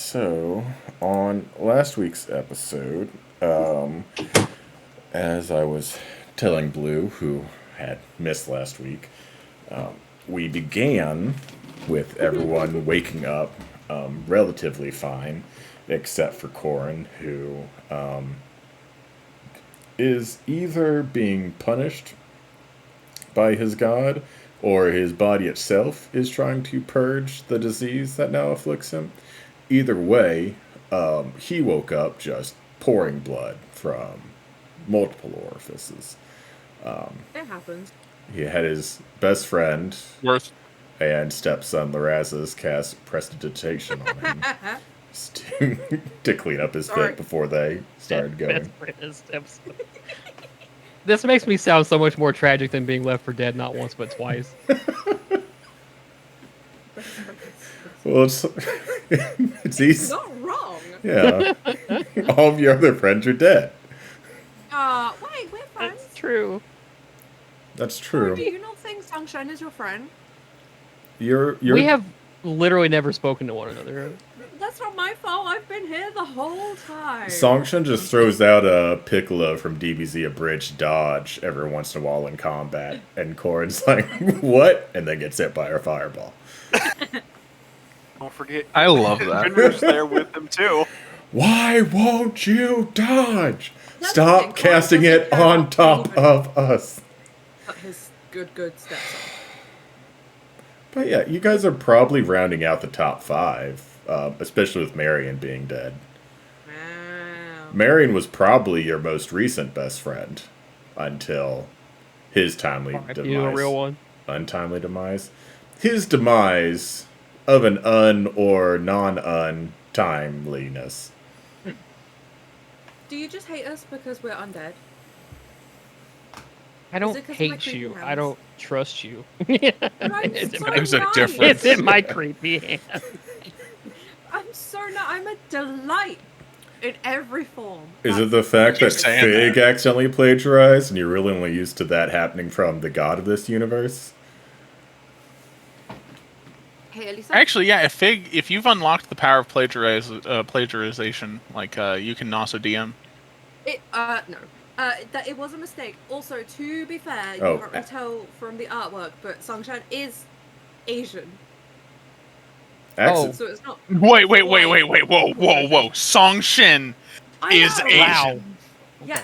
So, on last week's episode, um, as I was telling Blue, who had missed last week, we began with everyone waking up relatively fine, except for Corin, who is either being punished by his god or his body itself is trying to purge the disease that now afflicts him. Either way, he woke up just pouring blood from multiple orifices. It happens. He had his best friend Worth. and stepson Laraz's cast prestidigitation on him to clean up his Sorry. fit before they started going. This makes me sound so much more tragic than being left for dead not once but twice. Well, it's easy. Not wrong. Yeah. All of your other friends are dead. Wait, we're friends. That's true. That's true. Do you not think Sunshine is your friend? You're We have literally never spoken to one another. That's not my fault. I've been here the whole time. Songshan just throws out a Piccolo from DBZ Abridged Dodge every once in a while in combat, and Corin's like, what? And then gets hit by her fireball. Don't forget. I love that. Vinder's there with them too. Why won't you dodge? That's the Stop thing, Corin casting doesn't it care on about top moving. of us. But his good stepson. But yeah, you guys are probably rounding out the top 5, especially with Marion being dead. Wow. Marion was probably your most recent best friend until his timely demise. You a real one? Untimely demise. His demise of an or non-untimeliness. Do you just hate us because we're undead? I don't it 'cause of my hate creepy you. hands? I don't trust you. I'm It's so in my- There's a nice. difference. It's in my creepy hand. I'm so not. I'm a delight in every form. Is it the fact You're that saying Fig that. accidentally plagiarized and you're really only used to that happening from the god of this universe? Hey, at least Actually, yeah. If you've unlocked the power of plagiarization, like you can also DM. No. That it was a mistake. Also, to be fair, you Oh. can't really tell from the artwork, but Sunshine is Asian, Accident. so it's not. Wait! Whoa! Song Shin I is know. Asian. Wow. Yeah. So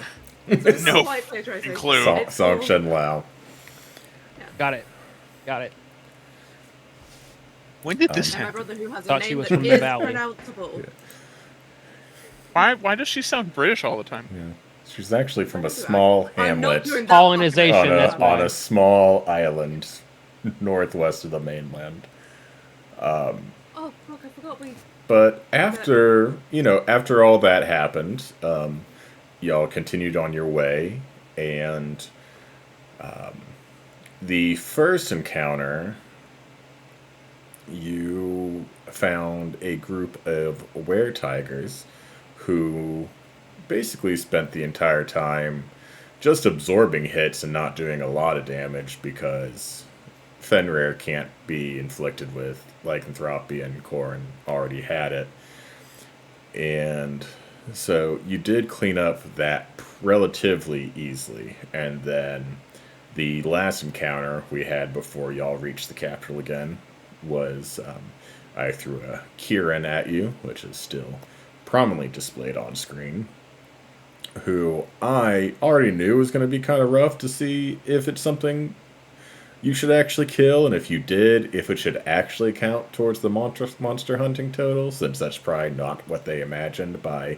it's No slight plagiarization. clue. It's all- Song Shen Lao. Got it. When did this And my happen? brother, who has a Thought she name was that from the is valley. pronounceable. Why does she sound British all the time? Yeah. She's actually from a small I'm not hamlet doing that Colonization, on that's why. a small island northwest of the mainland. Oh, fuck! I forgot we. But after all that happened, y'all continued on your way, and the first encounter, you found a group of were-tigers who basically spent the entire time just absorbing hits and not doing a lot of damage because Fenrir can't be inflicted with lycanthropy and Corrin already had it. And so you did clean up that relatively easily. And then the last encounter we had before y'all reached the capital again was I threw a Kieran at you, which is still prominently displayed on screen, who I already knew was going to be kind of rough to see if it's something you should actually kill, and if you did, if it should actually count towards the monster hunting total, since that's probably not what they imagined by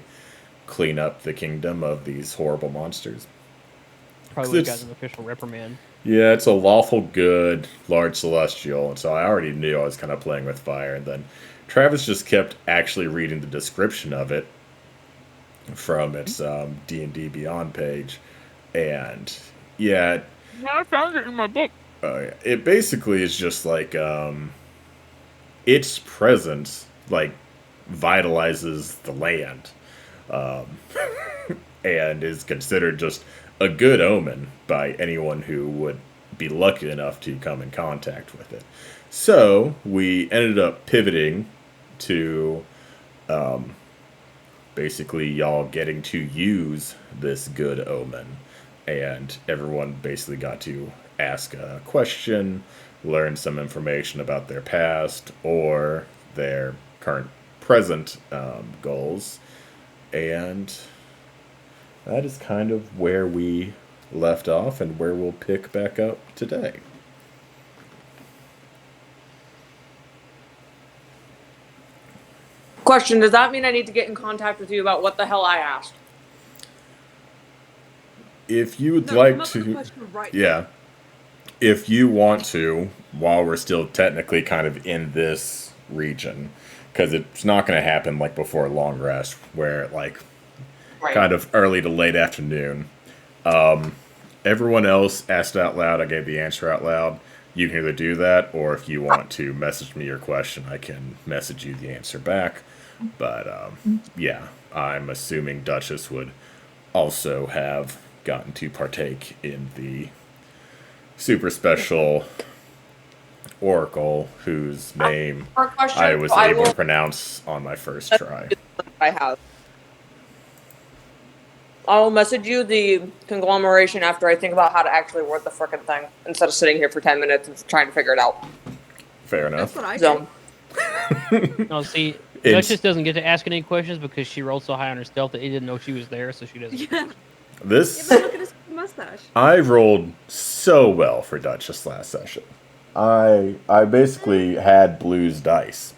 clean up the kingdom of these horrible monsters. Probably It's- got an official reprimand. Yeah, it's a lawful good, large celestial, and so I already knew I was kind of playing with fire, and then Travis just kept actually reading the description of it from its D&D Beyond page, and yeah, Yeah, I found it in my book. it basically is just like its presence like vitalizes the land, and is considered just a good omen by anyone who would be lucky enough to come in contact with it. So we ended up pivoting to basically y'all getting to use this good omen, and everyone basically got to ask a question, learn some information about their past or their current present goals, and that is kind of where we left off and where we'll pick back up today. Question, does that mean I need to get in contact with you about what the hell I asked? If you would No, like come up with a to, question right yeah, if you want to, while we're still technically kind of in this region, because it's not going to happen like before long rest, where like Right. kind of early to late afternoon. Everyone else asked out loud. I gave the answer out loud. You can either do that, or if you want to message me your question, I can message you the answer back. But yeah, I'm assuming Duchess would also have gotten to partake in the super special oracle whose name Our question, I was so I able will- to pronounce on my first try. I have. I'll message you the conglomeration after I think about how to actually word the frickin' thing instead of sitting here for 10 minutes and trying to figure it out. Fair That's enough. what I So, did. No, see, It's- Duchess doesn't get to ask any questions because she rolled so high on her stealth that he didn't know she was there, so she doesn't. Yeah. Yeah, This but look at his mustache. I rolled so well for Duchess last session. I basically had blues dice.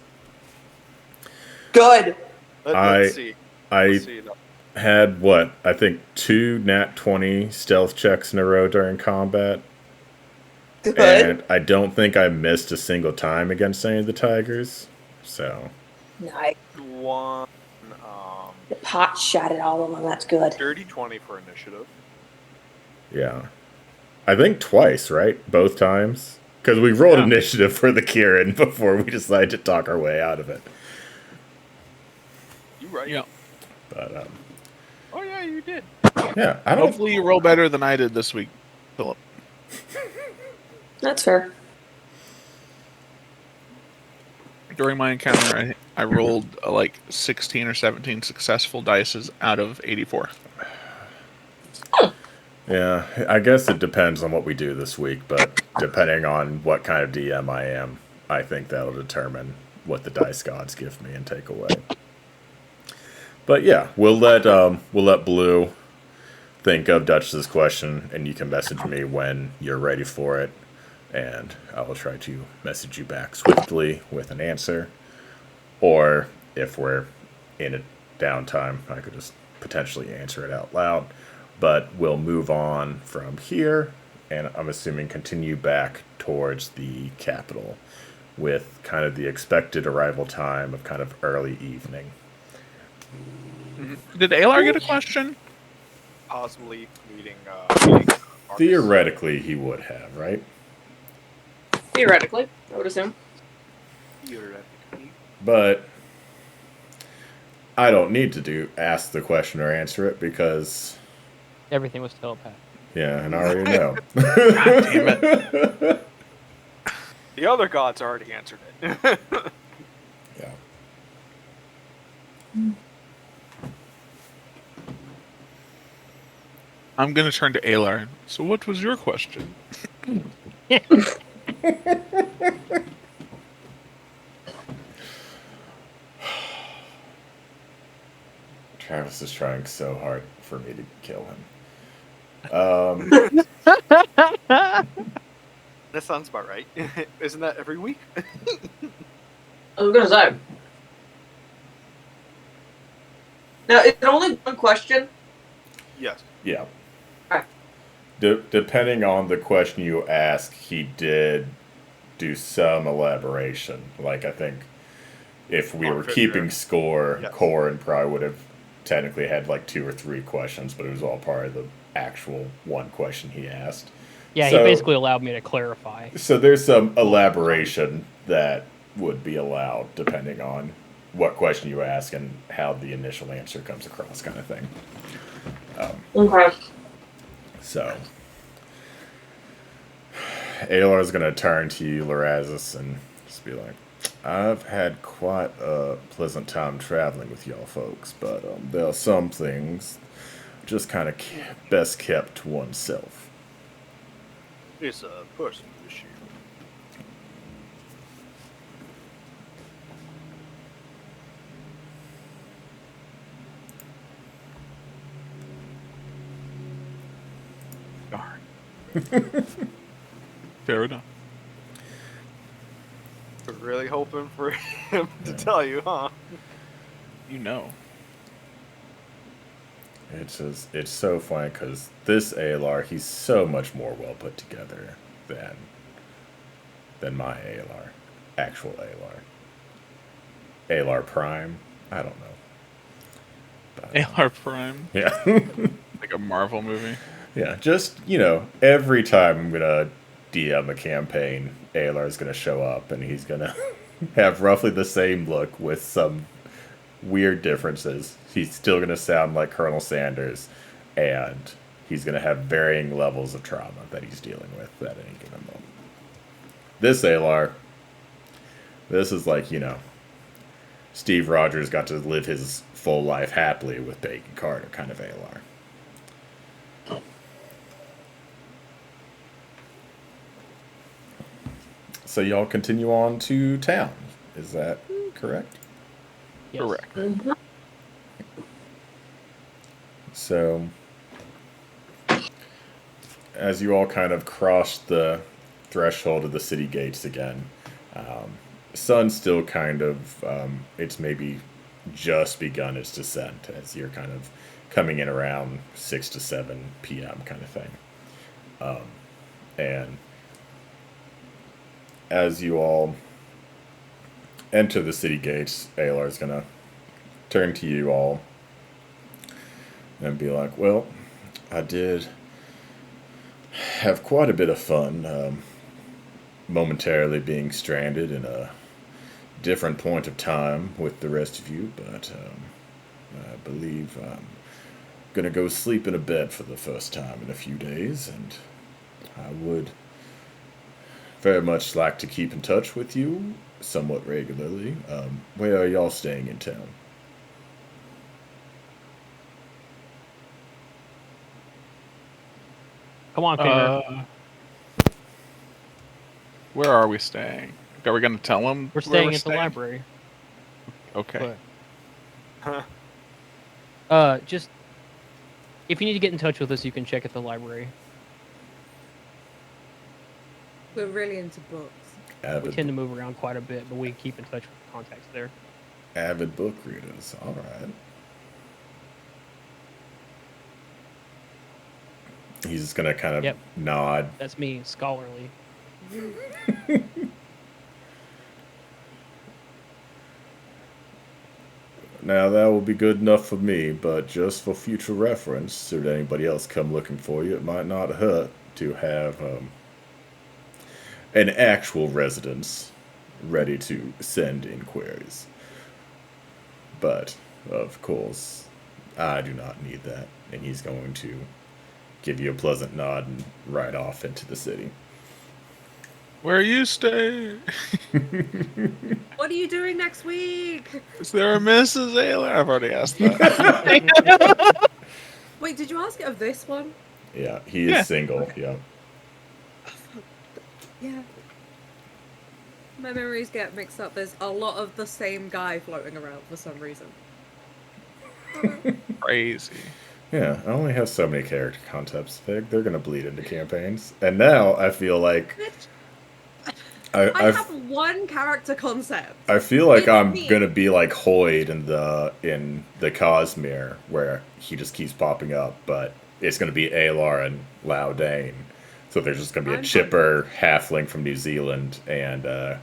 good. Let's see. I Let's see. had what I think 2 nat 20 stealth checks in a row during combat, Good. and I don't think I missed a single time against any of the tigers. So Nice. One The pot shot at all of them. That's good. dirty 20 for initiative. yeah, I think twice, right? Both times. Because we rolled Yeah. initiative for the Kieran before we decided to talk our way out of it. You right. Yeah. But Oh yeah, you did. yeah, I don't. Hopefully you roll better than I did this week, Philip. That's fair. During my encounter, I rolled like 16 or 17 successful dices out of 84. Yeah, I guess it depends on what we do this week, but depending on what kind of DM I am, I think that'll determine what the dice gods give me and take away. But yeah, we'll let Blue think of Duchess's question, and you can message me when you're ready for it, and I will try to message you back swiftly with an answer. Or if we're in a downtime, I could just potentially answer it out loud. But we'll move on from here, and I'm assuming continue back towards the capital with kind of the expected arrival time of kind of early evening. Did Alar get a question? Possibly meeting. Theoretically, he would have, right? Theoretically, I would assume. Theoretically. But I don't need to ask the question or answer it because, Everything was telepathic. yeah, and I already know. God damn it. The other gods already answered it. Yeah. I'm going to turn to Alar. So what was your question? Travis is trying so hard for me to kill him. That sounds about right. Isn't that every week? I was gonna say. Now, is it only one question? Yes. Yeah. Alright. Depending on the question you ask, he did do some elaboration. Like, I think if we On were figure. keeping score, Yes. Corin probably would have technically had like 2 or 3 questions, but it was all part of the actual one question he asked. Yeah, So- he basically allowed me to clarify. So there's some elaboration that would be allowed depending on what question you ask and how the initial answer comes across, kind of thing. Okay. So, Aelar's gonna turn to you, Lorazis, and just be like, I've had quite a pleasant time traveling with y'all folks, but there are some things just kind of best kept to oneself. It's a personal issue. Darn. Fair enough. We're really hoping for him to tell you, huh? You know. It's so funny because this ALR, he's so much more well put together than my ALR, actual ALR. ALR Prime, I don't know. But, ALR Prime, yeah. like a Marvel movie. Yeah, just, every time I'm going to DM a campaign, ALR is going to show up and he's going to have roughly the same look with some weird differences. He's still going to sound like Colonel Sanders, and he's going to have varying levels of trauma that he's dealing with at any given moment. This ALR, this is like, Steve Rogers got to live his full life happily with Peggy Carter kind of ALR. So y'all continue on to town. Is that correct? Yes. Correct. So, as you all kind of cross the threshold of the city gates again, sun's still kind of, it's maybe just begun its descent as you're kind of coming in around 6 to 7 p.m. kind of thing. And as you all enter the city gates, Alar is going to turn to you all and be like, well, I did have quite a bit of fun momentarily being stranded in a different point of time with the rest of you, but I believe I'm going to go sleep in a bed for the first time in a few days, and I would very much like to keep in touch with you somewhat regularly. Where are y'all staying in town? Come on, Peter. Where are we staying? Are we going to tell them? We're staying at the library. Okay. Just if you need to get in touch with us, you can check at the library. We're really into books. We tend to move around quite a bit, but we keep in touch with contacts there. Avid book readers. All right. He's just gonna kind of nod. That's me, scholarly. Now that will be good enough for me, but just for future reference, should anybody else come looking for you, it might not hurt to have an actual residence ready to send inquiries. But, of course, I do not need that, and he's going to give you a pleasant nod and ride off into the city. Where you stay? What are you doing next week? Is there a Mrs. Ayler? I've already asked that. Wait, did you ask it of this one? Yeah, he is single, Okay. yeah. Yeah. My memories get mixed up. There's a lot of the same guy floating around for some reason. Crazy. Yeah, I only have so many character concepts. They're going to bleed into campaigns. And now I feel like... I have one character concept. I feel like It's I'm me. gonna be like Hoyd in the Cosmere, where he just keeps popping up, but it's gonna be Alar and Laudane. So there's just gonna be a chipper halfling from New Zealand and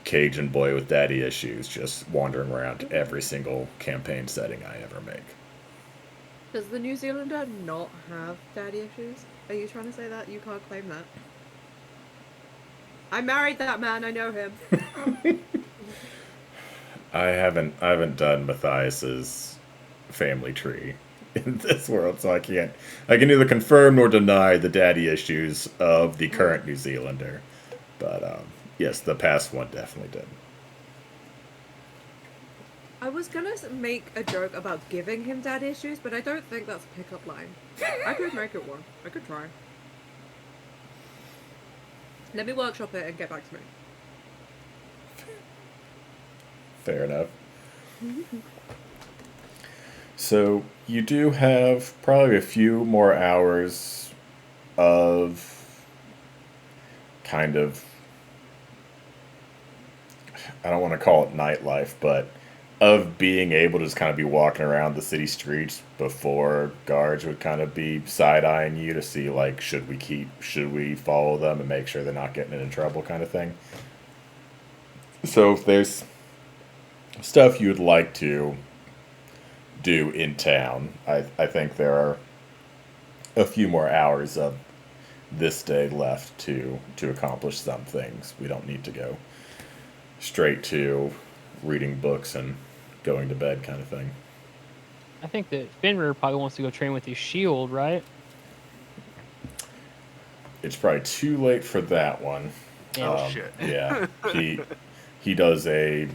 Cajun boy with daddy issues just wandering around every single campaign setting I ever make. Does the New Zealander not have daddy issues? Are you trying to say that? You can't claim that. I married that man. I know him. I haven't done Matthias's family tree in this world, so I can neither confirm nor deny the daddy issues of the current New Zealander. But Yes, the past one definitely did. I was gonna make a joke about giving him dad issues, but I don't think that's a pickup line. I could make it one. I could try. Let me workshop it and get back to me. Fair enough. So you do have probably a few more hours of kind of, I don't want to call it nightlife, but of being able to just kind of be walking around the city streets before guards would kind of be side-eyeing you to see, like, should we follow them and make sure they're not getting into trouble kind of thing. So if there's stuff you'd like to do in town, I think there are a few more hours of this day left to accomplish some things. We don't need to go straight to reading books and going to bed kind of thing. I think that Fenrir probably wants to go train with his shield, right? It's probably too late for that one. Yeah. Shit. Yeah, he does a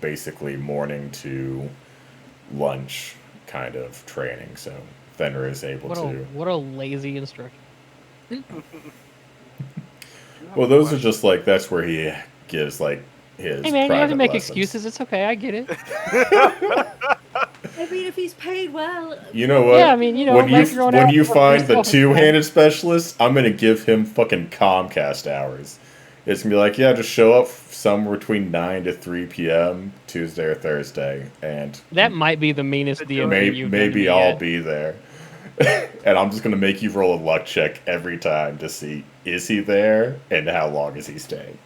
basically morning to lunch kind of training, so Fenrir is able What a lazy instructor. Well, those are just like, that's where he gives like his Hey man, you have to private make lessons. excuses. It's okay, I get it. I mean, if he's paid well. You know what? Yeah, I mean, you know, when make your own when you hours for find the yourself. two-handed specialist, I'm gonna give him fucking Comcast hours. It's gonna be like, yeah, just show up somewhere between 9 to 3 p.m. Tuesday or Thursday, and That might be the meanest DMV maybe you've done to maybe me I'll yet. be there. And I'm just gonna make you roll a luck check every time to see, is he there and how long is he staying.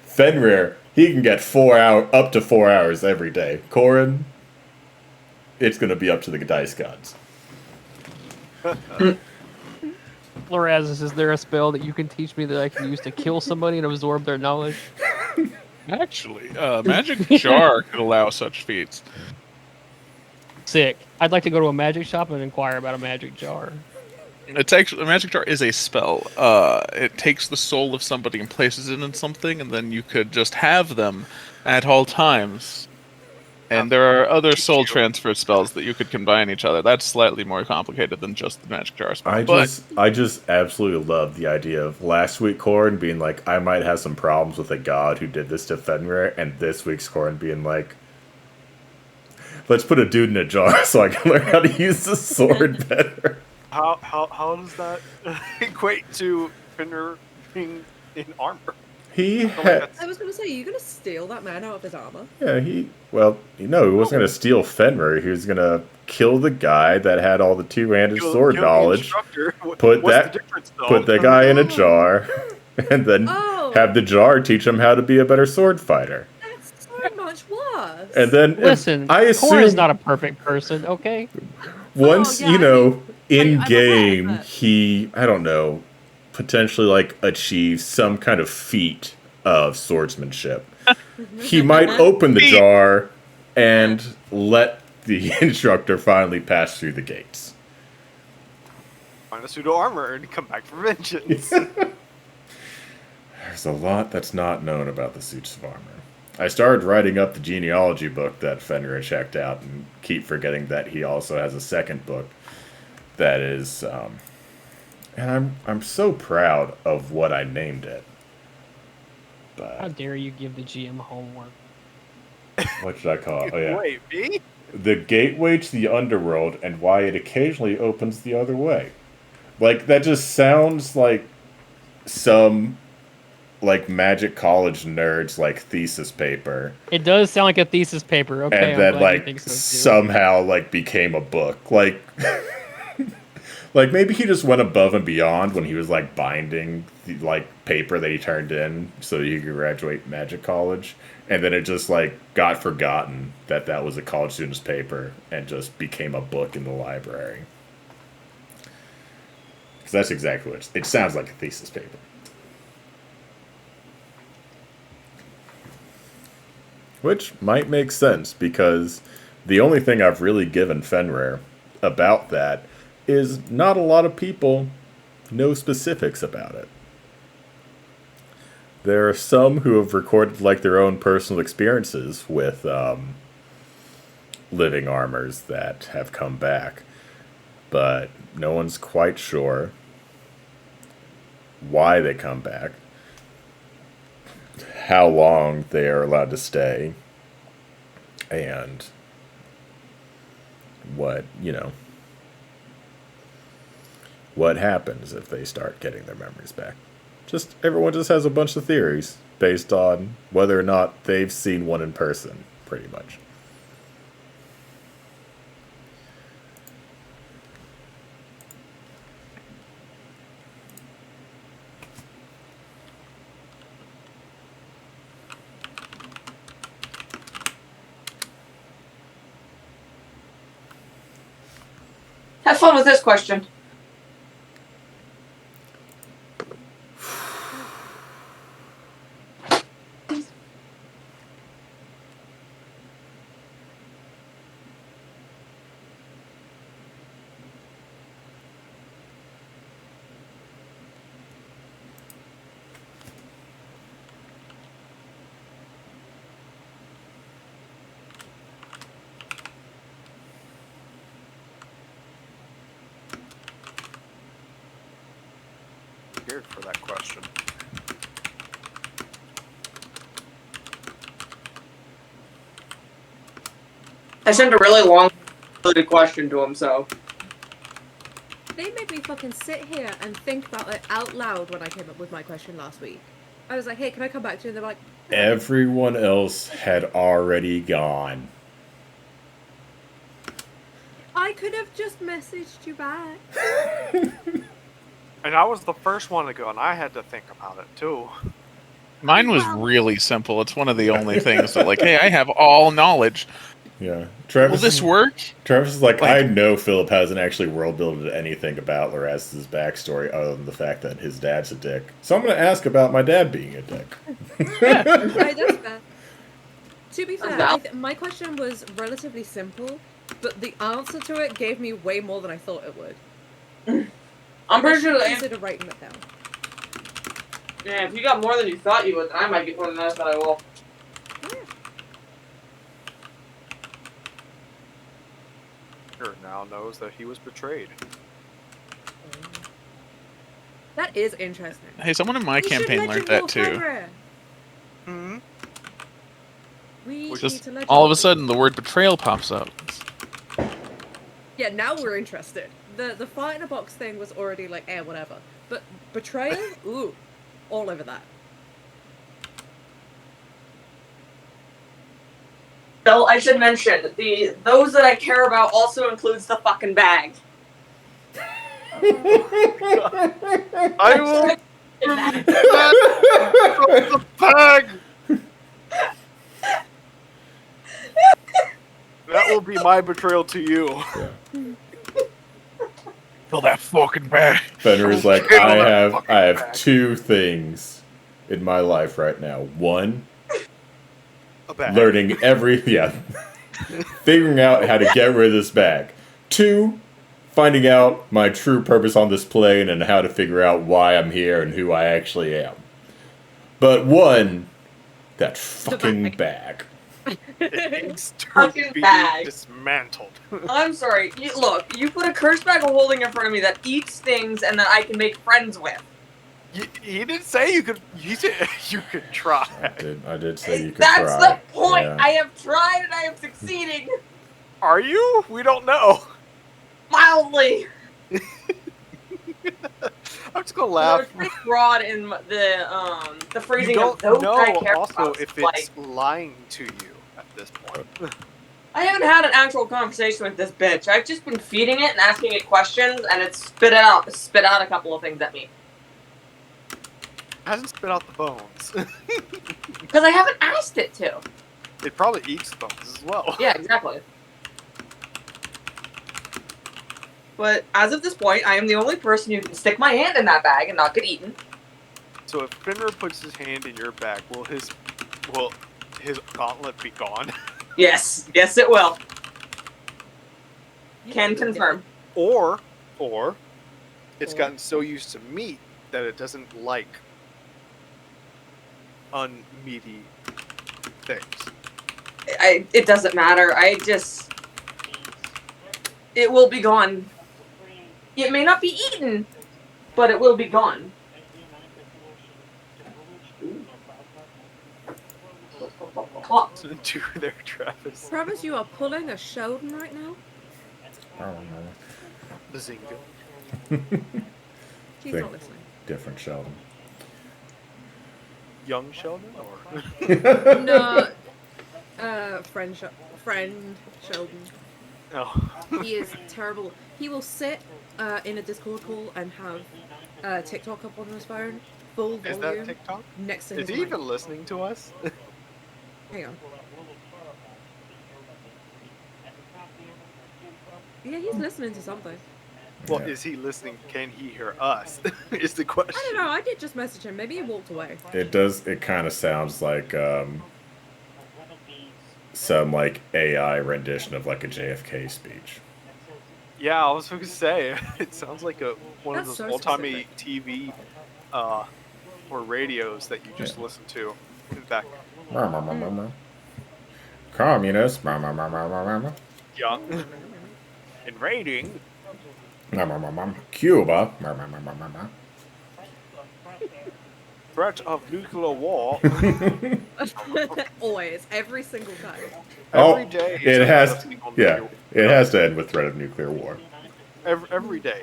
Fenrir, he can get up to 4 hours every day. Corin, it's gonna be up to the dice gods. Lorazes, is there a spell that you can teach me that I can use to kill somebody and absorb their knowledge? Actually, Magic Jar could allow such feats. Sick. I'd like to go to a magic shop and inquire about a magic jar. It's actually, a Magic Jar is a spell. It takes the soul of somebody and places it in something, and then you could just have them at all times. And there are other soul transfer spells that you could combine each other. That's slightly more complicated than just the Magic Jar spell. I just absolutely love the idea of last week Corin being like, I might have some problems with a god who did this to Fenrir, and this week's Corin being like, let's put a dude in a jar so I can learn how to use the sword better. How does that equate to Fenrir being in armor? I was gonna say, are you gonna steal that man out of his armor? Yeah, he wasn't gonna steal Fenrir. He was gonna kill the guy that had all the two-handed sword Kill the knowledge. instructor. Put What's that the difference, though? put the guy in a jar, and then have the jar teach him how to be a better sword fighter. That's so much worse. And then Listen, I assume Corin's not a perfect person, okay? once yeah, in I'm game aware, but- he, I don't know, potentially like achieves some kind of feat of swordsmanship. He might open the jar and let the instructor finally pass through the gates. Find a pseudo armor and come back for vengeance. There's a lot that's not known about the suits of armor. I started writing up the genealogy book that Fenrir checked out, and keep forgetting that he also has a second book that is, and I'm so proud of what I named it. How But dare you give the GM homework? what should I call it? Oh yeah, Wait, me? the gateway to the underworld and why it occasionally opens the other way. Like that just sounds like some like magic college nerds like thesis paper. It does sound like a thesis paper, okay? And I'm then glad you like think so, too. somehow like became a book. Like like maybe he just went above and beyond when he was like binding the like paper that he turned in so he could graduate magic college, and then it just like got forgotten that that was a college student's paper and just became a book in the library. Because that's exactly what it sounds like, a thesis paper. Which might make sense, because the only thing I've really given Fenrir about that is not a lot of people know specifics about it. There are some who have recorded like their own personal experiences with living armors that have come back, but no one's quite sure why they come back, how long they are allowed to stay, and what, what happens if they start getting their memories back. Just everyone just has a bunch of theories based on whether or not they've seen one in person, pretty much. Have fun with this question. Scared for that question. I sent a really long question to him, so. They made me fucking sit here and think about it out loud when I came up with my question last week. I was like, hey, can I come back to you? And they're like, no. Everyone else had already gone. I could have just messaged you back. And I was the first one to go, and I had to think about it too. Mine was really simple. It's one of the only things that, like, hey, I have all knowledge. Yeah. Will this work? Travis is like, Like- I know Philip hasn't actually world builded anything about Loraz's backstory other than the fact that his dad's a dick. So I'm going to ask about my dad being a dick. Right, that's fair. To be fair, That's my question was relatively simple, but the answer to it gave me way more than I thought it would. I'm pretty I sure should that consider writing it down. yeah, if you got more than you thought you would, then I might get more than that I will. Peter now knows that he was betrayed. That is interesting. Hey, someone in my We should campaign learned legend that too. Farideh. Hmm. We need Just to legend all of a Farideh. sudden, the word betrayal pops up. Yeah, now we're interested. The fart in a box thing was already like, whatever. But betrayal? Ooh. All over that. So I should mention those that I care about also includes the fucking bag. I will remove that from the bag. That will be my betrayal to you. Yeah. Fill that fucking bag. Fenrir is like, Kill I that have fucking bag." two things in my life right now. One, A bag. learning figuring out how to get rid of this bag. Two, finding out my true purpose on this plane and how to figure out why I'm here and who I actually am. But one, that fucking bag. It needs to Fucking be bag. dismantled. I'm sorry. Look, you put a curse bag of holding in front of me that eats things and that I can make friends with. He didn't say you could. He said you could try. I did say you could That's try. the point. Yeah. I have tried and I am succeeding Are you? We don't know. mildly. I'm just gonna I laugh. was pretty broad in the You phrasing of don't those I know care also about. if Like, it's lying to you at this point. I haven't had an actual conversation with this bitch. I've just been feeding it and asking it questions, and it's spit out a couple of things at me. It hasn't spit out the bones. Because I haven't asked it to. It probably eats the bones as well. Yeah, exactly. But as of this point, I am the only person who can stick my hand in that bag and not get eaten. So if Finner puts his hand in your bag, will his gauntlet be gone? Yes, yes, it will. Can confirm. Or it's gotten so used to meat that it doesn't like unmeaty things. It doesn't matter. It will be gone. It may not be eaten, but it will be gone. Listen to there, Travis. Travis, you are pulling a Sheldon right now. Bazinga. She's Think. not listening. Different Sheldon. Young Sheldon, or No, friend Sheldon. no? He is terrible. He will sit in a Discord call and have TikTok up on his phone, full Is volume, that TikTok? next to Is his he mic. even listening to us? Hang on. Yeah, he's listening to something. Well, Yeah. is he listening? Can he hear us? Is the question. I don't know. I did just message him. Maybe he walked away. It does. It kind of sounds like some like AI rendition of like a JFK speech. Yeah, I was going to say it sounds like one of That's those so old-timey specific. TV or radios that you just listen to in the back. Communist. Young. Invading. Cuba. Threat of nuclear war. Always, every single time. Oh, Every day. it has. something on Yeah, nuclear- it has to end with threat of nuclear war. Every day.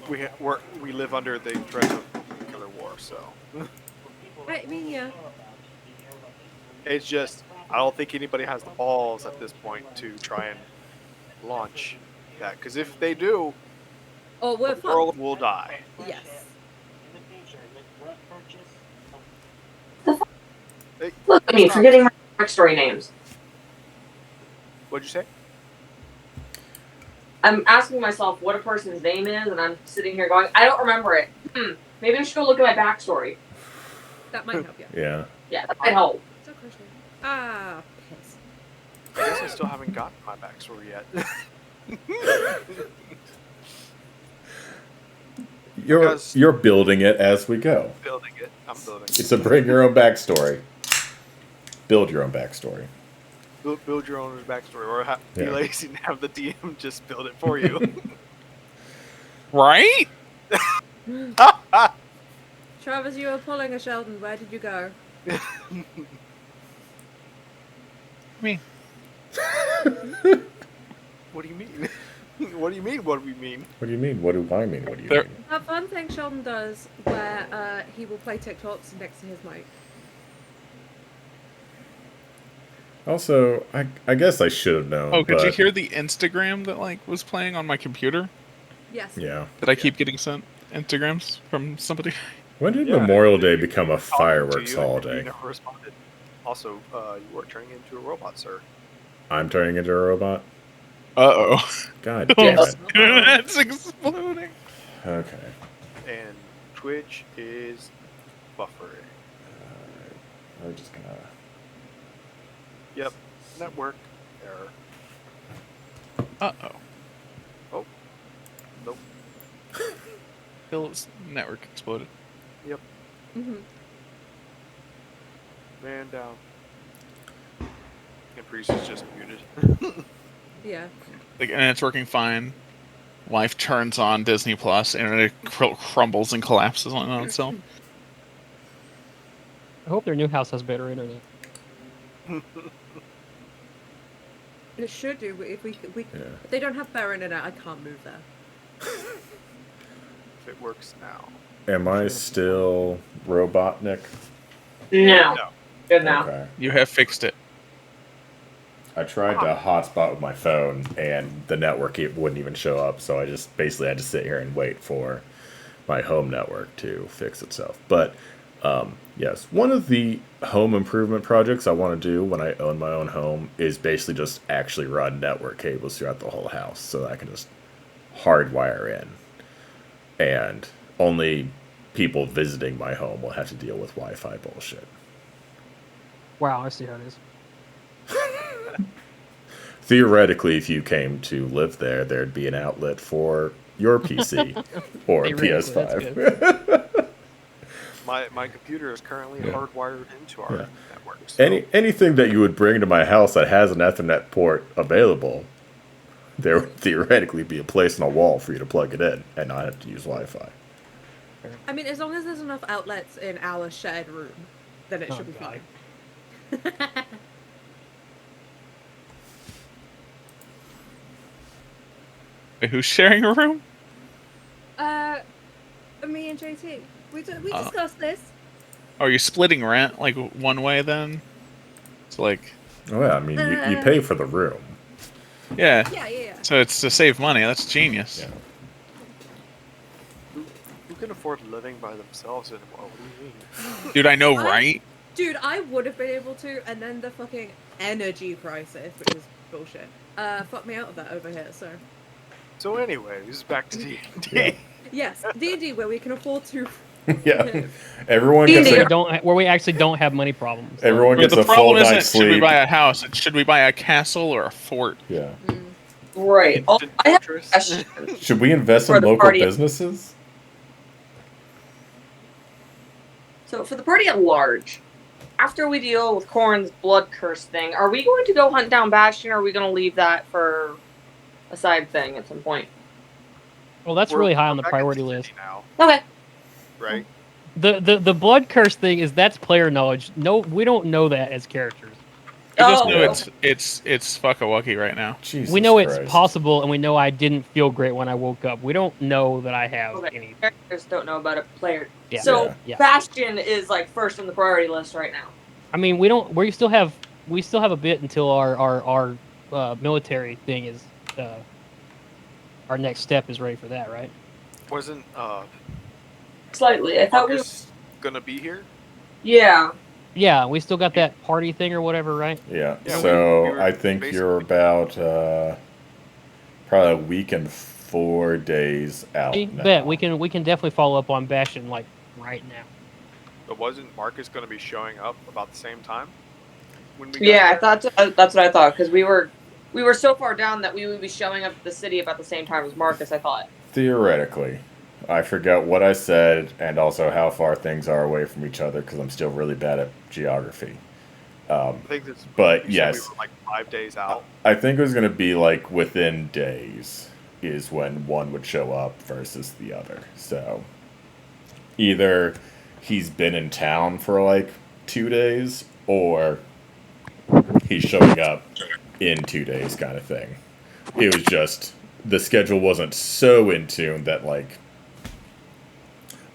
We live under the threat of nuclear war, so. I mean, yeah. It's just, I don't think anybody has the balls at this point to try and launch that. Because if they do, Oh, we're the fucked. world will die. Yes. Hey, Look at me, forgetting my backstory names. what'd you say? I'm asking myself what a person's name is, and I'm sitting here going, I don't remember it. Maybe I should go look at my backstory. That might help you. Yeah. Yeah, that might help. So Christian. Ah, piss. I guess I still haven't gotten my backstory yet. Because- You're building it as we go. Building it. I'm building it. It's a bring your own backstory. Build your own backstory. Build your own backstory, or be Yeah. lazy and have the DM just build it for you. Right? Travis, you were pulling a Sheldon. Where did you go? Me. What do you mean? What do you mean? What do we mean? What do you mean? What do I mean? What do you There- mean? That fun thing Sheldon does where he will play TikToks next to his mic. Also, I guess I should have known. Oh, could you but- hear the Instagram that like was playing on my computer? Yes. Yeah. That I keep getting sent Instagrams from somebody. When did Yeah, Memorial Day become a Talking to fireworks you and holiday? You never responded. Also, you are turning into a robot, sir. I'm turning into a robot? Uh-oh. God damn Yes. it. Internet's exploding. Okay. And Twitch is buffering. We're just gonna... Yep. Network error. Uh-oh. Oh. Nope. Phil's network exploded. Yep. Mm-hmm. Man down. And Priest is just muted. Yeah. Like, and it's working fine. Life turns on Disney Plus, and it crumbles and collapses on itself. I hope their new house has better internet. It should do. If we Yeah. if they don't have better internet, I can't move there. If it works now. Am I still Robotnik? No. No. Good now. Okay. You have fixed it. I tried to hotspot with my phone, and the network it wouldn't even show up, so I just basically had to sit here and wait for my home network to fix itself. But, yes, one of the home improvement projects I want to do when I own my own home is basically just actually run network cables throughout the whole house, so that I can just hardwire in. And only people visiting my home will have to deal with Wi-Fi bullshit. Wow, I see how it is. Theoretically, if you came to live there, there'd be an outlet for your PC or Theoretically, that's PS5. My computer is currently hardwired into our network. So. Anything that you would bring to my house that has an Ethernet port available, there would theoretically be a place on a wall for you to plug it in and not have to use Wi-Fi. I mean, as long as there's enough outlets in our shared room, then it should be fine. Wait, who's sharing a room? Me and JT. We discussed this. Are you splitting rent like one way then? It's like, Oh yeah, I mean you pay for the room. yeah. Yeah. So it's to save money. That's genius. Yeah. Who can afford living by themselves anymore? What do you mean? Dude, I know, right? Dude, I would have been able to, and then the fucking energy crisis, which is bullshit, fucked me out of that over here. So anyways, back to D&D. Yeah. Yes, D&D, where we can afford to. Yeah. Everyone gets Where we actually don't have money problems. everyone But gets the a full problem isn't night's should we sleep. buy a house, it's should we buy a castle or a fort? Yeah. Right. Oh, Instant I have a interest. question. Should we invest For in the local party. businesses? So for the party at large, after we deal with Corrin's blood curse thing, are we going to go hunt down Bastion, or are we going to leave that for a side thing at some point? Well, that's We're- really high we're on the back at priority the list. city now, Okay. right? The blood curse thing that's player knowledge. No, we don't know that as characters. We just Oh, know okay. it's fuck-a-wucky right now. Jesus We know Christ. it's possible, and we know I didn't feel great when I woke up. We don't know that I have Okay. any. Characters don't know about it. Player. Yeah. So Yeah. Bastion is like first on the priority list right now. I mean, we don't. We still have a bit until our military thing is. Our next step is ready for that, right? Wasn't Slightly. I thought we. Marcus gonna be here? Yeah. Yeah, we still got that party thing or whatever, right? Yeah. Yeah, So we were I think you're about probably a week and 4 days out. I now. bet we can definitely follow up on Bastion like right now. But wasn't Marcus gonna be showing up about the same time? When we got Yeah, I there? thought that's what I thought, because we were so far down that we would be showing up at the city about the same time as Marcus. I thought. Theoretically. I forgot what I said and also how far things are away from each other because I'm still really bad at geography. I think that's. But you said yes. we were like 5 days out. I think it was going to be like within days is when one would show up versus the other. So either he's been in town for like 2 days or he's showing up in 2 days kind of thing. It was just the schedule wasn't so in tune that like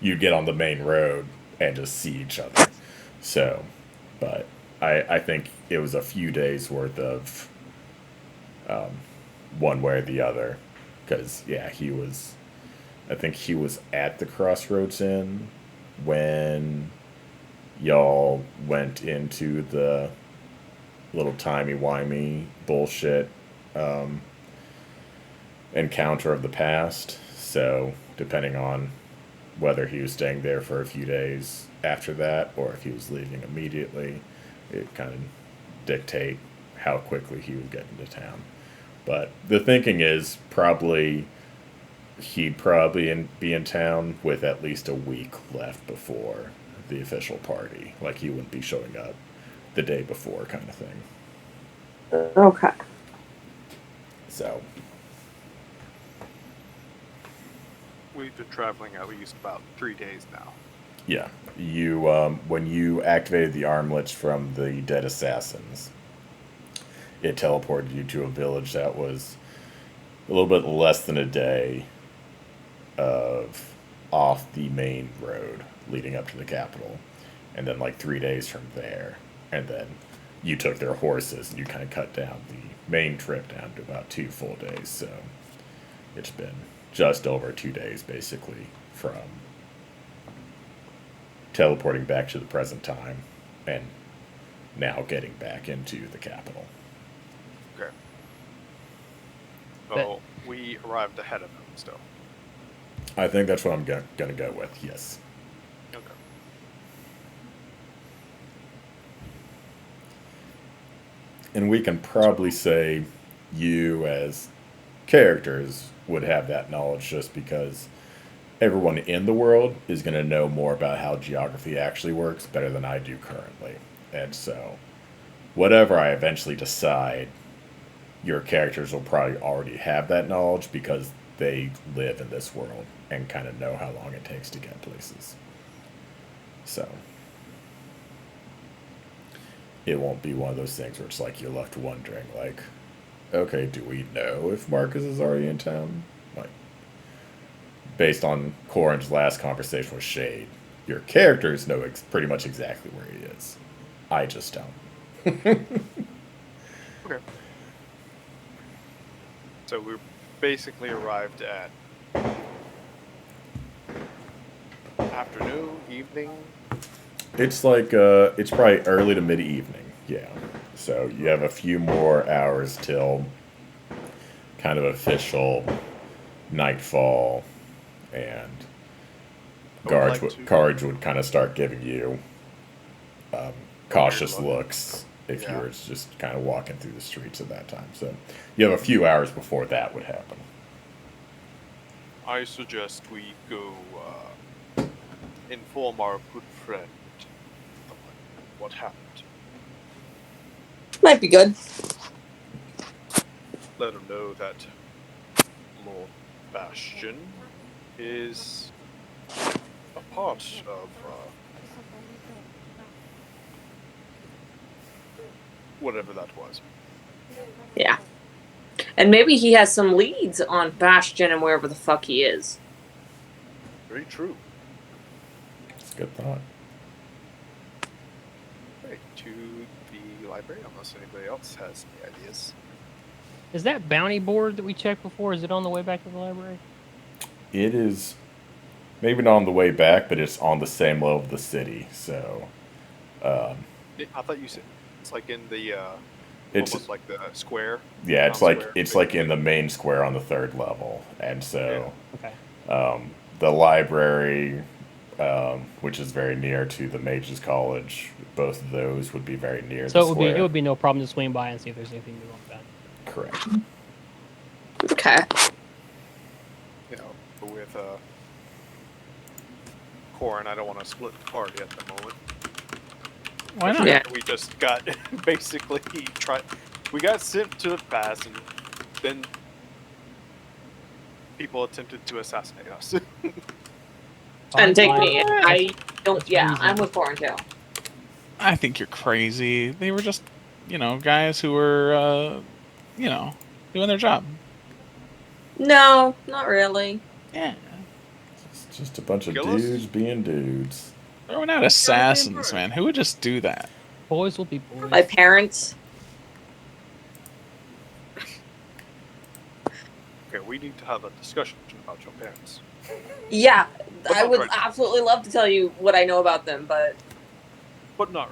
you get on the main road and just see each other. So, but I think it was a few days worth of one way or the other. Because, yeah, I think he was at the Crossroads Inn when y'all went into the little timey-wimey bullshit encounter of the past. So, depending on whether he was staying there for a few days after that or if he was leaving immediately, it kind of dictate how quickly he would get into town. But the thinking is he'd probably be in town with at least a week left before the official party. Like he wouldn't be showing up the day before kind of thing. Okay. So, We've been traveling at least about 3 days now. yeah. You when you activated the armlets from the dead assassins, it teleported you to a village that was a little bit less than a day of off the main road leading up to the capital, and then like 3 days from there, and then you took their horses and you kind of cut down the main trip down to about 2 full days. So it's been just over 2 days basically from teleporting back to the present time and now getting back into the capital. Okay. So we arrived ahead of them still. I think that's what I'm gonna go with. Yes. Okay. And we can probably say you as characters would have that knowledge just because everyone in the world is going to know more about how geography actually works better than I do currently. And so, whatever I eventually decide, your characters will probably already have that knowledge because they live in this world and kind of know how long it takes to get places. So, it won't be one of those things where it's like you're left wondering, like, okay, do we know if Marcus is already in town? Like, based on Corin's last conversation with Shade, your characters know pretty much exactly where he is. I just don't. Okay. So we're basically arrived at afternoon, evening. It's like it's probably early to mid evening. Yeah. So you have a few more hours till kind of official nightfall, and guards would kind of start giving you cautious looks if you were just kind of walking through the streets at that time. So you have a few hours before that would happen. I suggest we go inform our good friend what happened. Might be good. Let him know that Lord Bastion is a part of whatever that was. Yeah. And maybe he has some leads on Bastion and wherever the fuck he is. Very true. It's a good thought. Right, to the library, unless anybody else has any ideas. Is that bounty board that we checked before? Is it on the way back to the library? It is maybe not on the way back, but it's on the same level of the city. So, I thought you said it's like in the it's almost like the square. yeah, it's town like square, it's like in the main square on the third level, and so Okay. the library, which is very near to the Mages College, both of those would be very near. So the square. it would be no problem to swing by and see if there's anything new on that. Correct. Okay. You know, but with Corin, I don't want to split the party at the moment. Why not? Yeah. We just got basically we got sent to the past, and then people attempted to assassinate us. And take Fine. me. I don't. That's Yeah, reason. I'm with Corin too. I think you're crazy. They were just, guys who were, doing their job. No, not really. Yeah. It's just a bunch of Kill us? dudes being dudes. We're not assassins, man. Who would just do that? Boys will be boys. My parents. Okay, we need to have a discussion about your parents. Yeah, But I not would right now. absolutely love to tell you what I know about them, but But not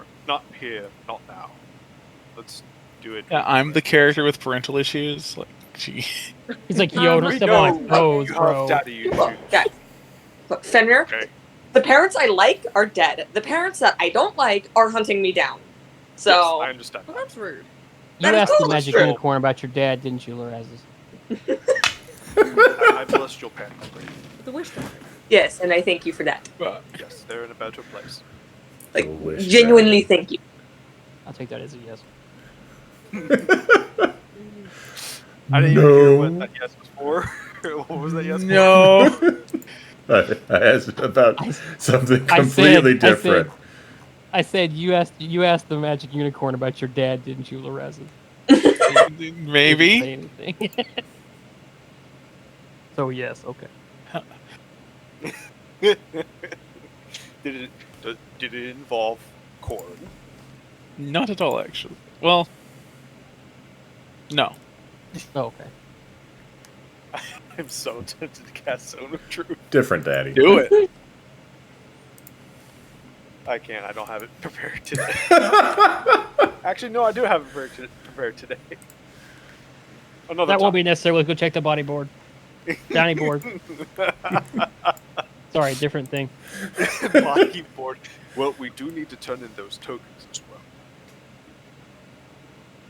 here, not now. Let's do it. Yeah, I'm the character with parental issues. Like, gee. He's like, yo, don't We step know on my toes, you bro. have daddy look, issues. guys. Look, Fenrir, Okay. the parents I like are dead. The parents that I don't like are hunting me down. Yes, So I understand. Well, that's rude. You That is asked the cool, magic sure. unicorn about your dad, didn't you, Lorazes? I blessed your parents. The wish doctor. yes, and I thank you for that. But Yes, they're in a better place. Like, The wish genuinely dragon. thank you. I'll take that as a yes. I didn't even hear what that yes was for. What was that yes for? no. I asked about I- something I completely said- different. I said you asked the magic unicorn about your dad, didn't you, Lorazes? Maybe. Didn't say anything. So yes, okay. Did it involve corn? Not at all, actually. Well, no. Oh, okay. I'm so tempted to cast Zone of Truth. Different daddy. Do it. I can't. I don't have it prepared today. Actually, no, I do have it prepared today. Another That time. won't be necessary. Let's go check the body board. Bounty board. Sorry, different thing. Body board. Well, we do need to turn in those tokens as well.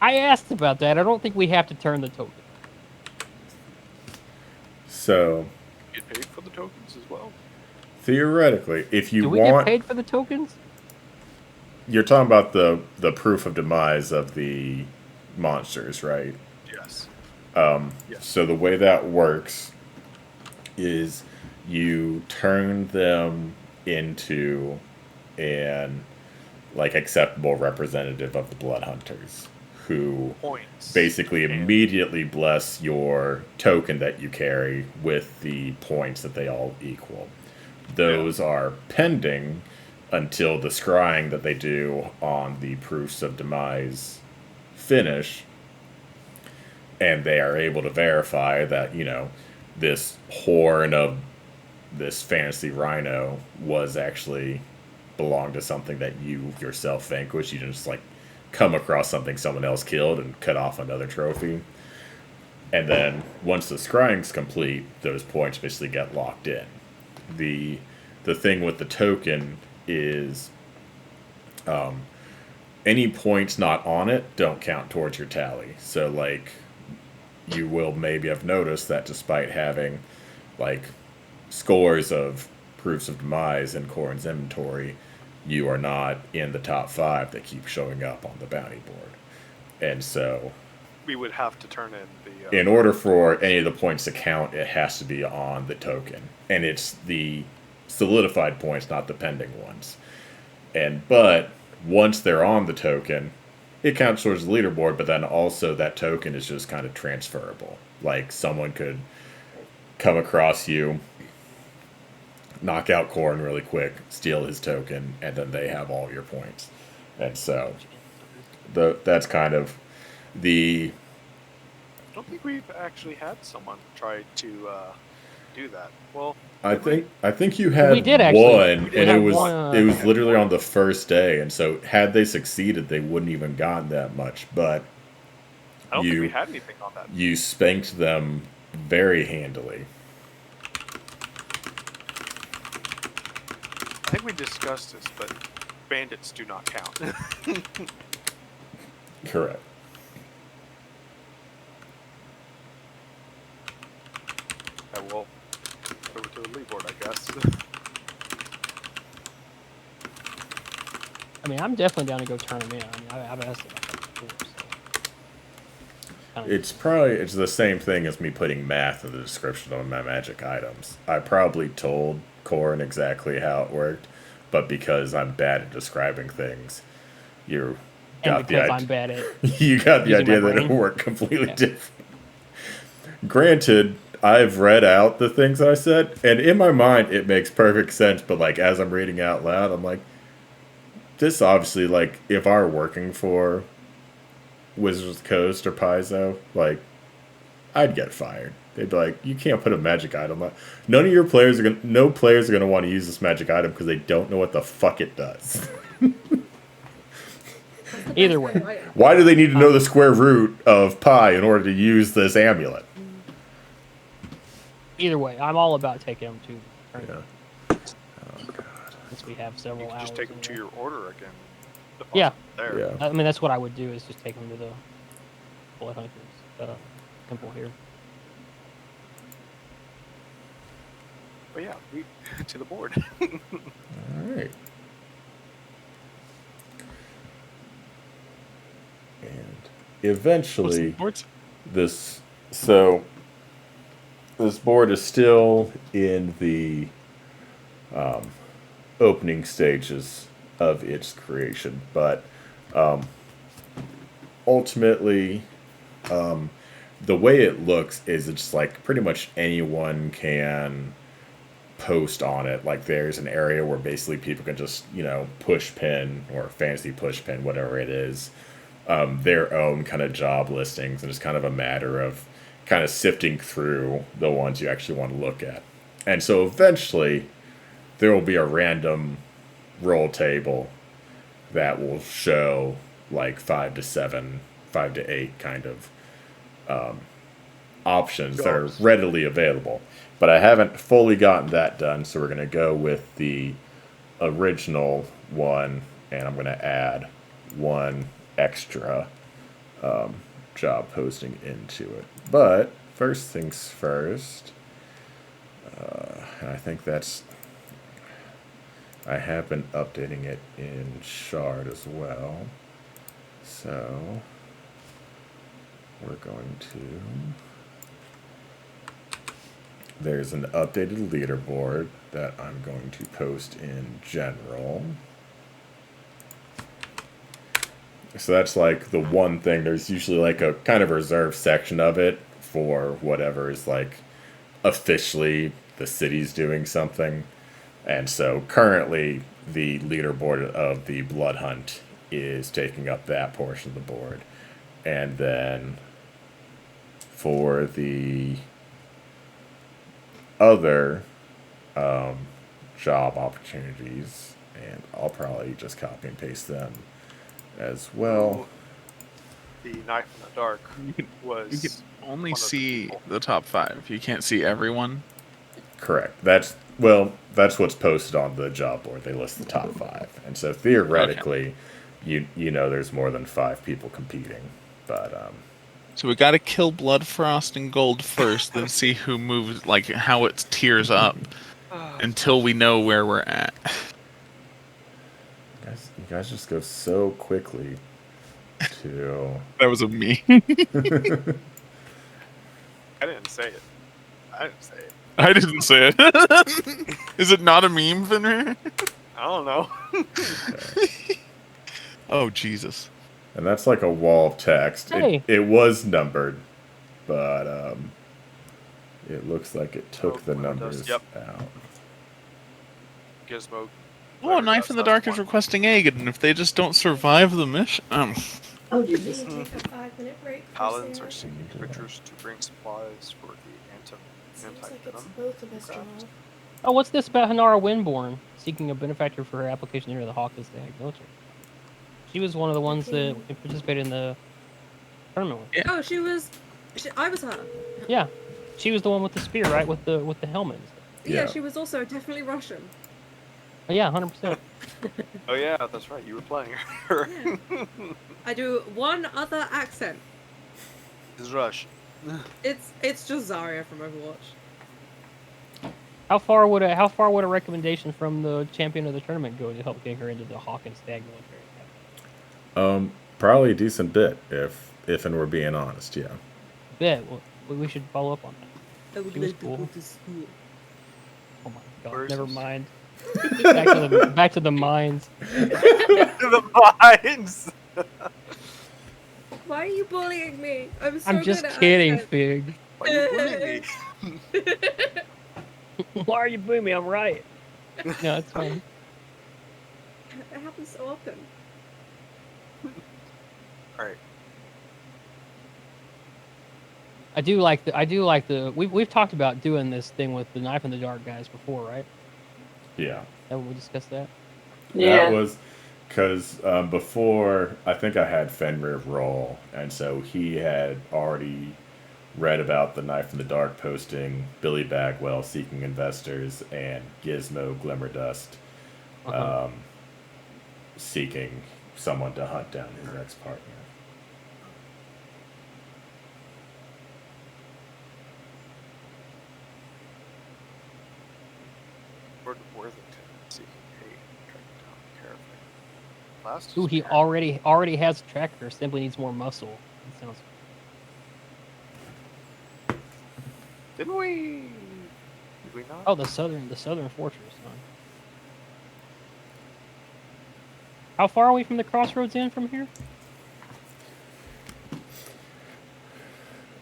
I asked about that. I don't think we have to turn the token. So, Get paid for the tokens as well. Theoretically, if you Do we want, get paid for the tokens? you're talking about the proof of demise of the monsters, right? Yes. Yes. So the way that works is you turn them into an like acceptable representative of the blood hunters who Points. basically And immediately bless your token that you carry with the points that they all equal. Those are pending until the scrying that they do on the proofs of demise finish, and they are able to verify that, you know, this horn of this fantasy rhino was actually belonged to something that you yourself vanquished. You didn't just like come across something someone else killed and cut off another trophy. And then once the scrying's complete, those points basically get locked in. The thing with the token is any points not on it don't count towards your tally. So like you will maybe have noticed that despite having like scores of proofs of demise in Corin's inventory, you are not in the top 5 that keep showing up on the bounty board. And so we would have to turn in the. in order for any of the points to count, it has to be on the token. And it's the solidified points, not the pending ones. But once they're on the token, it counts towards the leaderboard, but then also that token is just kind of transferable. Like someone could come across you, knock out Corin really quick, steal his token, and then they have all your points. And so that's kind of the. I don't think we've actually had someone try to do that. Well, I think you had We did actually. one, We and had it was one, it was literally on the first day, and so had they succeeded, they wouldn't even gotten that much. But I don't think we had anything on that. you spanked them very handily. I think we discussed this, but bandits do not count. Correct. Well, over to the leaderboard, I guess. I mean, I'm definitely down to go turn them in. I mean, I've asked about that before. So. It's the same thing as me putting math in the description of my magic items. I probably told Corin exactly how it worked, but because I'm bad at describing things, you got the idea. I'm bad at You got the using idea my that it brain. worked completely different. Granted, I've read out the things I said, and in my mind it makes perfect sense, but like as I'm reading out loud, I'm like, this obviously, like, if I were working for Wizards of the Coast or Paizo, like, I'd get fired. They'd be like, you can't put a magic item on. No players are gonna want to use this magic item because they don't know what the fuck it does. Either way. Why do they need to know the square root of pi in order to use this amulet? Either way, I'm all about taking them to turn Yeah. in. Since we have You several can hours. just take them in to there. your order again. The Yeah. There. Yeah. I mean, that's what I would do, is just take them to the Blood Hunters temple here. But yeah, we to the board. All right. And eventually, this board is still in the opening stages of its creation, but ultimately, the way it looks is it's like pretty much anyone can post on it. Like there's an area where basically people can just, you know, push pin or fantasy push pin, whatever it is, their own kind of job listings, and it's kind of a matter of kind of sifting through the ones you actually want to look at. And so eventually there will be a random roll table that will show like 5 to 7, 5 to 8 kind of options that are readily available. But I haven't fully gotten that done, so we're going to go with the original one, and I'm going to add one extra job posting into it. But first things first, I think that's. I have been updating it in Shard as well. So we're going to. There's an updated leaderboard that I'm going to post in general. So that's like the one thing. There's usually like a kind of reserved section of it for whatever is like officially the city's doing something. And so currently the leaderboard of the Blood Hunt is taking up that portion of the board. And then for the other job opportunities, and I'll probably just copy and paste them as well. The Knife in the Dark You can was only one of the see people. the top 5. You can't see everyone. Correct. That's what's posted on the job board. They list the top 5, and so theoretically, you know, there's more than 5 people competing. But So we got to kill Bloodfrost and Gold first, then see who moves, like how it tiers up, until we know where we're at. you guys just go so quickly to. That was a me. I didn't say it. I didn't say it. I didn't say it. Is it not a meme, Vinner? I don't know. Oh, Jesus. And that's like a wall of text. Hey. It was numbered, but it looks like it took the Glimmer numbers Dust, yep. out. Gizmo. Oh, Knife in the Dark is requesting egg, and if they just don't survive the mission... Oh, Will you Jesus. take a 5-minute break? for Paladins Sarah? are seeking creatures to bring supplies for the Seems like it's anti-venom. both of us, craft. Jamal. Oh, what's this about Hanara Windborn seeking a benefactor for her application near the Hawkins Stag military? She was one of the ones that participated in the tournament. With. Oh, I was her. Yeah, she was the one with the spear, right? With the helmet. and stuff. Yeah, Yeah. she was also definitely Russian. Oh, yeah, 100%. Oh yeah, that's right. You were playing her. Yeah. I do one other accent. This is Rush. It's just Zarya from Overwatch. How far would a recommendation from the champion of the tournament go to help get her into the Hawkins Stag military? Probably a decent bit, if and we're being honest. Yeah. Bet. Well, we should follow up on that. I would She was like to cool. go to school. Oh my god, Where is never this? mind. back to the mines. The mines. Why are you bullying me? I'm so I'm just good at kidding, accents. Fig. Why are you bullying me? Why are you booing me? I'm right. No, it's fine. It happens so often. All right. I do like the we've talked about doing this thing with the Knife in the Dark guys before, right? Yeah. Haven't we discussed that? Yeah. That was because before I think I had Fenrir roll, and so he had already read about the Knife in the Dark posting Billy Bagwell seeking investors and Gizmo Glimmerdust Uh-huh. seeking someone to hunt down his ex-partner. Lord of Worthington seeking aid, tracking down the caravan. Last Ooh, he caravan. already has a tracker. Simply needs more muscle. That sounds. Didn't we? Did we not? Oh, the southern fortress. Huh? How far are we from the Crossroads Inn from here?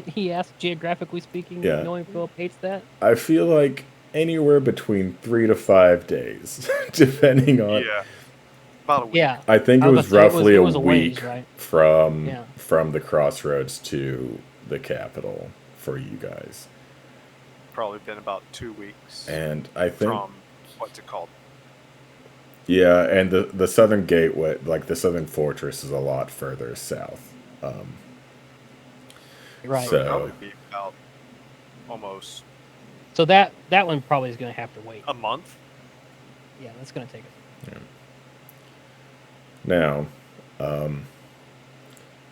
He asked, geographically speaking, Yeah. knowing Philip hates that. I feel like anywhere between 3 to 5 days, depending on. Yeah. About a week. Yeah. I think I it was was gonna say, roughly it a was a ways, week right? from Yeah. from the crossroads to the capital for you guys, Probably been about 2 weeks and I think from what's it called? yeah, and the southern gateway, like the southern fortress, is a lot further south. Right. So So- it'd probably be about almost So that one probably is going to have to wait. a month. Yeah, that's going to take it. Now,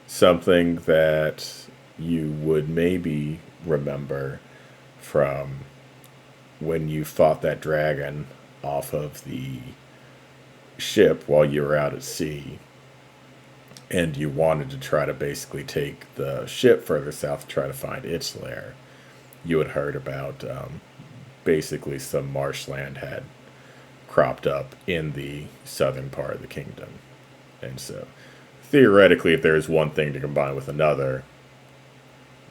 something that you would maybe remember from when you fought that dragon off of the ship while you were out at sea, and you wanted to try to basically take the ship further south to try to find its lair, you had heard about basically some marshland had cropped up in the southern part of the kingdom. And so, theoretically, if there's one thing to combine with another,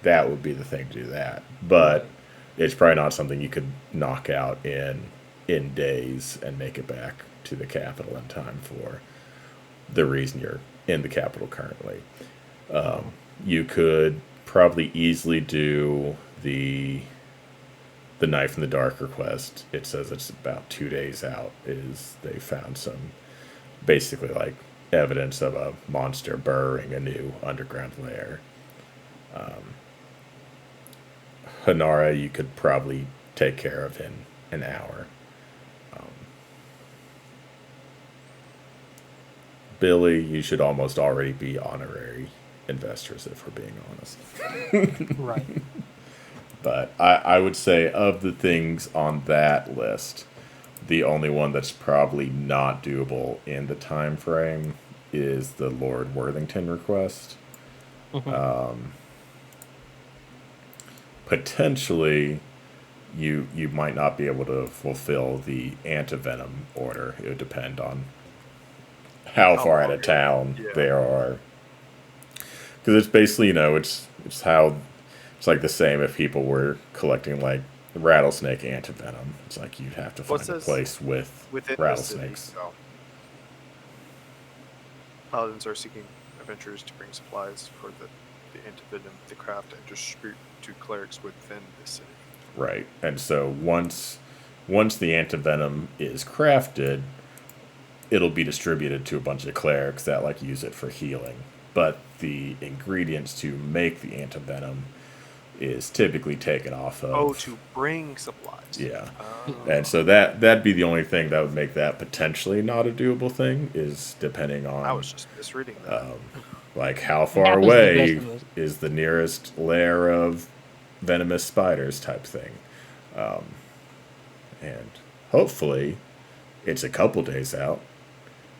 that would be the thing to do that. But it's probably not something you could knock out in days and make it back to the capital in time for the reason you're in the capital currently. You could probably easily do the Knife in the Dark request. It says it's about 2 days out. Is they found some basically like evidence of a monster burrowing a new underground lair. Hanara, you could probably take care of in an hour. Billy, you should almost already be honorary investors, if we're being honest. Right. But I would say of the things on that list, the only one that's probably not doable in the time frame is the Lord Worthington request. Potentially, you might not be able to fulfill the antivenom order. It would depend on how far out of town they are. Because it's basically, it's how it's like the same if people were collecting like rattlesnake antivenom. It's like you'd have to find a place within rattlesnakes. The city, Paladins are seeking adventurers to bring supplies for the antivenom they craft and distribute to clerics within the city. Right, and so once the antivenom is crafted, it'll be distributed to a bunch of clerics that like use it for healing. But the ingredients to make the antivenom is typically taken off of. Oh, to bring supplies. Yeah, and so that'd be the only thing that would make that potentially not a doable thing, is depending on. I was just misreading that. Like how far away is the nearest lair of venomous spiders type thing, and hopefully it's a couple days out.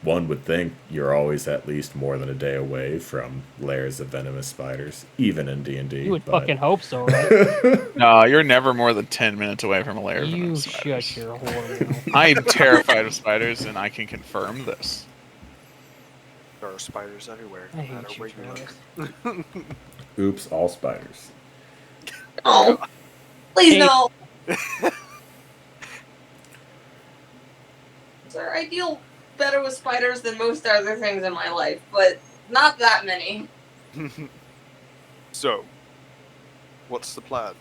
One would think you're always at least more than a day away from lairs of venomous spiders, even in D&D. You would fucking hope so, right? No, you're never more than 10 minutes away from a lair of You venomous spiders. shut your whore mouth. I am terrified of spiders, and I can confirm this. There are spiders everywhere. I No hate matter you, where you look. Travis. Oops, all spiders. Oh, please Hey. no. Sir, I deal better with spiders than most other things in my life, but not that many. So, what's the plan,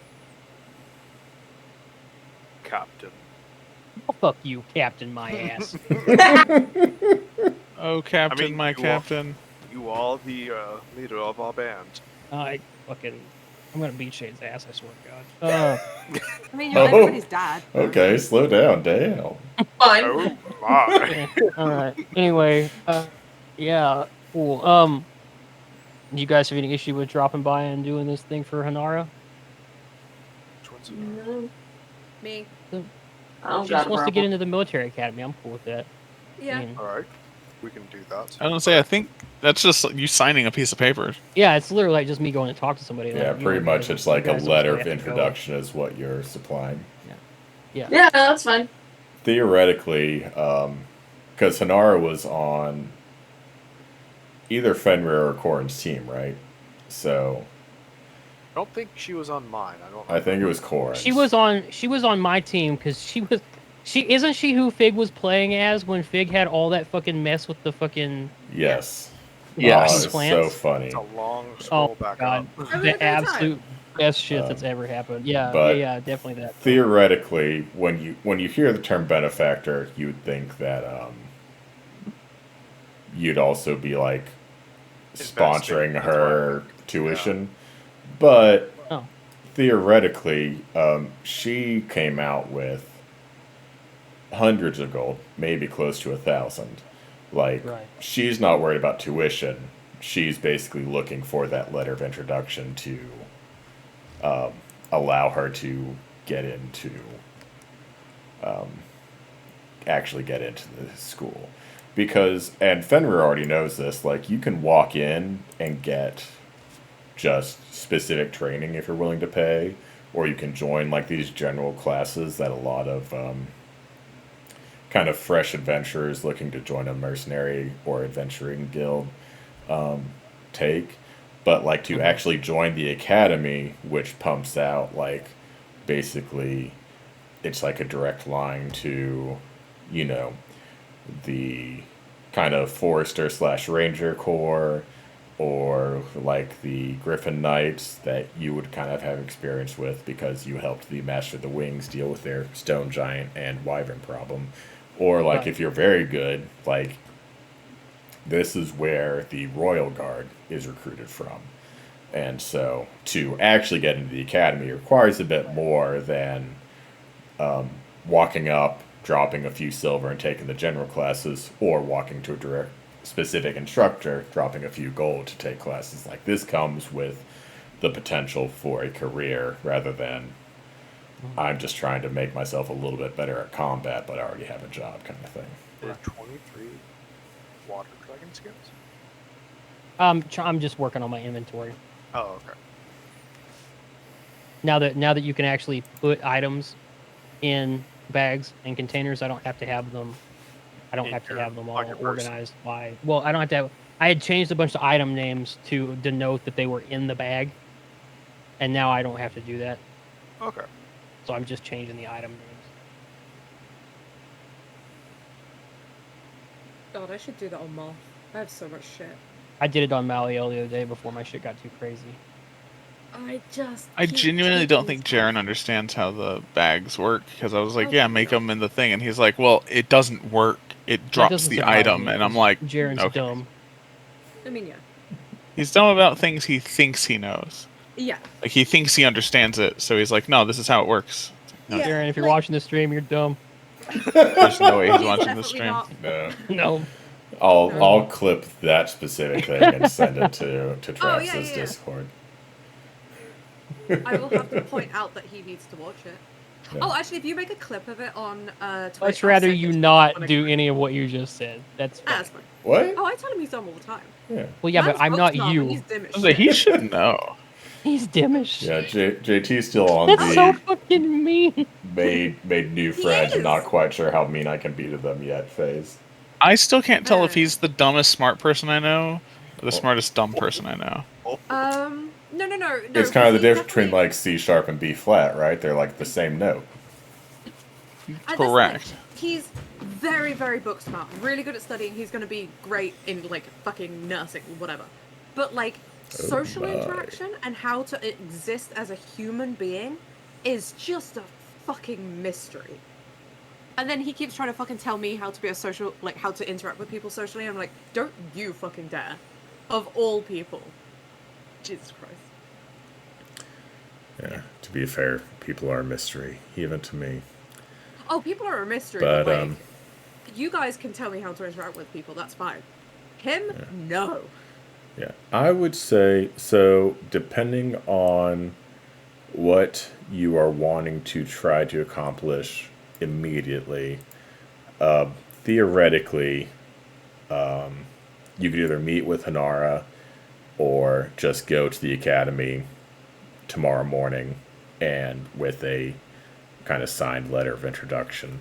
Captain? Oh, fuck you, Captain, my ass. Oh, Captain, my you Captain. You are the leader of our band. I'm gonna beat Shane's ass, I swear to God. I mean, you're everybody's dad. Okay, slow down, damn. Fine. Oh my! Alright, anyway, yeah, cool. You guys have any issue with dropping by and doing this thing for Hanara? Which one's No, Me. I don't She got just a wants to get problem. into the military academy. I'm cool with that. Yeah. I mean, all right? We can do that. I was gonna say, I think that's just you signing a piece of paper. yeah, it's literally like just me going to talk to somebody. Yeah, You pretty know, much you it's like a guys don't letter really of have to go. introduction is what you're supplying. Yeah, that's fine. Theoretically, because Hanara was on either Fenrir or Corin's team, right? So I don't think she was on mine. I think it was Corin's. She was on my team because she isn't she who Fig was playing as when Fig had all that fucking mess with the fucking Yes. Yes. Oh, it's so Plants. funny. It's a long scroll back God, up. Having a the great time. absolute best shit that's ever happened. Yeah, but yeah, definitely that. Theoretically, when you hear the term benefactor, you would think that you'd also be like sponsoring Investing. her tuition, but Oh. theoretically, she came out with hundreds of gold, maybe close to 1,000. Like, Right. she's not worried about tuition. She's basically looking for that letter of introduction to allow her to get into actually get into the school. Because, and Fenrir already knows this, like, you can walk in and get just specific training if you're willing to pay, or you can join, like, these general classes that a lot of kind of fresh adventurers looking to join a mercenary or adventuring guild take. But, like, to actually join the academy, which pumps out, like, basically, it's like a direct line to, you know, the kind of forester slash ranger corps, or like the Griffin Knights that you would kind of have experience with because you helped the Master of the Wings deal with their stone giant and wyvern problem. Or like Right. if you're very good, like this is where the Royal Guard is recruited from. And so to actually get into the academy requires a bit more than walking up, dropping a few silver and taking the general classes, or walking to a direct specific instructor, dropping a few gold to take classes. Like this comes with the potential for a career rather than I'm just trying to make myself a little bit better at combat, but I already have a job kind of thing. There are 23 water dragon skills. I'm just working on my inventory Oh, okay. now that you can actually put items in bags and containers. I don't have to have them. I don't In have to your- have them all on your person. organized by. Well, I don't have to have. I had changed a bunch of item names to denote that they were in the bag, and now I don't have to do that. Okay. So I'm just changing the item names. God, I should do that on Moth. I have so much shit. I did it on Maliel the other day before my shit got too crazy. I genuinely don't think Jaren understands how the bags work because I was like, yeah, make them in the thing, and he's like, well, it doesn't work. It drops doesn't the surprise item, me, and I'm 'cause like, Jaren's okay. dumb. I mean, yeah. He's dumb about things he thinks he knows. Yeah. Like he thinks he understands it, so he's like, no, this is how it works. No, Yeah. Jaren, if you're like- watching the stream, you're dumb. there's no way he's He's watching the definitely stream. not. No. No. I'll clip that specific thing and send it to Oh, Travis's yeah. Discord. I will have to point out that he needs to watch it. Yeah. Oh, actually, if you make a clip of it on Twitch, Let's I'll rather send you it to not when I do get any of what you just said. That's fine. That's fine. What? Oh, I tell him he's dumb all the time. Yeah. Well, yeah, but Man's I'm not Rockstar, you. but He's dim as I was like, shit. he should know. He's dim as shit. Yeah, JT's still on That's so the fucking mean. made new He friends and not is. quite sure how mean I can be to them yet phase. I still can't tell if Yeah. he's the dumbest smart person I know, or the smartest dumb person I know. No. It's kind of the he difference between definitely- like C sharp and B flat, right? They're like the same note. that's the thing. Correct. He's very, very book smart. Really good at studying. He's going to be great in like fucking nursing, whatever. But like social my. interaction and how to exist as a human being is just a fucking mystery. And then he keeps trying to fucking tell me how to be a social, like how to interact with people socially. I'm like, don't you fucking dare. Of all people. Jesus Christ. Yeah. To be fair, people are a mystery, even to me. Oh, people are a mystery. But But, like, you guys can tell me how to interact with people. That's fine. Him, no. yeah, I would say so. Depending on what you are wanting to try to accomplish immediately, theoretically, you could either meet with Hanara or just go to the academy tomorrow morning and with a kind of signed letter of introduction.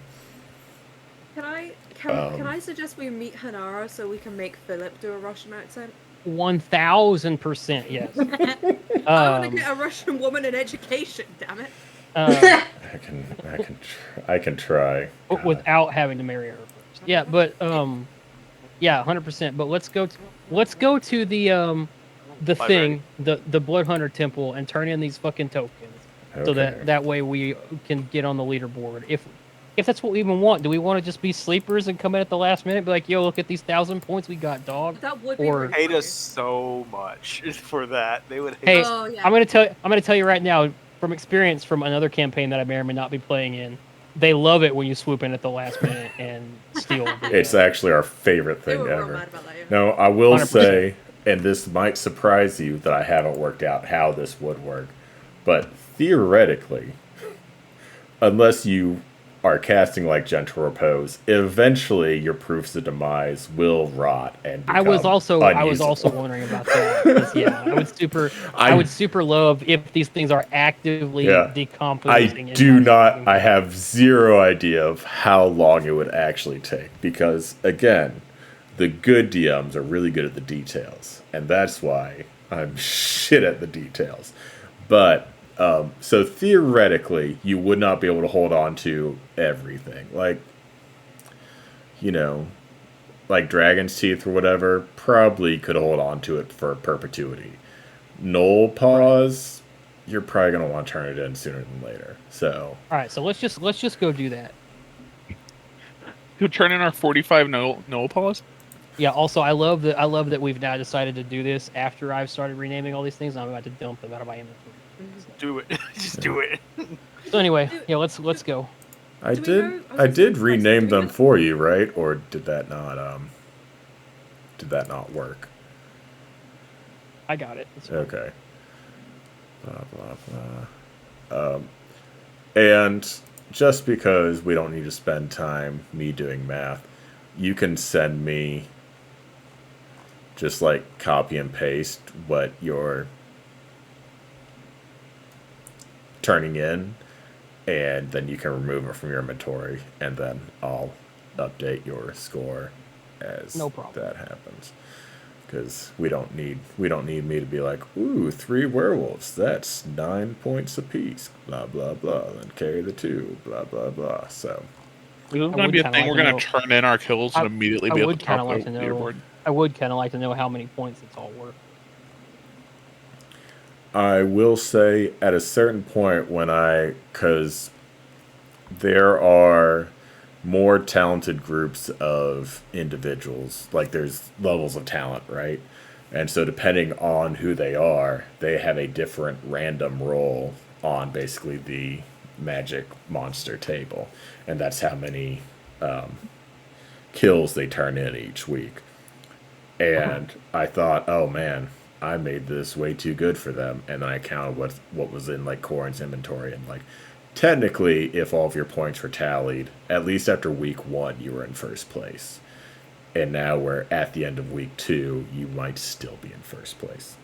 Can I suggest we meet Hanara so we can make Philip do a Russian accent? 1000% yes. I want to get a Russian woman in education. Damn it. I can try. But without having to marry her first. Yeah, but yeah, 100%. But let's go to the thing, the Blood Hunter Temple, and turn in these fucking tokens, so Okay. that way we can get on the leaderboard. If that's what we even want, do we want to just be sleepers and come in at the last minute, and be like, "Yo, look at these 1,000 points we got, dog"? That would be Or- really Hate funny. us so much for that. They would hate Hey, us. Oh, yeah. I'm gonna tell you right now from experience from another campaign that I may or may not be playing in. They love it when you swoop in at the last minute and steal. It's actually our favorite They thing were real ever. mad about that, yeah. No, I will 100%. say, and this might surprise you that I haven't worked out how this would work, but theoretically, unless you are casting like Gentle Repose, eventually your proofs of demise will rot and become I was also unusable. wondering about that. 'Cause, yeah, I would super love if these things are actively Yeah. I decomposing. do not. I have zero idea of how long it would actually take because, again, the good DMs are really good at the details, and that's why I'm shit at the details. But so theoretically, you would not be able to hold on to everything, like like Dragon's Teeth or whatever. Probably could hold on to it for perpetuity. Knoll Paws, you're probably gonna want to turn it in sooner than later. So All right, so let's just go do that. To turn in our 45 no pause. Yeah. Also, I love that we've now decided to do this after I've started renaming all these things. And I'm about to dump them out of my inventory. Do it. Just do it. So anyway, yeah, let's go. I Do we did. know- I did do rename we them know- for you, right? Or did that not? Did that not work? I got it. It's fine. Okay. Blah blah blah. And just because we don't need to spend time me doing math, you can send me just like copy and paste what you're turning in, and then you can remove it from your inventory, and then I'll update your score as No problem. that happens. Because we don't need me to be like, ooh, 3 werewolves, that's 9 points apiece, blah blah blah, then carry the 2, blah blah blah. So This is I going to would be a kinda thing. like We're to going to know- turn in our kills and immediately I be at the would kind top of of like the to know. leaderboard. I would kind of like to know how many points it's all worth. I will say at a certain point because there are more talented groups of individuals, like there's levels of talent, right? And so depending on who they are, they have a different random roll on basically the magic monster table. And that's how many kills they turn in each week. And I thought, oh man, I made this way too good for them. And then I counted what was in like Corin's inventory, and like technically, if all of your points were tallied, at least after week 1, you were in first place. And now we're at the end of week 2, you might still be in first place.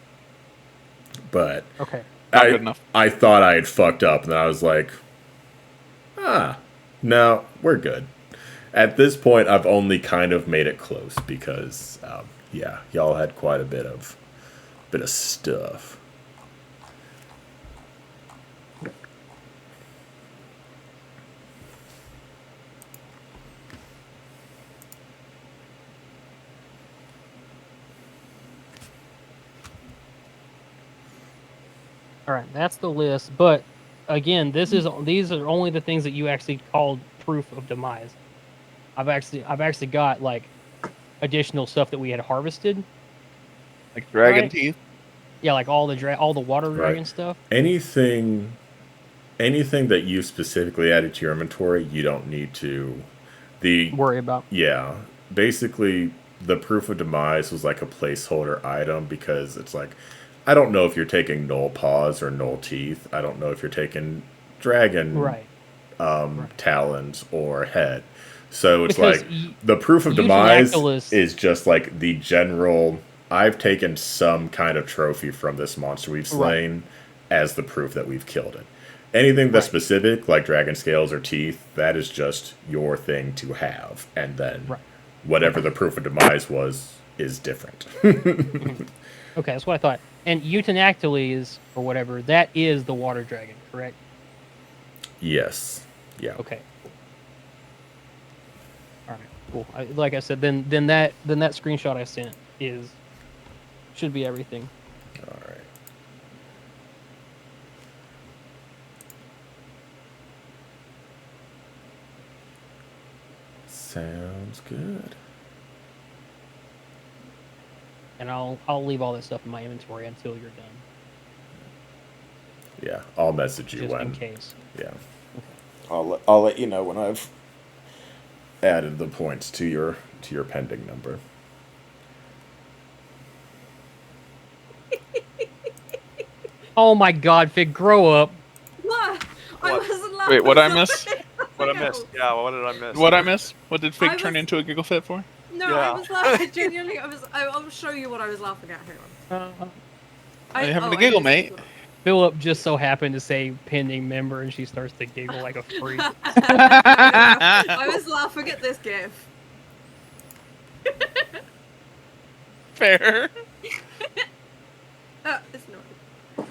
But Okay. Not good enough. I thought I had fucked up, and then I was like, no, we're good. At this point, I've only kind of made it close because, yeah, y'all had quite a bit of stuff. All right, that's the list. But again, these are only the things that you actually called proof of demise. I've actually got like additional stuff that we had harvested. Like dragon Right. teeth. Yeah, like all the water dragon Right. stuff. Anything that you specifically added to your inventory, you don't need to. Worry about. Yeah, basically, the proof of demise was like a placeholder item because it's like, I don't know if you're taking Knoll Paws or Knoll Teeth. I don't know if you're taking Dragon Right. Talons or Head. So it's Because like, the proof of using demise Actylus- is just like the general, I've taken some kind of trophy from this monster we've slain as the proof that we've killed it. Anything that's Right. specific, like dragon scales or teeth, that is just your thing to have. And then Right. whatever the proof of demise was is different. Okay, that's what I thought. And Euthynactyles, or whatever, that is the water dragon, correct? Yes. Yeah. Okay. All right. Cool. Like I said, then that screenshot I sent should be everything. All right. Sounds good. And I'll leave all this stuff in my inventory until you're done, Yeah, I'll message you just when. in case. Yeah. I'll let you know when I've added the points to your pending number. Oh my God, Fig, grow up. What? I What? wasn't laughing. Wait, what I miss? What I laughing missed? out. Yeah, what did I miss? What I miss? What did Fig I turn was- into a giggle fit for? No, Yeah. I was laughing. Genuinely, I'll show you what I was laughing at. Hang on. Are you having a I giggle, missed mate? it. Philip just so happened to say pending member, and she starts to giggle like a freak. I was laughing at this gif. Fair. It's not.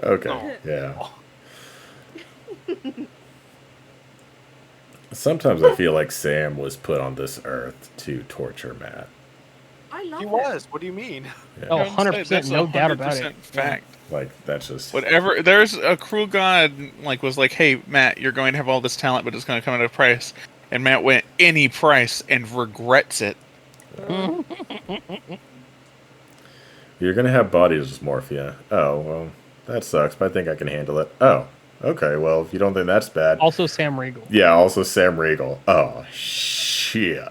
Okay, No. yeah. Sometimes I feel like Sam was put on this earth to torture Matt. I love He it. was. What do you mean? Yeah. Oh, I'm saying 100%, that's no doubt about it. 100% fact. Like, that's just... Whatever. There's a cruel god was like, "Hey, Matt, you're going to have all this talent, but it's going to come at a price." And Matt went any price and regrets it. You're gonna have body dysmorphia. Oh, well, that sucks, but I think I can handle it. Oh, okay, well, if you don't think that's bad... Also, Sam Riegel. Yeah, also Sam Riegel. Oh, shit.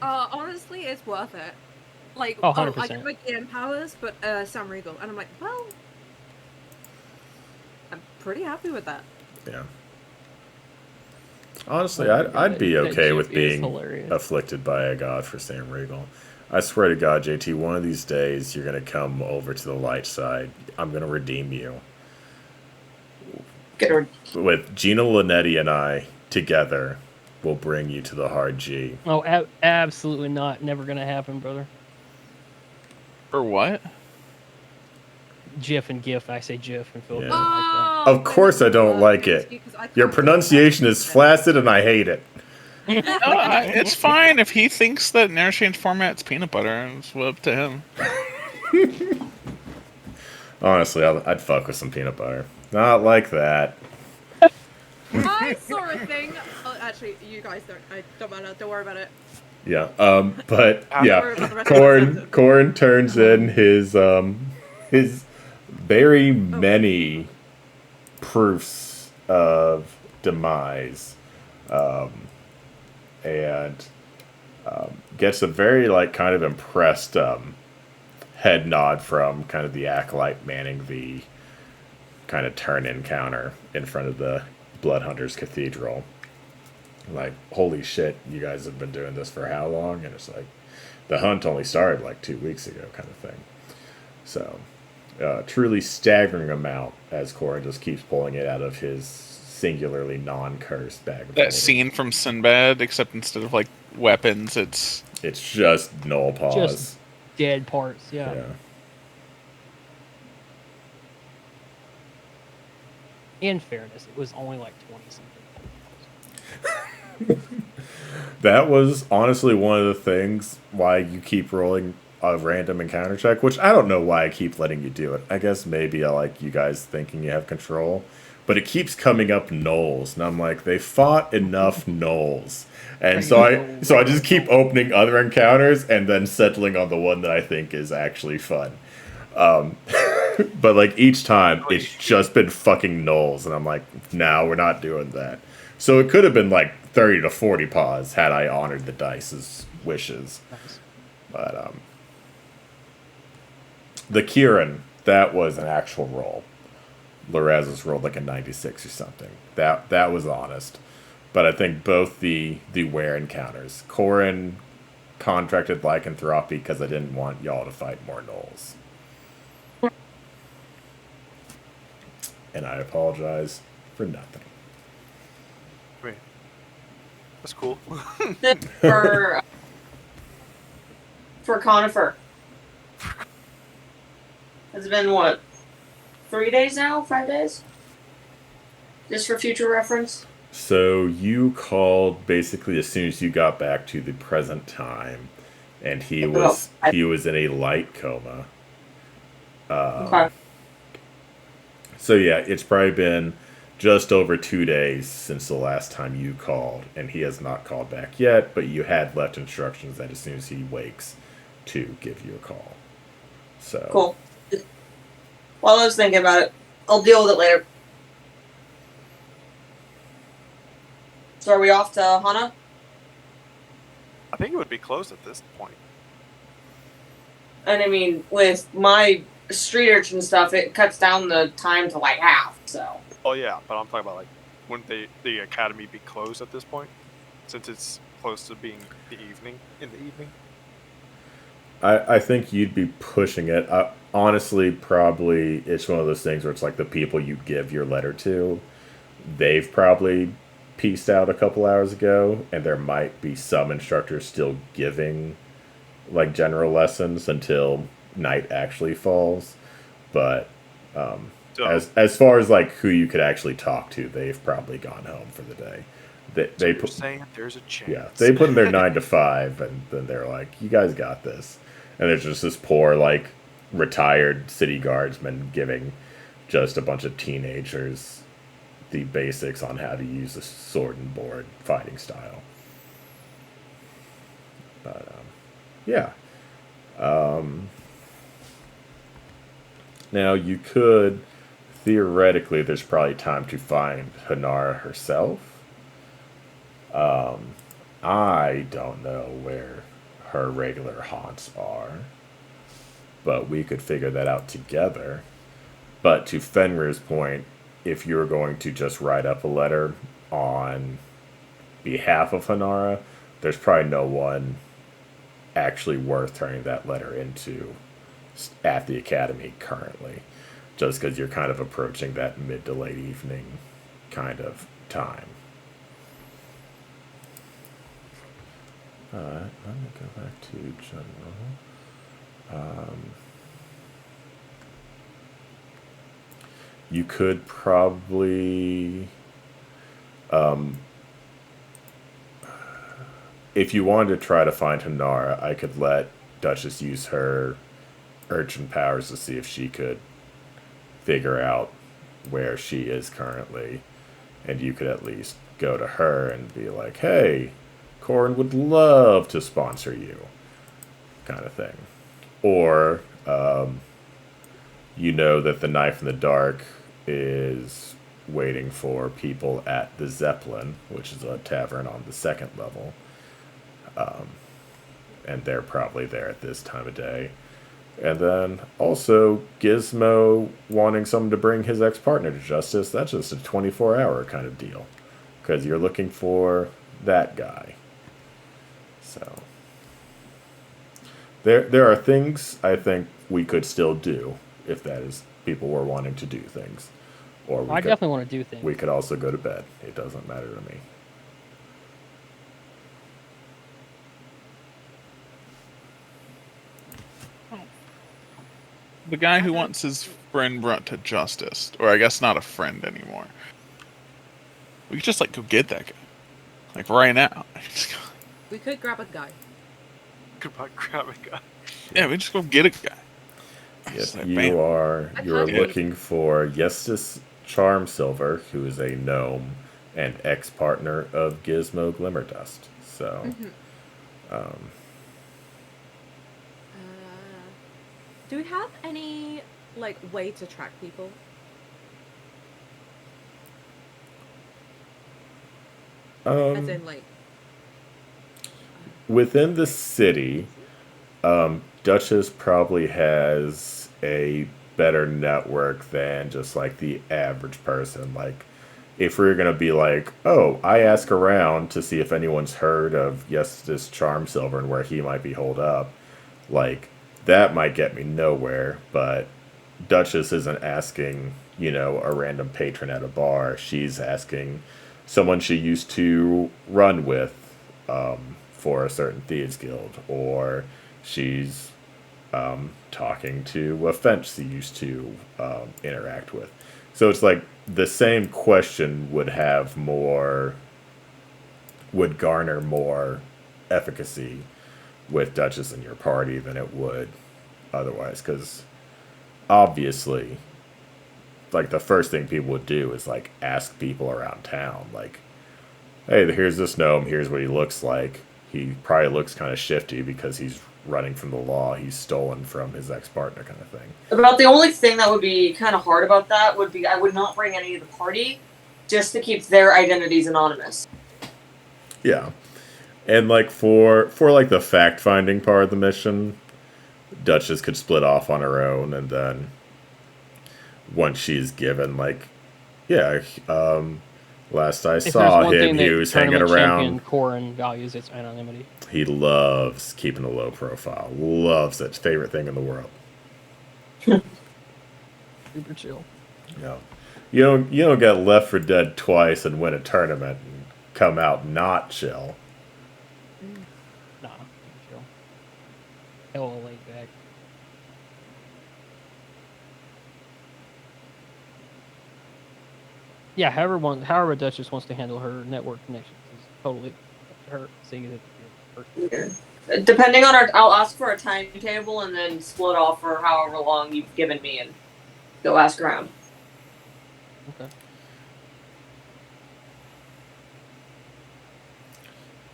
Honestly, it's worth it. Like, Oh, I 100%. get my GM powers, but Sam Riegel, and I'm like, well, I'm pretty happy with that. Yeah. Honestly, I'd be That okay GIF with is being hilarious. afflicted by a god for Sam Riegel. I swear to God, JT, one of these days you're gonna come over to the light side. I'm gonna redeem you. Get her. With Gina Linetti and I together, we'll bring you to the hard G. Oh, absolutely not. Never gonna happen, brother. For what? GIF and GIF. I say GIF and Philip Yeah. doesn't like that. Of course I don't like it. Your pronunciation is flaccid and I hate it. It's fine if he thinks that interchange format's peanut butter, and it's up to him. Honestly, I'd fuck with some peanut butter. Not like that. I saw a thing. Oh, actually, you guys don't matter. Don't worry about it. Yeah. But Don't worry yeah, about the rest of the sentence. Corn turns in his very many proofs of demise, and gets a very kind of impressed head nod from kind of the acolyte manning the kind of turn-in counter in front of the Bloodhunters Cathedral. Like, holy shit, you guys have been doing this for how long? And it's like, the hunt only started like 2 weeks ago, kind of thing. So, truly staggering amount as Cora just keeps pulling it out of his singularly non-cursed bag of That holding. scene from Sinbad, except instead of like weapons, it's just null pause. Just dead parts. Yeah. Yeah. In fairness, it was only like 20 something. That was honestly one of the things why you keep rolling a random encounter check, which I don't know why I keep letting you do it. I guess maybe I like you guys thinking you have control, but it keeps coming up gnolls, and I'm like, they fought enough gnolls, and so I just keep opening other encounters and then settling on the one that I think is actually fun. But like each time, it's just been fucking gnolls, and I'm like, no, we're not doing that. So it could have been like 30 to 40 paws had I honored the dice's wishes. Nice. But the Kieran, that was an actual roll. Loraz's rolled like a 96 or something. That was honest. But I think both the where encounters, Corin contracted lycanthropy because I didn't want y'all to fight more gnolls. And I apologize for nothing. That's cool. for Conifer. It's been what? 3 days now? 5 days? Just for future reference? So you called basically as soon as you got back to the present time, and he was in a light coma. Okay. So yeah, it's probably been just over 2 days since the last time you called, and he has not called back yet, but you had left instructions that as soon as he wakes to give you a call. So Cool. While I was thinking about it, I'll deal with it later. So are we off to Hana? I think it would be close at this point. And I mean, with my street urchin stuff, it cuts down the time to like half, so. Oh yeah, but I'm talking about like wouldn't the academy be closed at this point, since it's close to being the evening in the evening? I think you'd be pushing it. Honestly, probably it's one of those things where it's like the people you give your letter to, they've probably pieced out a couple hours ago, and there might be some instructors still giving like general lessons until night actually falls. But So as far as like who you could actually talk to, they've probably gone home for the day. They you're put saying there's a chance. Yeah, they put in their 9 to 5, and then they're like, "You guys got this." And there's just this poor like retired city guardsman giving just a bunch of teenagers the basics on how to use a sword and board fighting style. But yeah. Now you could theoretically, there's probably time to find Hanara herself. I don't know where her regular haunts are, but we could figure that out together. But to Fenrir's point, if you're going to just write up a letter on behalf of Hanara, there's probably no one actually worth turning that letter into at the academy currently, just because you're kind of approaching that mid to late evening kind of time. Let me go back to general. You could probably, if you wanted to try to find Hanara, I could let Duchess use her urchin powers to see if she could figure out where she is currently, and you could at least go to her and be like, "Hey, Corin would love to sponsor you," kind of thing. Or, you know that the Knife in the Dark is waiting for people at the Zeppelin, which is a tavern on the second level. And they're probably there at this time of day. And then also Gizmo wanting someone to bring his ex-partner to justice. That's just a 24-hour kind of deal. Because you're looking for that guy. So there are things I think we could still do if that is people were wanting to do things. Or I definitely want to do things. we could also go to bed. It doesn't matter to me. The guy who wants his friend brought to justice, or I guess not a friend anymore. We could just like go get that guy, like right now. We could grab a guy. Goodbye, grabbing guy. Yeah, we just go get a guy. Yes, Like, you bam. are can't looking for Yestis Charmsilver, who is a gnome and ex-partner of Gizmo Glimmerdust. So, Do we have any like way to track people? As in like within the city, Duchess probably has a better network than just like the average person. Like, if we're gonna be like, oh, I ask around to see if anyone's heard of Yestis Charmsilver and where he might be holed up, like that might get me nowhere. But Duchess isn't asking, a random patron at a bar. She's asking someone she used to run with for a certain thieves guild, or she's talking to a fence she used to interact with. So it's like the same question would garner more efficacy with Duchess in your party than it would otherwise, because obviously, like, the first thing people would do is like ask people around town, like, hey, here's this gnome, here's what he looks like. He probably looks kind of shifty because he's running from the law. He's stolen from his ex-partner, kind of thing. About the only thing that would be kind of hard about that would be I would not bring any of the party just to keep their identities anonymous. Yeah. And like for like the fact-finding part of the mission, Duchess could split off on her own, and then once she's given like Last I If there's saw one him, thing he that was hanging tournament champion around. Corin values, it's anonymity. He loves keeping a low profile. Loves it. Favorite thing in the world. Super chill. No, you don't get Left for Dead twice and win a tournament and come out not chill. Nah, super chill. Hella laid back. Yeah, however Duchess wants to handle her network connections is totally up to her, seeing as it's Depending on I'll ask for a timetable and then split off for however long you've given me and go ask around. okay.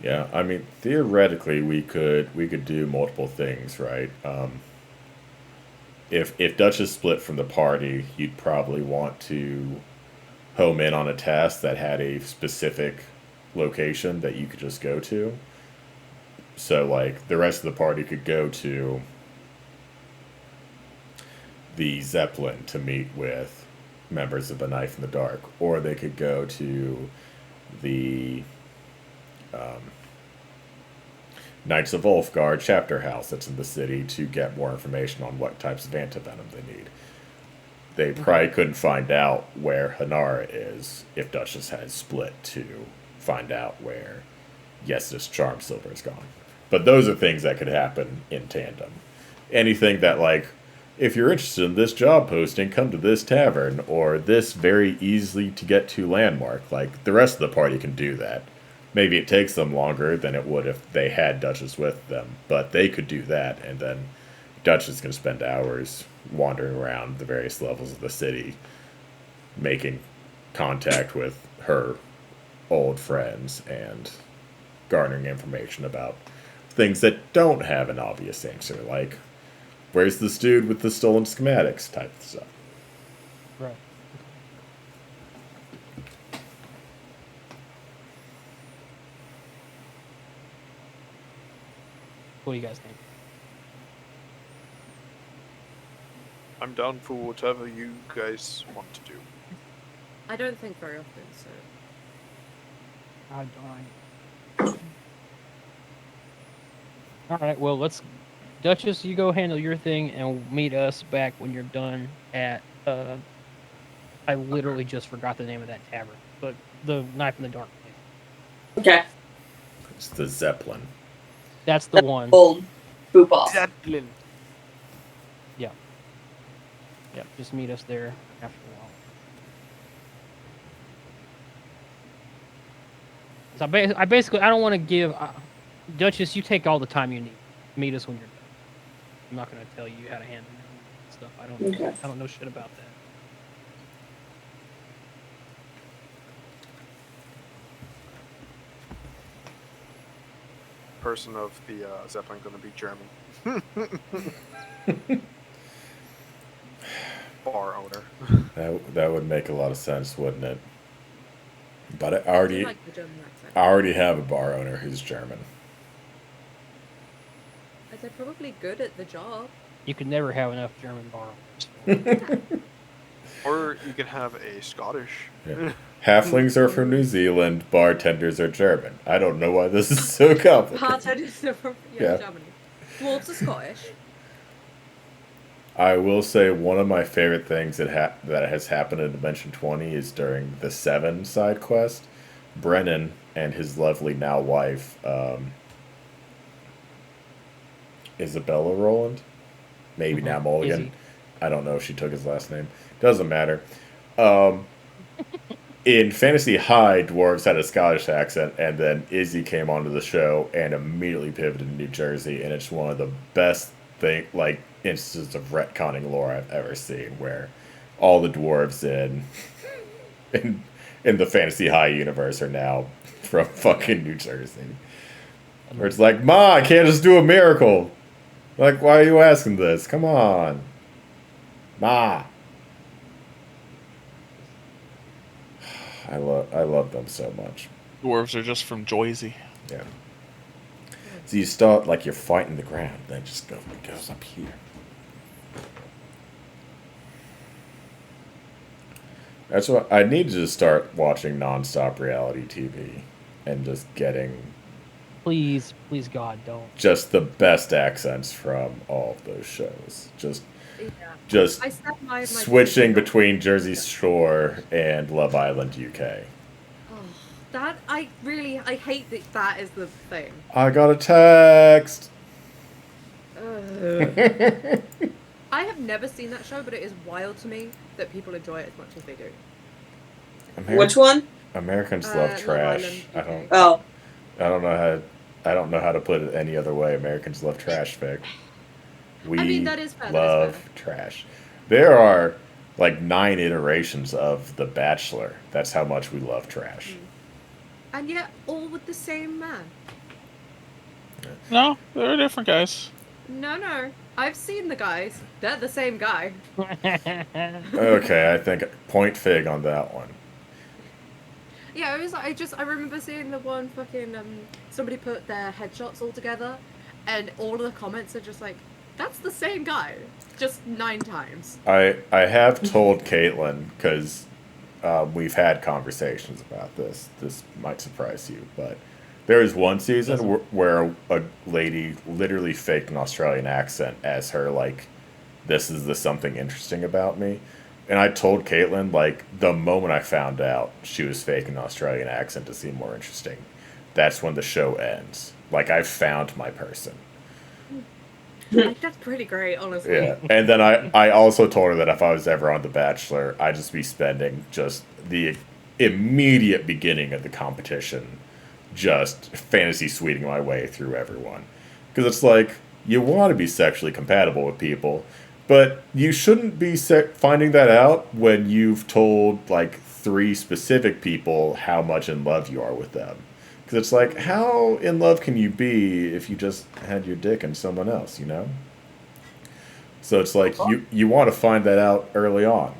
Yeah, I mean theoretically we could do multiple things, right? If Duchess split from the party, you'd probably want to home in on a task that had a specific location that you could just go to. So like the rest of the party could go to the Zeppelin to meet with members of the Knife in the Dark, or they could go to the Knights of Ulfgard chapter house that's in the city to get more information on what types of antivenom they need. They probably couldn't find out where Hanara is if Duchess had split to find out where Yes's Charm Silver is gone. But those are things that could happen in tandem. Anything that, like, if you're interested in this job posting, come to this tavern, or this very easily to get to landmark. Like, the rest of the party can do that. Maybe it takes them longer than it would if they had Duchess with them, but they could do that, and then Duchess can spend hours wandering around the various levels of the city, making contact with her old friends and garnering information about things that don't have an obvious answer, like where's this dude with the stolen schematics type of stuff. Right. What do you guys think? I'm down for whatever you guys want to do. I don't think very often, so. God darn. All right, well, let's Duchess, you go handle your thing and meet us back when you're done at I literally just forgot the name of that tavern, but the Knife in the Dark place. Okay. It's the Zeppelin. That's the one. Old boop off. Zeppelin. Yeah, just meet us there after a while. So I basically I don't want to give Duchess. You take all the time you need. Meet us when you're done. I'm not going to tell you how to handle stuff. I don't know shit about that. Person of the Zeppelin going to be German. Bar owner. That would make a lot of sense, wouldn't it? But I I do already like the German accent. I already have a bar owner who's German. They're probably good at the job. You could never have enough German bar. Or you can have a Scottish. Yeah. Halflings are from New Zealand, bartenders are German. I don't know why this is so complicated. Bartenders are from Yeah. Germany. Dwarves are Scottish. I will say one of my favorite things that has happened in Dimension 20 is during the 7 side quest. Brennan and his lovely now wife, Isabella Roland, maybe now Mulligan. Izzy. I don't know if she took his last name. Doesn't matter. In Fantasy High, dwarves had a Scottish accent, and then Izzy came onto the show and immediately pivoted to New Jersey, and it's one of the best instances of retconning lore I've ever seen, where all the dwarves in the Fantasy High universe are now from fucking New Jersey. Where it's like, Ma, I can't just do a miracle. Like, why are you asking this? Come on. Ma. I love them so much. Dwarves are just from Joyzy. Yeah. So you start like you're fighting the ground, then it goes up here. That's what I need to just start watching nonstop reality TV and just getting Please, God, don't. just the best accents from all of those shows. Yeah. Just I set my switching TV between Jersey Shore and Love Island UK. Oh, that I hate that that is the thing. I got a text. I have never seen that show, but it is wild to me that people enjoy it as much as they do. Which one? Americans Love love trash. Island, I UK. don't. Oh, I don't know how to put it any other way. Americans love trash fic. We I mean, that is fair, that is love fair. trash. There are like 9 iterations of The Bachelor. That's how much we love trash. And yet, all with the same man. No, they're different guys. No. I've seen the guys. They're the same guy. Okay, I think point fig on that one. Yeah, it was. I remember seeing the one fucking somebody put their headshots all together, and all of the comments are just like, "That's the same guy, just 9 times." I have told Caitlin because we've had conversations about this. This might surprise you, but there was one season where a lady literally faked an Australian accent as her like, "This is the something interesting about me." And I told Caitlin, like, the moment I found out she was faking an Australian accent to seem more interesting, that's when the show ends. Like, I've found my person. Like, that's pretty great, honestly. Yeah. And then I also told her that if I was ever on The Bachelor, I'd just be spending just the immediate beginning of the competition just fantasy suiting my way through everyone. Because it's like, you want to be sexually compatible with people, but you shouldn't be finding that out when you've told like 3 specific people how much in love you are with them. Because it's like, how in love can you be if you just had your dick in someone else, you know? So it's like, you want to find that out early on.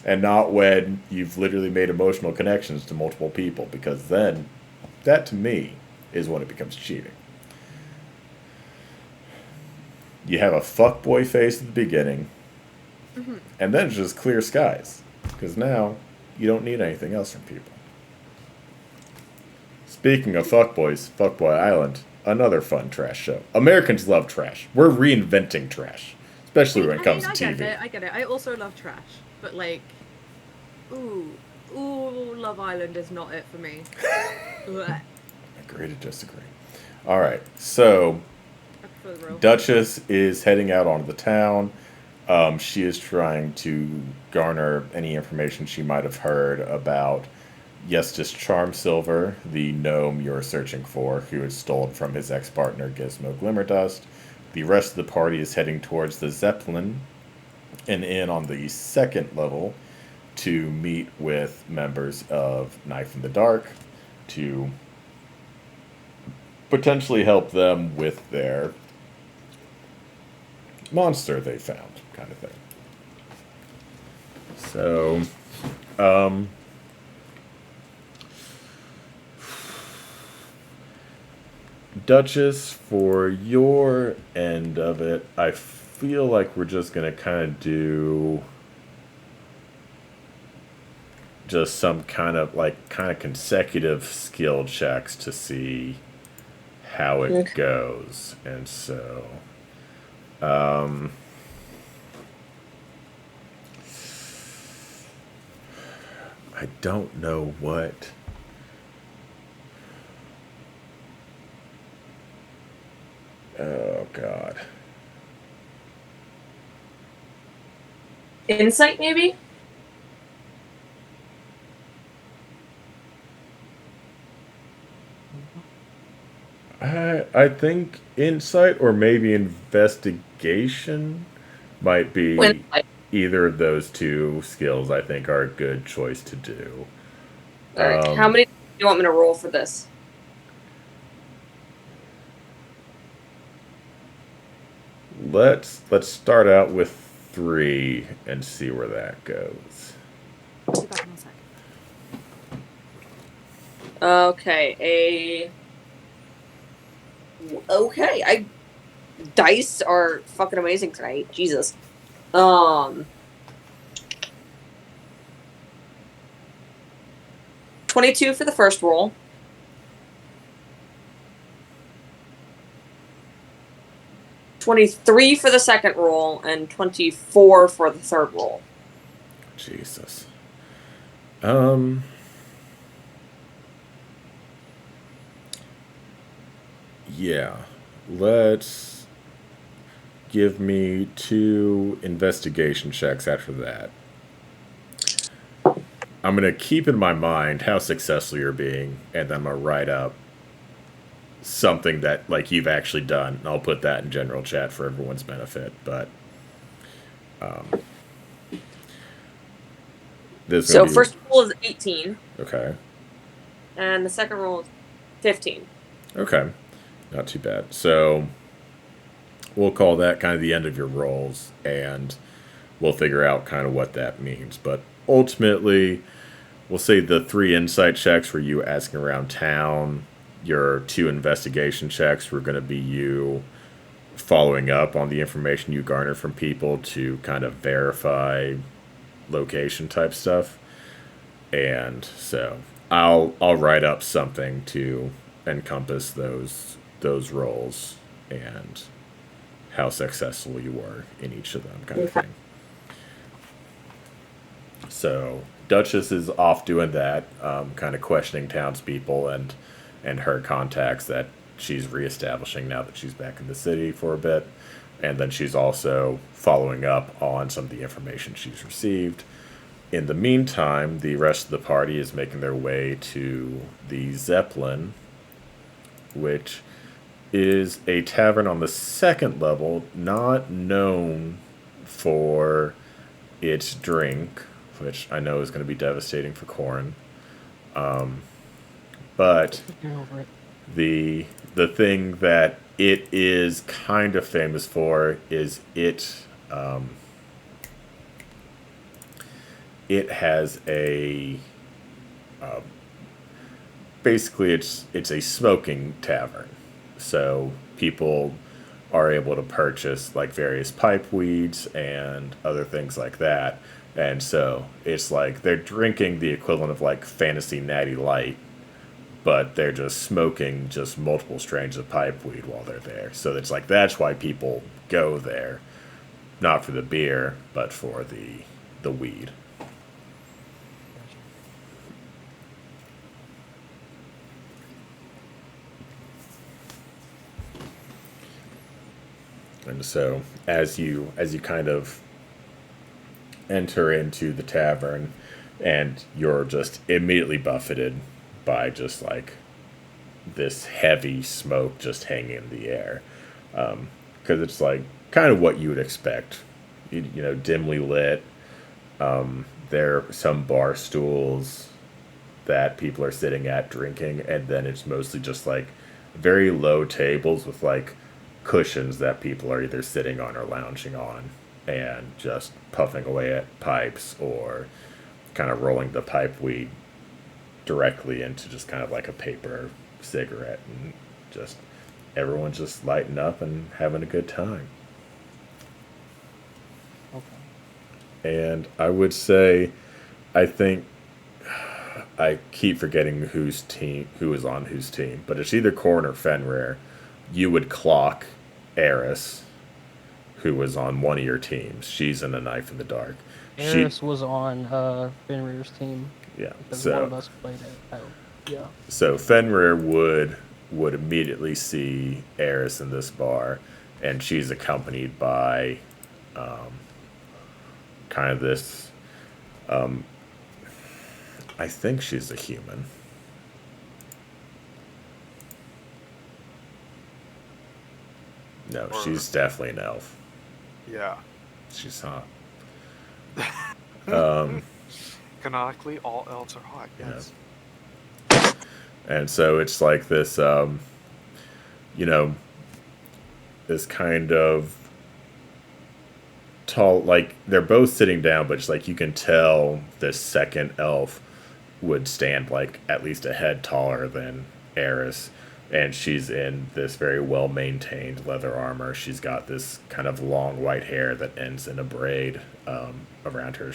And not when you've literally made emotional connections to multiple people, because then, that to me, is when it becomes cheating. You have a fuckboy face at the beginning, and then it's just clear skies. Because now, you don't need anything else from people. Speaking of fuckboys, Fuckboy Island, another fun trash show. Americans love trash. We're reinventing trash. Especially when it comes to TV. I get it. I also love trash. But like, ooh, Love Island is not it for me. Agree to disagree. Alright, so Duchess is heading out onto the town. She is trying to garner any information she might have heard about Justice Charmsilver, the gnome you're searching for, who is stolen from his ex-partner Gizmo Glimmerdust. The rest of the party is heading towards the Zeppelin and in on the 2nd level to meet with members of Knife in the Dark to potentially help them with their monster they found, kind of thing. So, Duchess, for your end of it, I feel like we're just going to kind of do just some kind of consecutive skill checks to see how it goes. And so, I don't know what. Oh, God. Insight, maybe? I think insight or maybe investigation might be either of those 2 skills. I think are a good choice to do. All right. How many do you want me to roll for this? Let's start out with 3 and see where that goes. I'll be back in a sec. Okay, dice are fucking amazing tonight. Jesus. 22 for the first roll. $23 for the second roll, and 24 for the third roll. Jesus. Yeah. Let's give me 2 investigation checks after that. I'm going to keep in my mind how successful you're being, and then I'm going to write up something that, like, you've actually done, and I'll put that in general chat for everyone's benefit, but this is So gonna be, first roll is 18, okay. and the second roll is 15. Okay. Not too bad. So we'll call that kind of the end of your rolls, and we'll figure out kind of what that means. But ultimately, we'll say the 3 insight checks were you asking around town. Your 2 investigation checks were going to be you following up on the information you garner from people to kind of verify location type stuff. And so I'll write up something to encompass those roles and how successful you were in each of them, kind of thing. So Duchess is off doing that, kind of questioning townspeople and her contacts that she's reestablishing now that she's back in the city for a bit. And then she's also following up on some of the information she's received. In the meantime, the rest of the party is making their way to the Zeppelin, which is a tavern on the 2nd level, not known for its drink, which I know is going to be devastating for Corin. But Get over it. the thing that it is kind of famous for is it has a basically it's a smoking tavern, so people are able to purchase like various pipe weeds and other things like that, and so it's like they're drinking the equivalent of like fantasy natty light, but they're just smoking just multiple strains of pipe weed while they're there. So it's like that's why people go there, not for the beer, but for the weed. And so as you kind of enter into the tavern, and you're just immediately buffeted by just like this heavy smoke just hanging in the air, because it's like kind of what you would expect, you know, dimly lit. There are some bar stools that people are sitting at drinking, and then it's mostly just like very low tables with like cushions that people are either sitting on or lounging on and just puffing away at pipes or kind of rolling the pipe weed directly into just kind of like a paper cigarette, and just everyone's just lighting up and having a good time. Okay. And I would say, I think I keep forgetting who is on whose team, but it's either Corn or Fenrir. You would clock Eris, who was on one of your teams. She's in a Knife in the Dark. Eris was on Fenrir's team Yeah. because one of us played it. Oh, yeah. So Fenrir would immediately see Eris in this bar, and she's accompanied by kind of this. I think she's a human. No, she's definitely an elf. Yeah. She's hot. Canonically, all elves are hot. Yeah. Yes. And so it's like this, you know, this kind of tall, like they're both sitting down, but it's like you can tell the second elf would stand like at least a head taller than Eris. And she's in this very well maintained leather armor. She's got this kind of long white hair that ends in a braid around her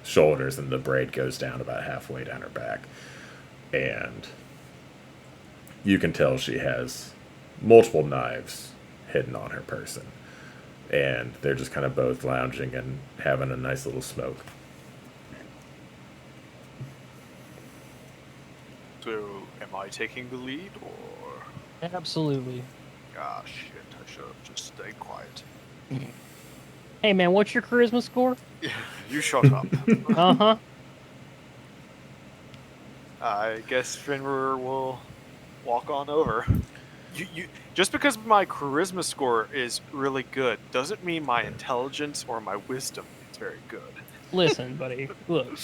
shoulders, and the braid goes down about halfway down her back. and you can tell she has multiple knives hidden on her person. And they're just kind of both lounging and having a nice little smoke. So, am I taking the lead, or... Absolutely. Ah, shit, I should have just stayed quiet. Hey man, what's your charisma score? You shut up. Uh-huh. I guess Fenrir will walk on over. You just because my charisma score is really good doesn't mean my intelligence or my wisdom is very good. Listen, buddy. Look.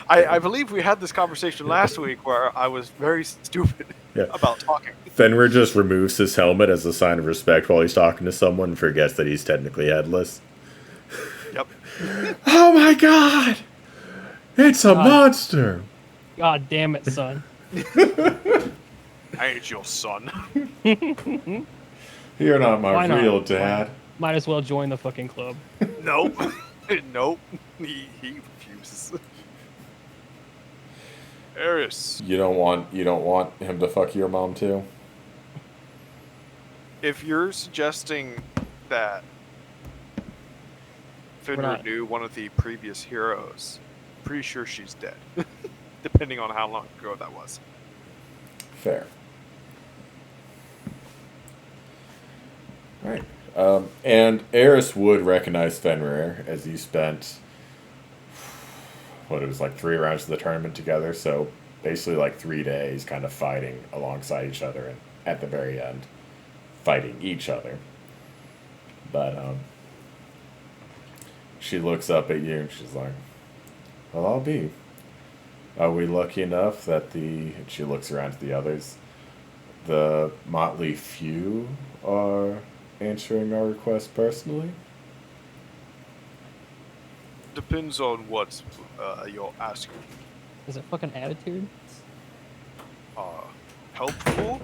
I believe we had this conversation last week where I was very stupid about talking. Fenrir just removes his helmet as a sign of respect while he's talking to someone and forgets that he's technically headless. Yep. Oh my god! It's a monster! God damn it, son. I ain't your son. You're not my Why not? real dad. Might as well join the fucking club. Nope. Nope. He refuses. Eris, You don't want him to fuck your mom too? if you're suggesting that Fenrir not. knew one of the previous heroes, pretty sure she's dead. Depending on how long ago that was. Fair. Alright. And Eris would recognize Fenrir as you spent it was like 3 rounds of the tournament together, so basically like 3 days kind of fighting alongside each other and at the very end fighting each other. But she looks up at you and she's like, well, I'll be. Are we lucky enough that she looks around to the others, the motley few are answering our request personally? Depends on what you're asking. Is it fucking attitude? Helpful?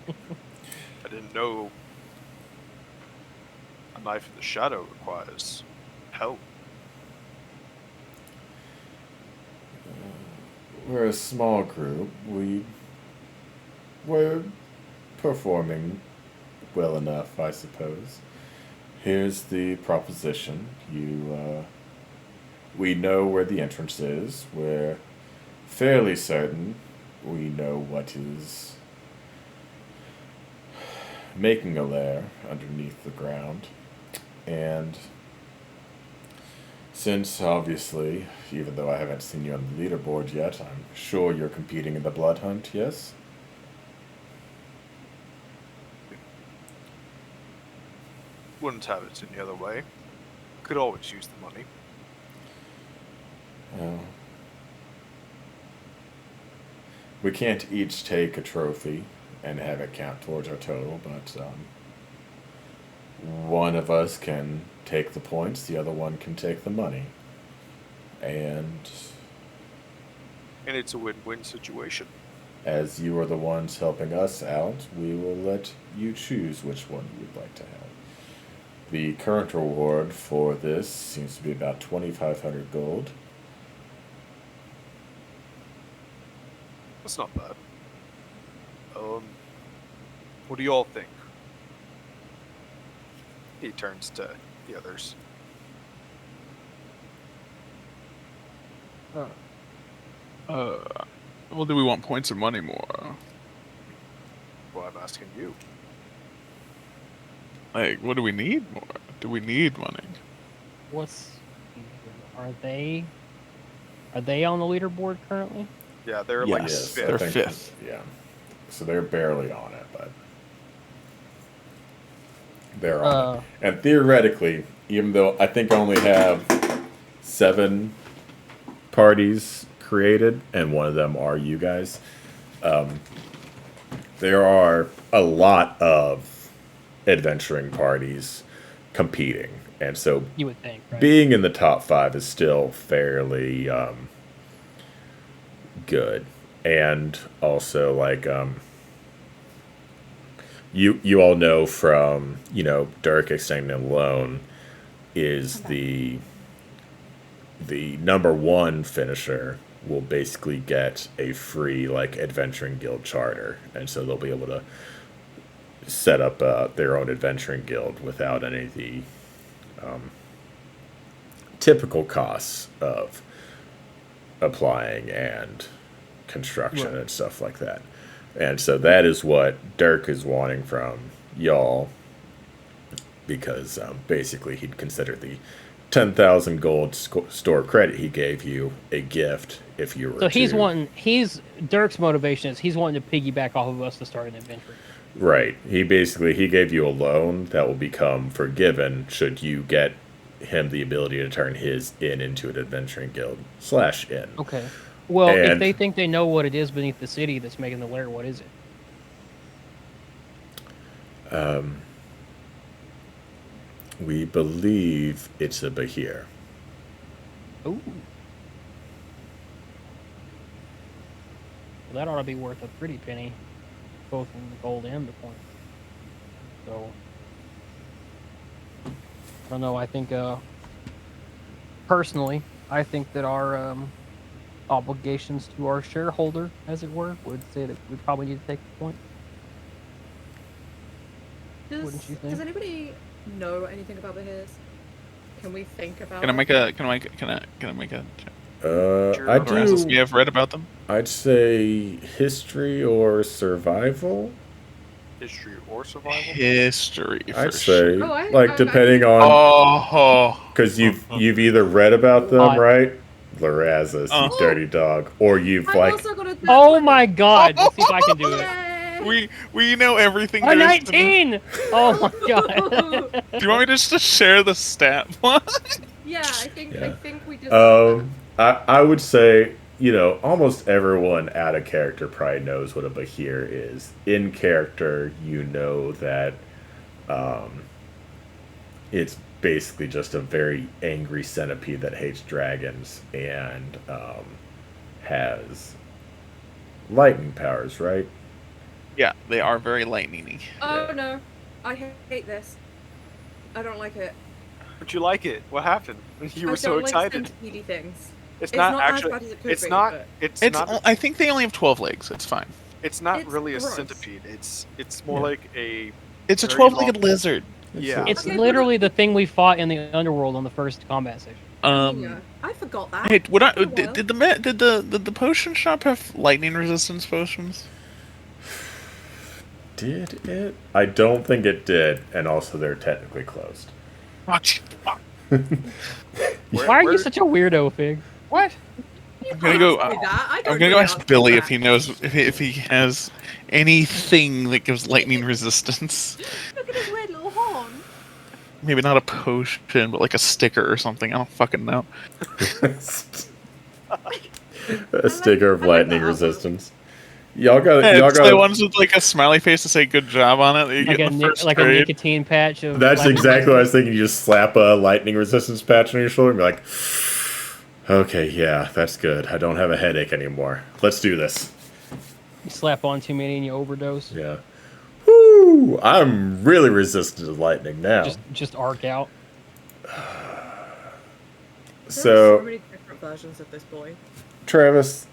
I didn't know a knife in the shadow requires help. We're a small group. We're performing well enough, I suppose. Here's the proposition. We know where the entrance is. We're fairly certain we know what is making a lair underneath the ground. And since, obviously, even though I haven't seen you on the leaderboard yet, I'm sure you're competing in the blood hunt, yes? Wouldn't have it any other way. Could always use the money. We can't each take a trophy and have it count towards our total, but one of us can take the points, the other one can take the money. And it's a win-win situation. as you are the ones helping us out, we will let you choose which one you'd like to have. The current reward for this seems to be about 2,500 gold. That's not bad. What do you all think? He turns to the others. Well, do we want points or money more? Well, I'm asking you. Like, what do we need more? Do we need money? Are they on the leaderboard currently? Yeah, they're Yes, like Yes, fifth. I they're think- fifth. Yeah. So they're barely on it, but they're on it. And theoretically, even though I think I only have 7 parties created, and one of them are you guys, there are a lot of adventuring parties competing. And so You would think, right? being in the top 5 is still fairly good. And also, like, you all know from, Dirk Extending Alone is the number 1 finisher will basically get a free like adventuring guild charter, and so they'll be able to set up their own adventuring guild without any of the typical costs of applying and construction Right. and stuff like that. And so that is what Dirk is wanting from y'all, because basically he'd consider the 10,000 gold store credit he gave you a gift if you were So he's to... wanting. Dirk's motivation is he's wanting to piggyback off of us to start an adventure. Right. He gave you a loan that will become forgiven should you get him the ability to turn his inn into an adventuring guild / inn. Okay. Well, if And- they think they know what it is beneath the city that's making the lair, what is it? We believe it's a Bahir. Ooh. Well, that ought to be worth a pretty penny, both in the gold and the coin. So, I don't know. I think, personally, I think that our obligations to our shareholder, as it were, would say that we probably need to take the point. Wouldn't you think? Does anybody know anything about the Bahirs? Can we think about? Can I make a check? I Or has do. you have read about them? I'd say history or survival. History or survival? History. For I'd sure. say, Oh, I like depending on, Oh. because you've either read about them, Hot. right? Larazas, you dirty dog, or you've I'm like also gonna. Oh my god! Let's see if I can do it. We know everything. A there is to know. 19! Oh my god. Do you want me just to share the stat one? Yeah, I think we just. I would say, almost everyone out of character probably knows what a Bahir is. In character, you know that it's basically just a very angry centipede that hates dragons and has lightning powers, right? Yeah, they are very lightning-y. Oh Yeah. no, I hate this. I don't like it. But you like it. What happened? You were I so don't like excited. centipede things. It's It's not not as actually. bad as it could It's be, not. but- It's It's. not. I think they only have 12 legs. It's fine. It's not It's really a gross. centipede. It's more Yeah. like a. It's a Very 12-legged long- lizard. Yeah. It's Okay, literally the thing we fought in the underworld on the first combat session. Yeah, I forgot that. Hey, what I, It's been a did while. the potion shop have lightning resistance potions? Did it? I don't think it did, and also they're technically closed. Fuck. Why are you such a weirdo, Fig? What? I'm gonna go. Ask me that. I don't I'm gonna go really ask answer Billy that. if he knows if he has anything that gives lightning resistance. Look at his weird little horn. Maybe not a potion, but like a sticker or something. I don't fucking know. A sticker of I like lightning that resistance. Y'all got Yeah, y'all it's the got. ones with like a smiley face to say "good job" on it. That you Like get a in the first a grade. nicotine patch of. That's lightning exactly what I was resistance. thinking. You just slap a lightning resistance patch on your shoulder and be like, "Okay, yeah, that's good. I don't have a headache anymore. Let's do this." You slap on too many and you overdose. Yeah. Woo! I'm really resistant to lightning now. Just arc out. There are So, so many different versions at this point. Travis,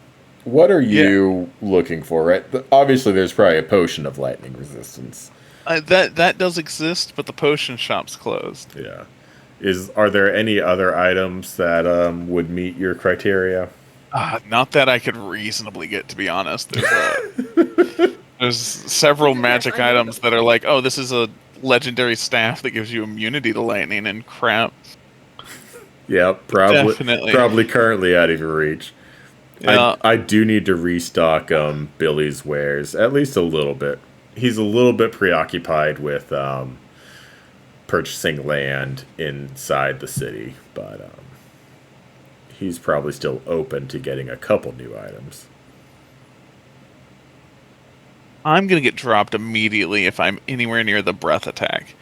what are you looking for? Right? Obviously, there's probably a potion of lightning resistance. That does exist, but the potion shop's closed. Yeah. Are there any other items that would meet your criteria? Not that I could reasonably get, to be honest. There's several Yes, magic I know items them. that are like, oh, this is a legendary staff that gives you immunity to lightning and crap. Yeah, probably. Definitely. Probably currently out of your reach. Yeah. I do need to restock Billy's wares at least a little bit. He's a little bit preoccupied with purchasing land inside the city, but he's probably still open to getting a couple new items. I'm gonna get dropped immediately if I'm anywhere near the breath attack.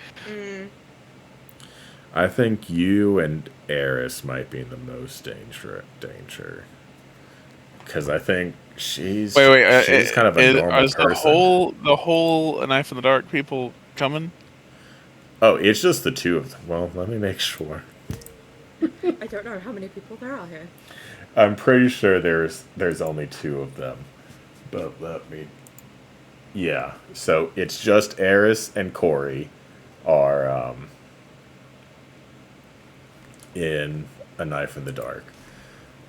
I think you and Eris might be in the most danger. Because I think she's she's kind of a normal is person. the whole Knife in the Dark people coming? Oh, it's just the two of them. Well, let me make sure. I don't know how many people there are here. I'm pretty sure there's only 2 of them. But let me. Yeah. So it's just Eris and Corey are in A Knife in the Dark,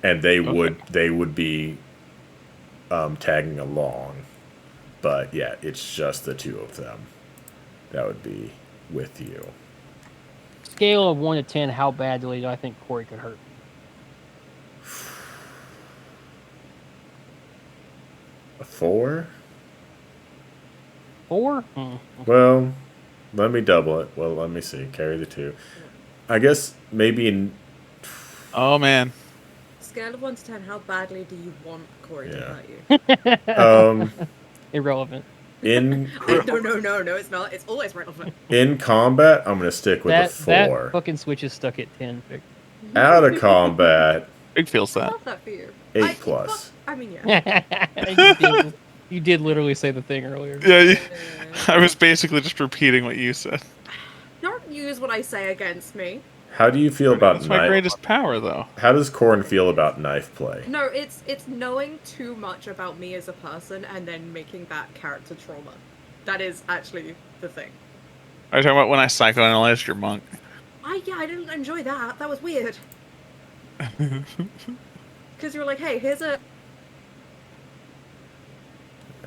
and they would be tagging along. But yeah, it's just the 2 of them that would be with you. Scale of 1 to 10, how badly do I think Corey could hurt? A 4? 4? Well, let me double it. Well, let me see. Carry the 2. I guess maybe in. Oh man. Scale of 1 to 10, how badly do you want Corey to Yeah. hurt you? Irrelevant. In No, it's not. It's always relevant. in combat, I'm gonna stick with a That 4. fucking switch is stuck at 10. Vic. Out of combat, Big feels I that. love that for you. 8 plus. I mean, yeah. You did literally say the thing earlier. Yeah, I was basically just repeating what you said. Don't use what I say against me. How do you feel about That's my knife? greatest power, though. How does Corn feel about knife play? No, it's knowing too much about me as a person and then making that character trauma. That is actually the thing. Are you talking about when I psychoanalyzed your monk? I didn't enjoy that. That was weird. Because you were like, hey, here's a...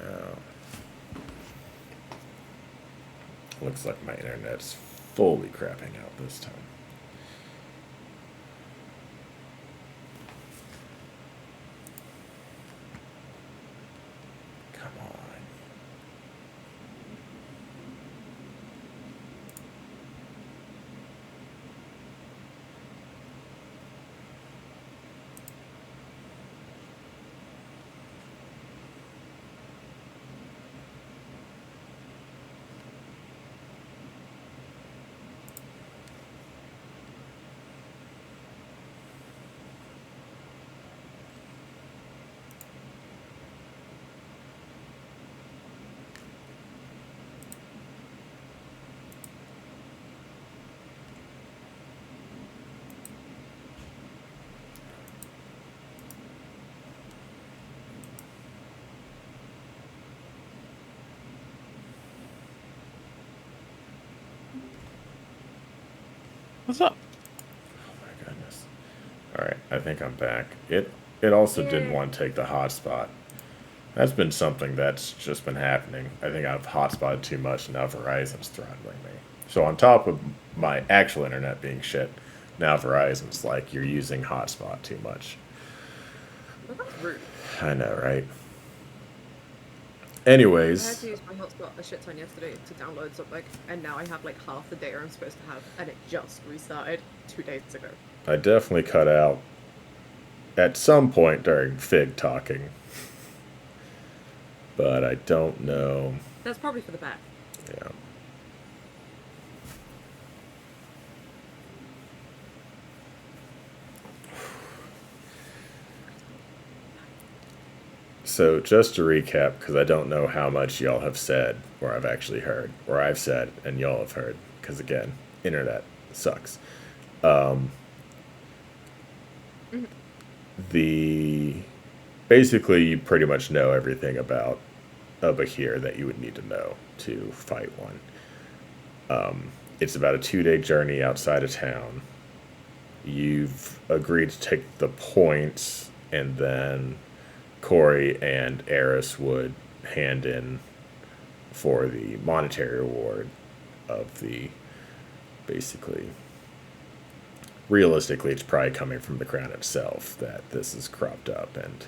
Oh. Looks like my internet's fully crapping out this time. Come on. What's up? Oh my goodness. Alright, I think I'm back. It also didn't want to take the hotspot. That's been something that's just been happening. I think I've hotspotted too much, and now Verizon's throttling me. So on top of my actual internet being shit, now Verizon's like, you're using hotspot too much. Well, that's rude. I know, right? I had Anyways, to use my hotspot a shit ton yesterday to download something, and now I have like half the data I'm supposed to have, and it just restarted 2 days ago. I definitely cut out at some point during Fig talking. But I don't know. That's probably for the best. Yeah. So just to recap, because I don't know how much y'all have said, or I've actually heard, or I've said and y'all have heard, because again, internet sucks. The basically you pretty much know everything about a Bahir that you would need to know to fight one. It's about a 2-day journey outside of town. You've agreed to take the points, and then Corey and Eris would hand in for the monetary reward of the, basically, realistically, it's probably coming from the crown itself that this is cropped up, and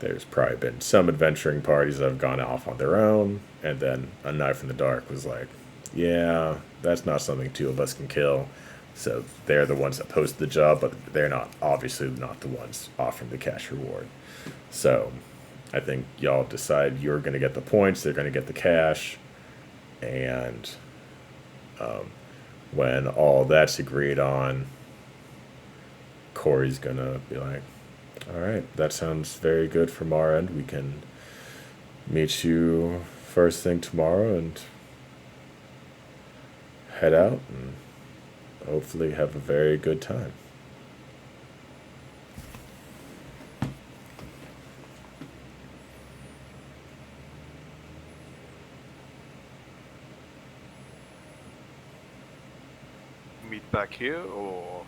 there's probably been some adventuring parties that have gone off on their own, and then A Knife in the Dark was like, yeah, that's not something 2 of us can kill. So they're the ones that posted the job, but they're not, obviously not the ones offering the cash reward. So I think y'all decide you're going to get the points, they're going to get the cash, and when all that's agreed on, Corey's going to be like, all right, that sounds very good from our end. We can meet you first thing tomorrow and head out and hopefully have a very good time. back here, or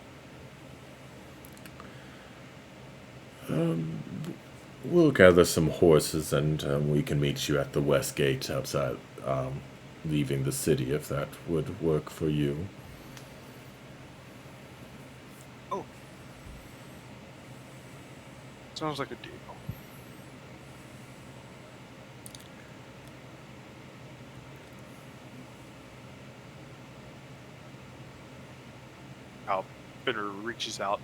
We'll gather some horses and we can meet you at the west gate outside, leaving the city if that would work for you. oh, sounds like a deal. Bitter reaches out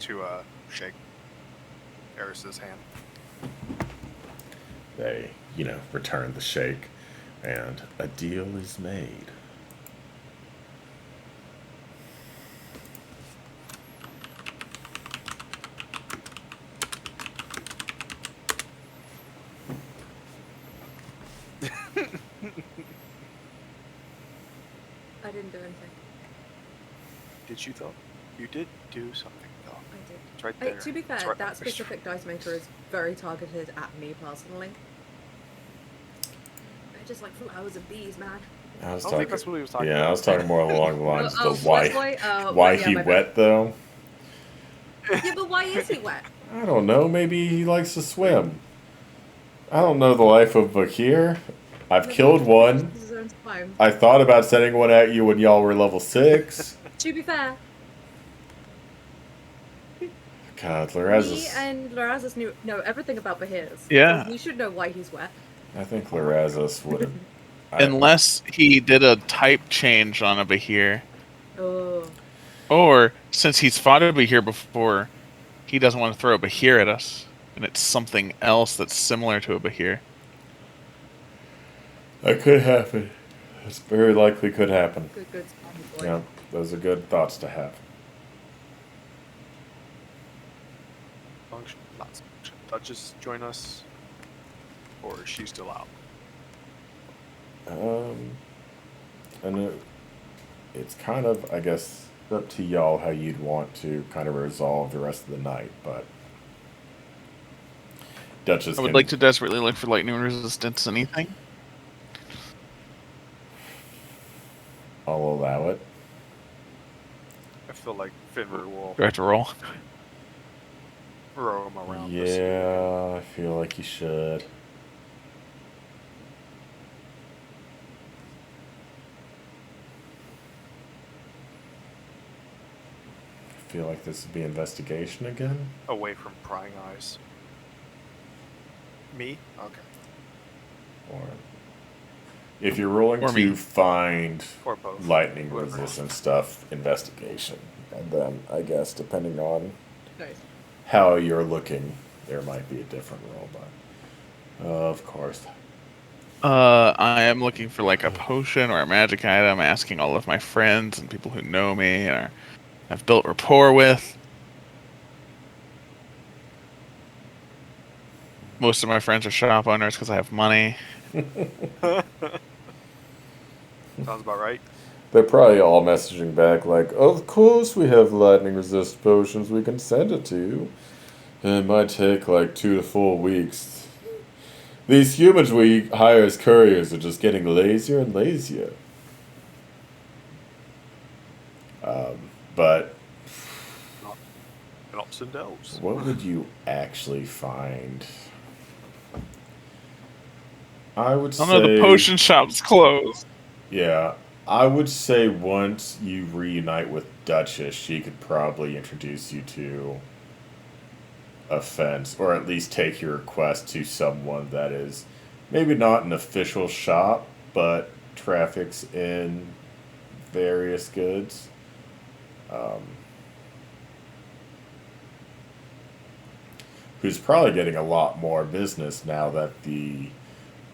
to shake Eris's hand. They, return the shake, and a deal is made. I didn't do anything. Did you though? You did do something though. I did. It's right there. To be fair, It's right that there. specific dice maker is very targeted at me personally. I just like flowers and bees, man. I was I don't talking, think that's what he was talking yeah, about. I was talking more along the lines Oh, of why, yeah, he my bad. wet though. Yeah, but why is he wet? I don't know. Maybe he likes to swim. I don't know the life of Bakir. I've killed one. His own time. I thought about sending one at you when y'all were level 6. To be fair, God, me Lorazis. and Lorazis know everything about Bahirs. Yeah. So we should know why he's wet. I think Lorazis would have. Unless he did a type change on a Bahir. Oh. Or, since he's fought a Bahir before, he doesn't want to throw a Bahir at us. And it's something else that's similar to a Bahir. That could happen. It's very likely could happen. Good boy. Yeah, those are good thoughts to have. Function, not function. Duchess join us, or is she still out? And it's kind of, I guess, up to y'all how you'd want to kind of resolve the rest of the night, but Duchess I would like to desperately look for lightning resistance anything. I'll allow it. I feel like Finver will Do I have to roll? roam around. Yeah, I feel like you should. I feel like this would be investigation again. Away from prying eyes. Me? Okay. Or if you're rolling Or to me. find Or both. lightning Whoever. resistant stuff, investigation. And then I guess depending on Nice. how you're looking, there might be a different roll, but of course. I am looking for like a potion or a magic item, asking all of my friends and people who know me or I've built rapport with. Most of my friends are shop owners because I have money. Sounds about right. They're probably all messaging back like, of course we have lightning resist potions we can send it to you. It might take like 2 to 4 weeks. These humans we hire as couriers are just getting lazier and lazier. But Ups and downs. what would you actually find? I would Oh say... no, the potion shop's closed. Yeah, I would say once you reunite with Duchess, she could probably introduce you to a fence, or at least take your request to someone that is maybe not an official shop, but traffics in various goods. Who's probably getting a lot more business now that the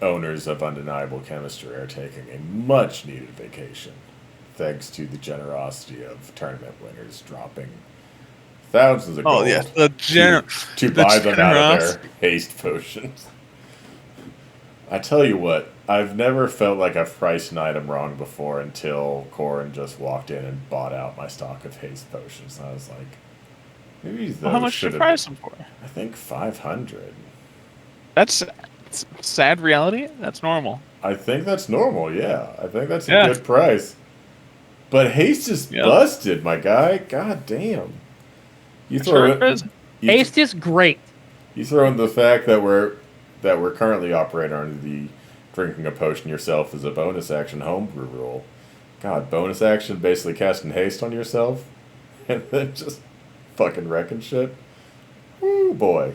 owners of Undeniable Chemistry are taking a much needed vacation, thanks to the generosity of tournament winners dropping thousands of Oh gold yes, to the buy them out of generosity. their haste potions. I tell you what, I've never felt like I've priced an item wrong before until Corin just walked in and bought out my stock of haste potions. And I was like, maybe those Well, how much should did you have. price them for? I think 500. That's sad reality. That's normal. I think that's normal. Yeah, I think that's a Yeah. good price. But haste is Yeah. busted, my guy. God damn. You throw Sure it. is. You, Haste is great. you throw in the fact that we're currently operating under the drinking a potion yourself as a bonus action homebrew rule. God, bonus action basically casting haste on yourself and then just fucking wrecking shit. Woo boy.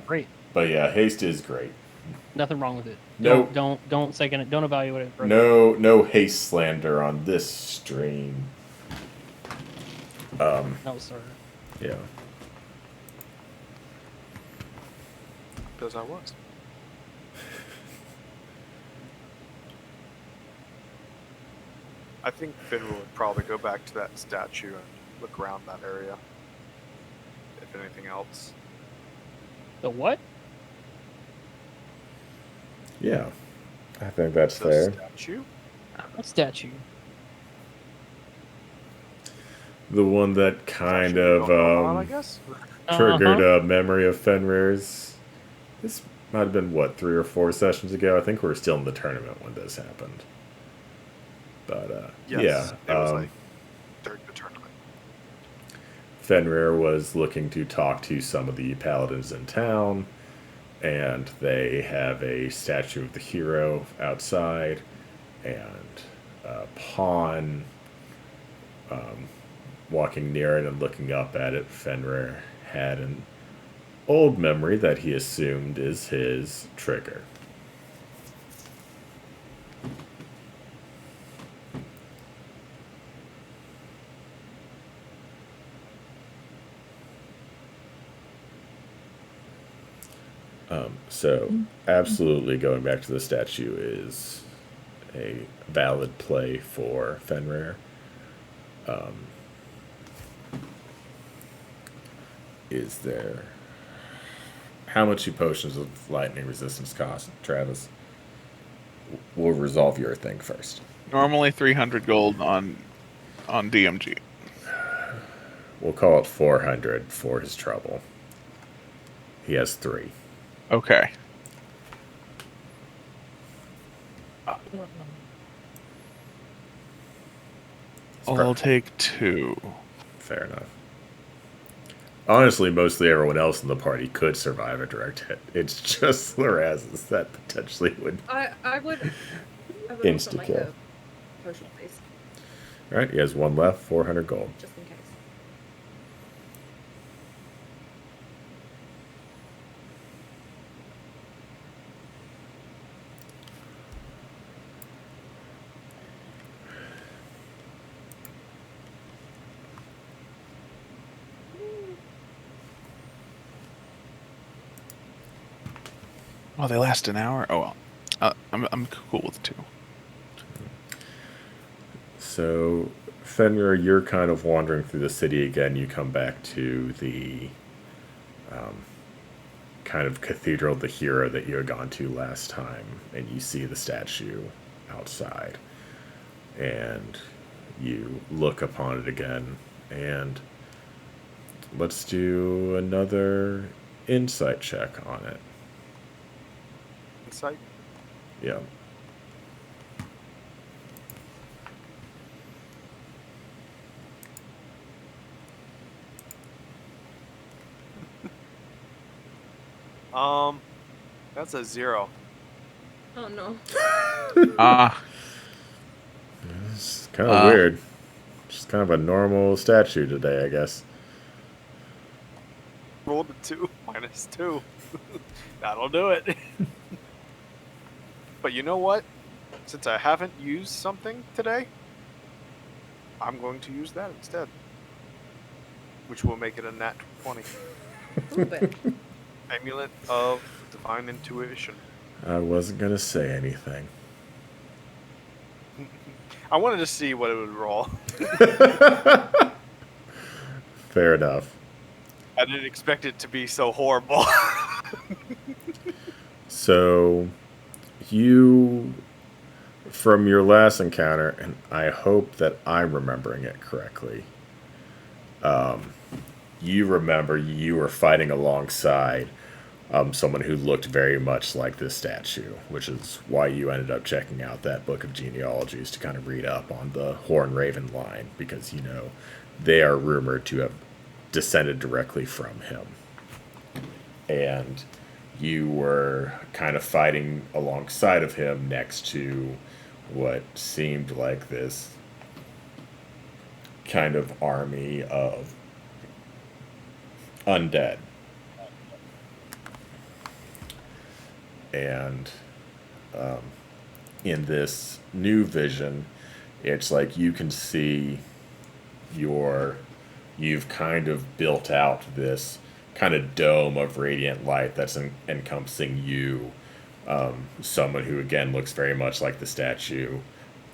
Great. But yeah, haste is great. Nothing wrong with it. No. Don't second it. Don't evaluate it. No haste slander on this stream. No, sir. Yeah. Because I was. I think Finn would probably go back to that statue and look around that area. If anything else. The what? Yeah. I think that's The fair. statue? What statue? The one that kind Statue we of don't know about, I guess? triggered a memory of Fenrir's. This might have been, what, 3 or 4 sessions ago? I think we were still in the tournament when this happened. But, Yes, yeah. it was like during the tournament. Fenrir was looking to talk to some of the paladins in town, and they have a statue of the hero outside, and Pawn, walking near it and looking up at it, Fenrir had an old memory that he assumed is his trigger. So, absolutely going back to the statue is a valid play for Fenrir. Is there... How much do potions of lightning resistance cost, Travis? We'll resolve your thing first. Normally 300 gold on DMG. We'll call it 400 for his trouble. He has 3. Okay. I'll take 2. Fair enough. Honestly, mostly everyone else in the party could survive a direct hit. It's just Loraz's that potentially would. I would also Insta like kill. a potion, please, Alright, he has 1 left, 400 gold. just in case. Oh, they last an hour? Oh, well. I'm cool with 2. So, Fenrir, you're kind of wandering through the city again. You come back to the kind of cathedral of the hero that you had gone to last time, and you see the statue outside. And you look upon it again, and let's do another insight check on it. Insight? Yeah. That's a 0. Oh no. Ah, It's kind of weird. Just kind of a normal statue today, I guess. Rolled a 2 minus 2. That'll do it. But you know what? Since I haven't used something today, I'm going to use that instead. Which will make it a nat 20. A little bit. Amulet of Divine Intuition. I wasn't going to say anything. I wanted to see what it would roll. Fair enough. I didn't expect it to be so horrible. So, you, from your last encounter, and I hope that I'm remembering it correctly, you remember you were fighting alongside someone who looked very much like this statue, which is why you ended up checking out that book of genealogies to kind of read up on the Horn Raven line, because you know they are rumored to have descended directly from him. And you were kind of fighting alongside of him next to what seemed like this kind of army of undead. And in this new vision, it's like you can see you've kind of built out this kind of dome of radiant light that's encompassing you, someone who again looks very much like the statue,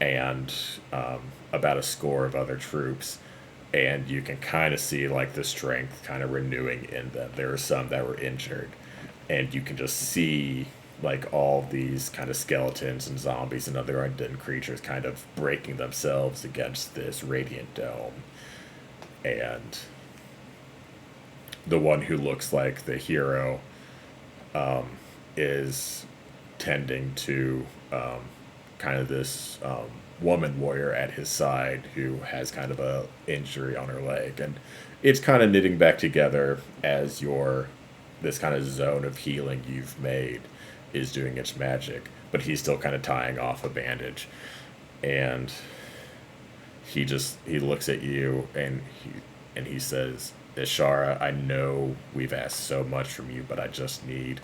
and about a score of other troops. And you can kind of see like the strength kind of renewing in them. There are some that were injured, and you can just see like all these kind of skeletons and zombies and other undead creatures kind of breaking themselves against this radiant dome. And the one who looks like the hero is tending to kind of this woman warrior at his side who has kind of a injury on her leg, and it's kind of knitting back together as this kind of zone of healing you've made is doing its magic, but he's still kind of tying off a bandage. And he looks at you, and he says, Ishara, I know we've asked so much from you, but I just need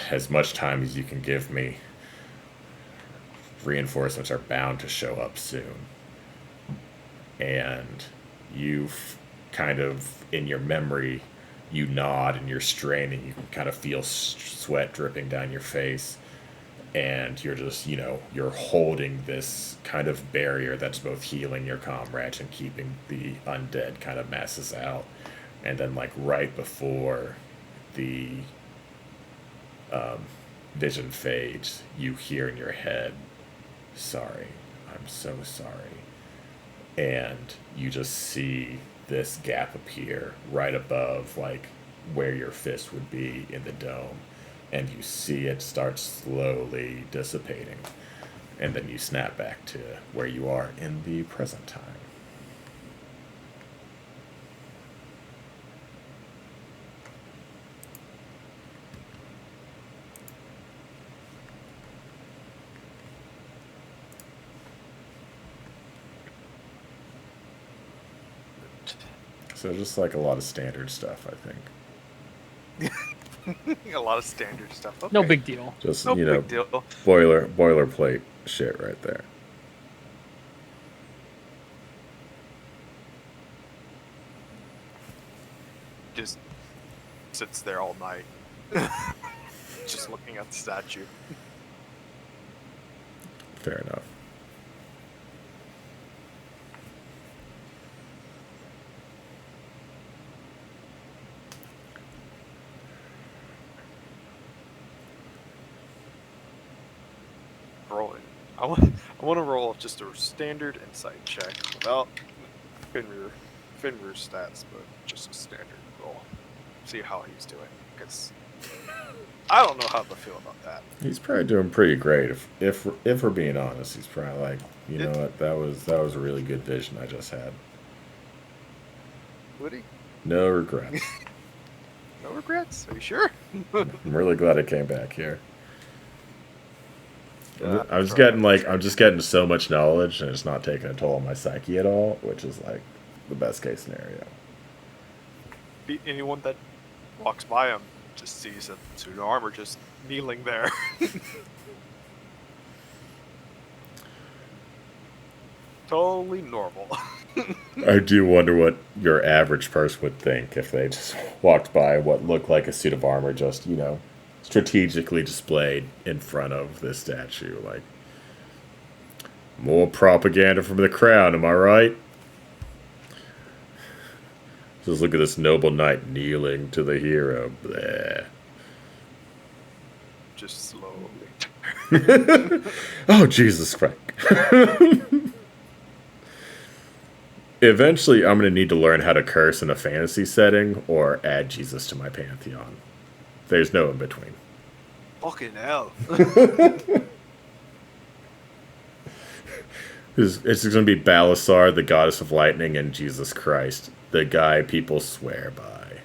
as much time as you can give me. Reinforcements are bound to show up soon. And you've kind of, in your memory, you nod and you're straining. You can kind of feel sweat dripping down your face. And you're just, you're holding this kind of barrier that's both healing your comrades and keeping the undead kind of masses out. And then, like, right before the vision fades, you hear in your head, sorry, I'm so sorry. And you just see this gap appear right above, like, where your fist would be in the dome. And you see it start slowly dissipating. And then you snap back to where you are in the present time. So just like a lot of standard stuff, I think. A lot of standard stuff. Okay. No big deal. Just, No big deal. boilerplate shit right there. Just sits there all night. Just looking at the statue. Fair enough. Rolling. I want to roll just a standard insight check without Finrur's stats, but just a standard roll. See how he's doing, because I don't know how to feel about that. He's probably doing pretty great. If we're being honest, he's probably like, you know what, that was a really good vision I just had. Would he? No regrets. No regrets? Are you sure? I'm really glad I came back here. Yeah, I'm just getting so much knowledge, and it's not taking a toll on my psyche at all, which is like the best case scenario. Anyone that walks by him just sees a suit of armor just kneeling there. Totally normal. I do wonder what your average person would think if they just walked by what looked like a suit of armor just, strategically displayed in front of this statue. Like, more propaganda from the crown, am I right? Just look at this noble knight kneeling to the hero. Bleh. Just slowly. Oh, Jesus Christ. Eventually, I'm going to need to learn how to curse in a fantasy setting or add Jesus to my pantheon. There's no in between. Fucking hell. It's going to be Balasar, the goddess of lightning, and Jesus Christ, the guy people swear by.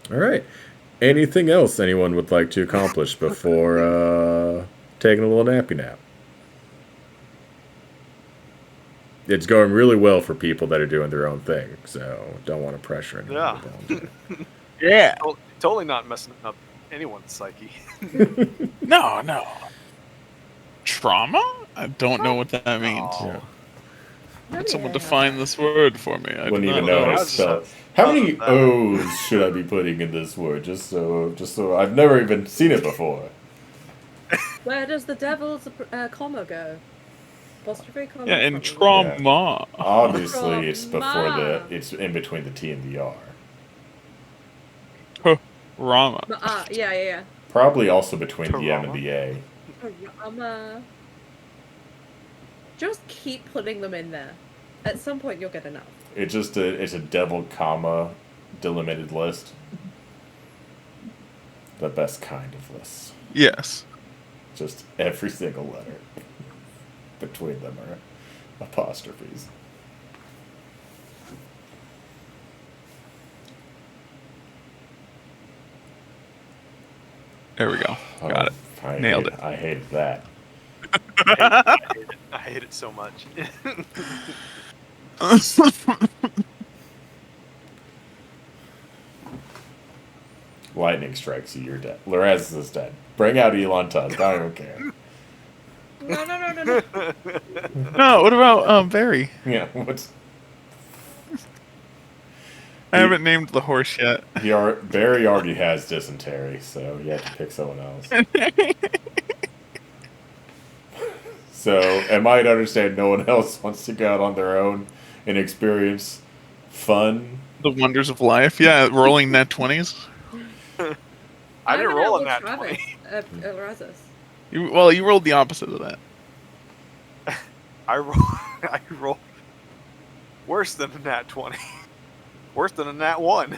All right. Anything else anyone would like to accomplish before taking a little nappy nap? It's going really well for people that are doing their own thing, so don't want to pressure anyone. Yeah. Yeah. Totally not messing up anyone's psyche. No. Trauma? I don't know what that means. Oh. Can someone define this word for me? I Wouldn't do even not know how I to was spell it. just- How many that. O's should I be putting in this word? Just so I've never even seen it before. Where does the devil's comma go? Apostrophe comma. Yeah, and probably. trauma. Obviously, it's before Trauma. it's in between the T and the R. Rama. Yeah. Probably also between the M Tarama? and the A. Just keep putting them in there. At some point, you'll get enough. It's a double comma delimited list. The best kind of list. Yes. Just every single letter between them are apostrophes. There we go. Got it. Nailed it. I hated that. I hate it so much. Lightning strikes you, you're dead. Loraz is dead. Bring out Elon Tusk. I don't care. No. No, what about Barry? Yeah, what's I haven't named the horse yet. Barry already has dysentery, so you have to pick someone else. So, am I to understand no one else wants to go out on their own and experience fun? The wonders of life. Yeah, rolling net 20s. I didn't roll on that Travis. 20. Erasmus. You rolled the opposite of that. I rolled worse than a nat 20. Worse than a nat 1.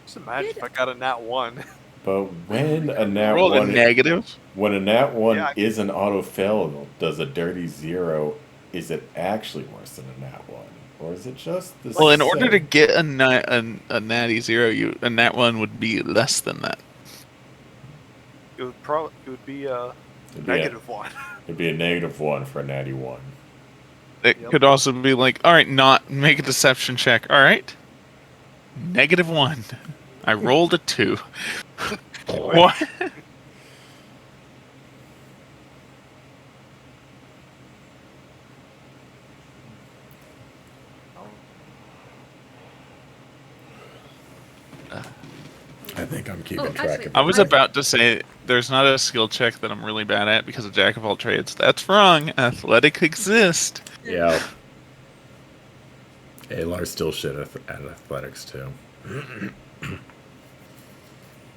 Just imagine if I got a nat 1. But when a nat Rolled a one negative. when a nat one Yeah, I- is an auto fail, does a dirty 0? Is it actually worse than a nat 1, or is it just the Well, in order to same? get a natty 0, a nat 1 would be less than that. It would be a It'd be a- negative 1. It'd be a -1 for a natty 1. It Yep. could also be like, all right, not make a deception check. All right, -1. I rolled a 2. What? I think I'm keeping Oh, track actually- of I was about to say there's not a skill check that I'm really bad at because of Jack of all trades. That's wrong. Athletic exists. Yeah. Alar's still shit at athletics, too.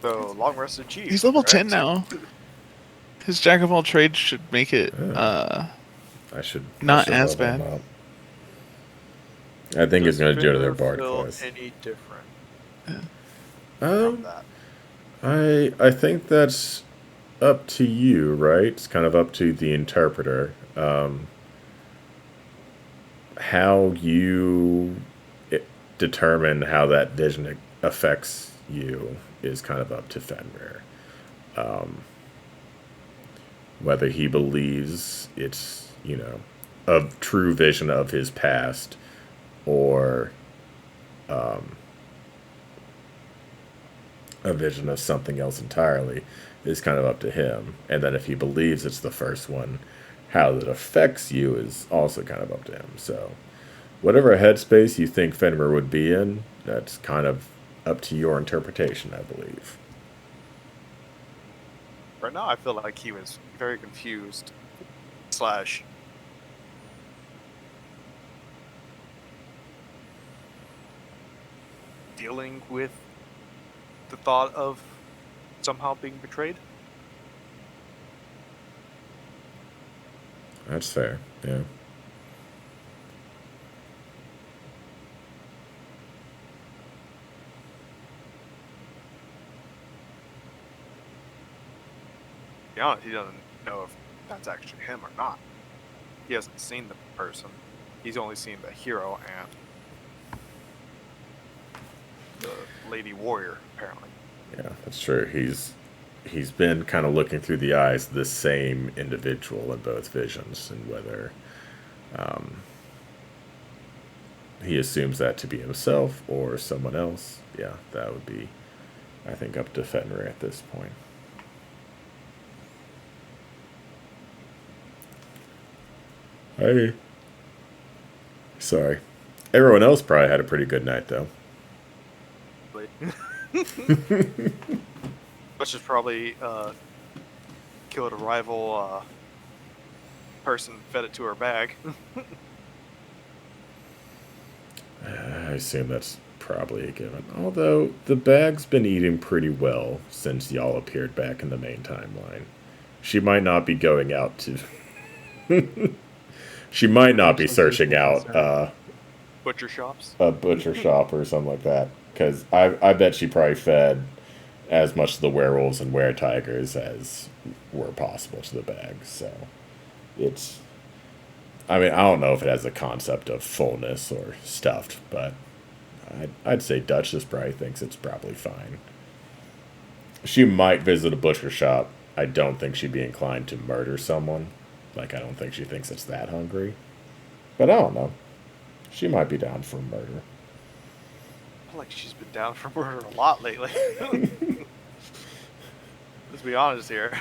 So long rest achieved. He's level correct? 10 now. His Jack of all trades should make it. I should Not I should as level him bad. up. I think it's Does going to do to their Finner bard feel quest. any different from that? I think that's up to you, right? It's kind of up to the interpreter. How you determine how that vision affects you is kind of up to Fenrir. Whether he believes it's, a true vision of his past or a vision of something else entirely is kind of up to him. And then if he believes it's the first one, how that affects you is also kind of up to him. So whatever headspace you think Fenrir would be in, that's kind of up to your interpretation, I believe. Right now, I feel like he was very confused. / dealing with the thought of somehow being betrayed. That's fair, yeah. honest, he doesn't know if that's actually him or not. He hasn't seen the person. He's only seen the hero and the lady warrior, apparently. Yeah, that's true. He's been kind of looking through the eyes of the same individual in both visions, and whether he assumes that to be himself or someone else, yeah, that would be, I think, up to Fenrir at this point. Hey. Sorry. Everyone else probably had a pretty good night, though. Which is probably killed a rival person, fed it to her bag. I assume that's probably a given. Although, the bag's been eating pretty well since y'all appeared back in the main timeline. She might not be going out to... She might not be searching out Butcher shops. a butcher shop or something like that. Because I bet she probably fed as much of the werewolves and were-tigers as were possible to the bag. So, it's... I mean, I don't know if it has the concept of fullness or stuffed, but I'd say Duchess probably thinks it's probably fine. She might visit a butcher shop. I don't think she'd be inclined to murder someone. Like, I don't think she thinks it's that hungry. But I don't know. She might be down for murder. I feel like she's been down for murder a lot lately. Let's be honest here.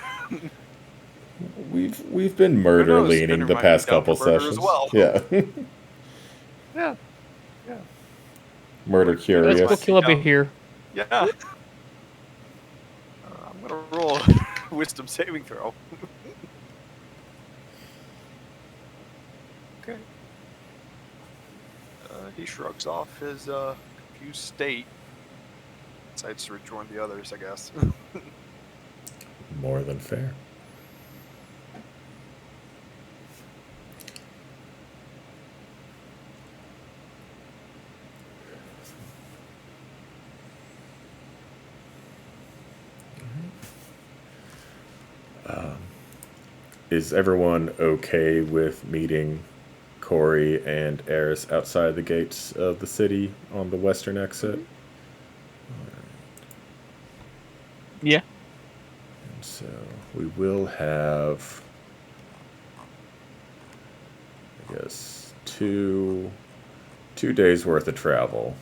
We've been murder knows? leaning Spinner the might past be down couple for murder sessions. as well. Yeah. Yeah. Murder Let's curious. go kill up here. Yeah. I'm gonna roll a wisdom saving throw. Okay. He shrugs off his confused state. Decides to rejoin the others, I guess. More than fair. Is everyone okay with meeting Corey and Eris outside the gates of the city on the western exit? Yeah. And so we will have, I guess, two days worth of travel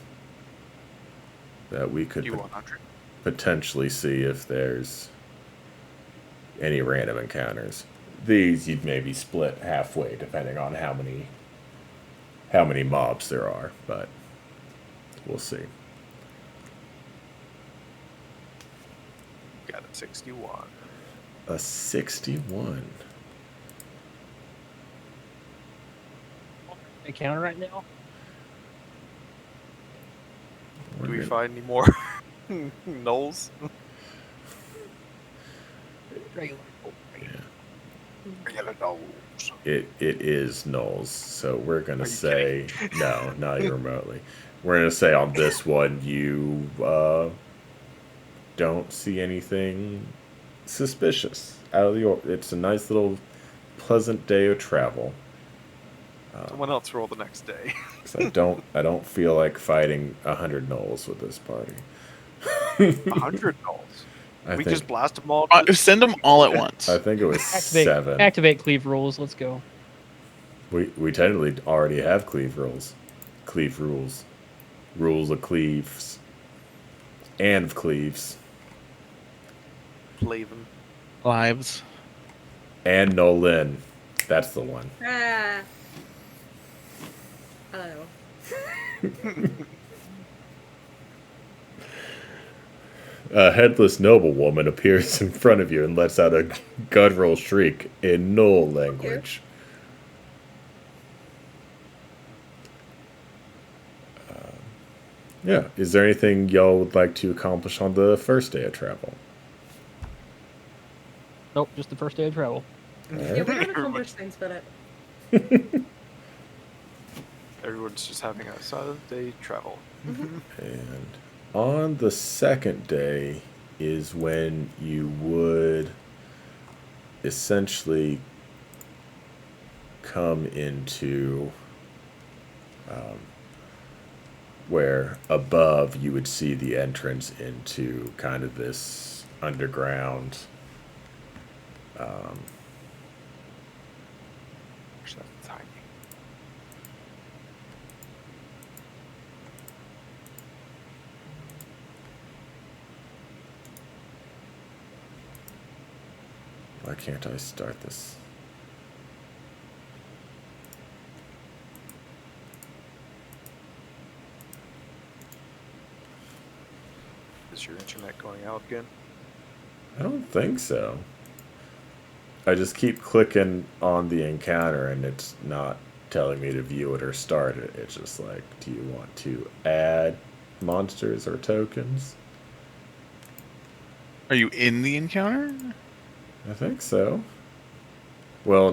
that we could D100. potentially see if there's any random encounters. These you'd maybe split halfway depending on how many mobs there are, but we'll see. Got a 61. A 61. Encounter right now. Do we find any more gnolls? Regular. Regular gnolls. It is Knowles, so we're gonna Are you say no, not even remotely. We're gonna say on this one you don't see anything suspicious out of the ordinary. It's a nice little pleasant day of travel. Someone else roll the next day. 'Cause I don't feel like fighting 100 Knowles with this party. 100 gnolls. I We think just blast them all. Send them all at once. I think it was Activate 7. Activate cleave rules. Let's go. We technically already have cleave rules. Cleave rules. Rules of cleaves. And of cleaves. Plaven. Lives. And Nolan. That's the one. Ah. Hello. A headless noblewoman appears in front of you and lets out a guttural shriek in Knoll language. Yeah. Is there anything y'all would like to accomplish on the first day of travel? Nope, just the first day of travel. Yeah, we're gonna accomplish things, Philip. Everyone's just having a solid day travel. And on the second day is when you would essentially come into where above you would see the entrance into kind of this underground Gosh, that's tiny. why can't I start this? Is your internet going out again? I don't think so. I just keep clicking on the encounter and it's not telling me to view it or start it. It's just like, do you want to add monsters or tokens? Are you in the encounter? I think so. Well,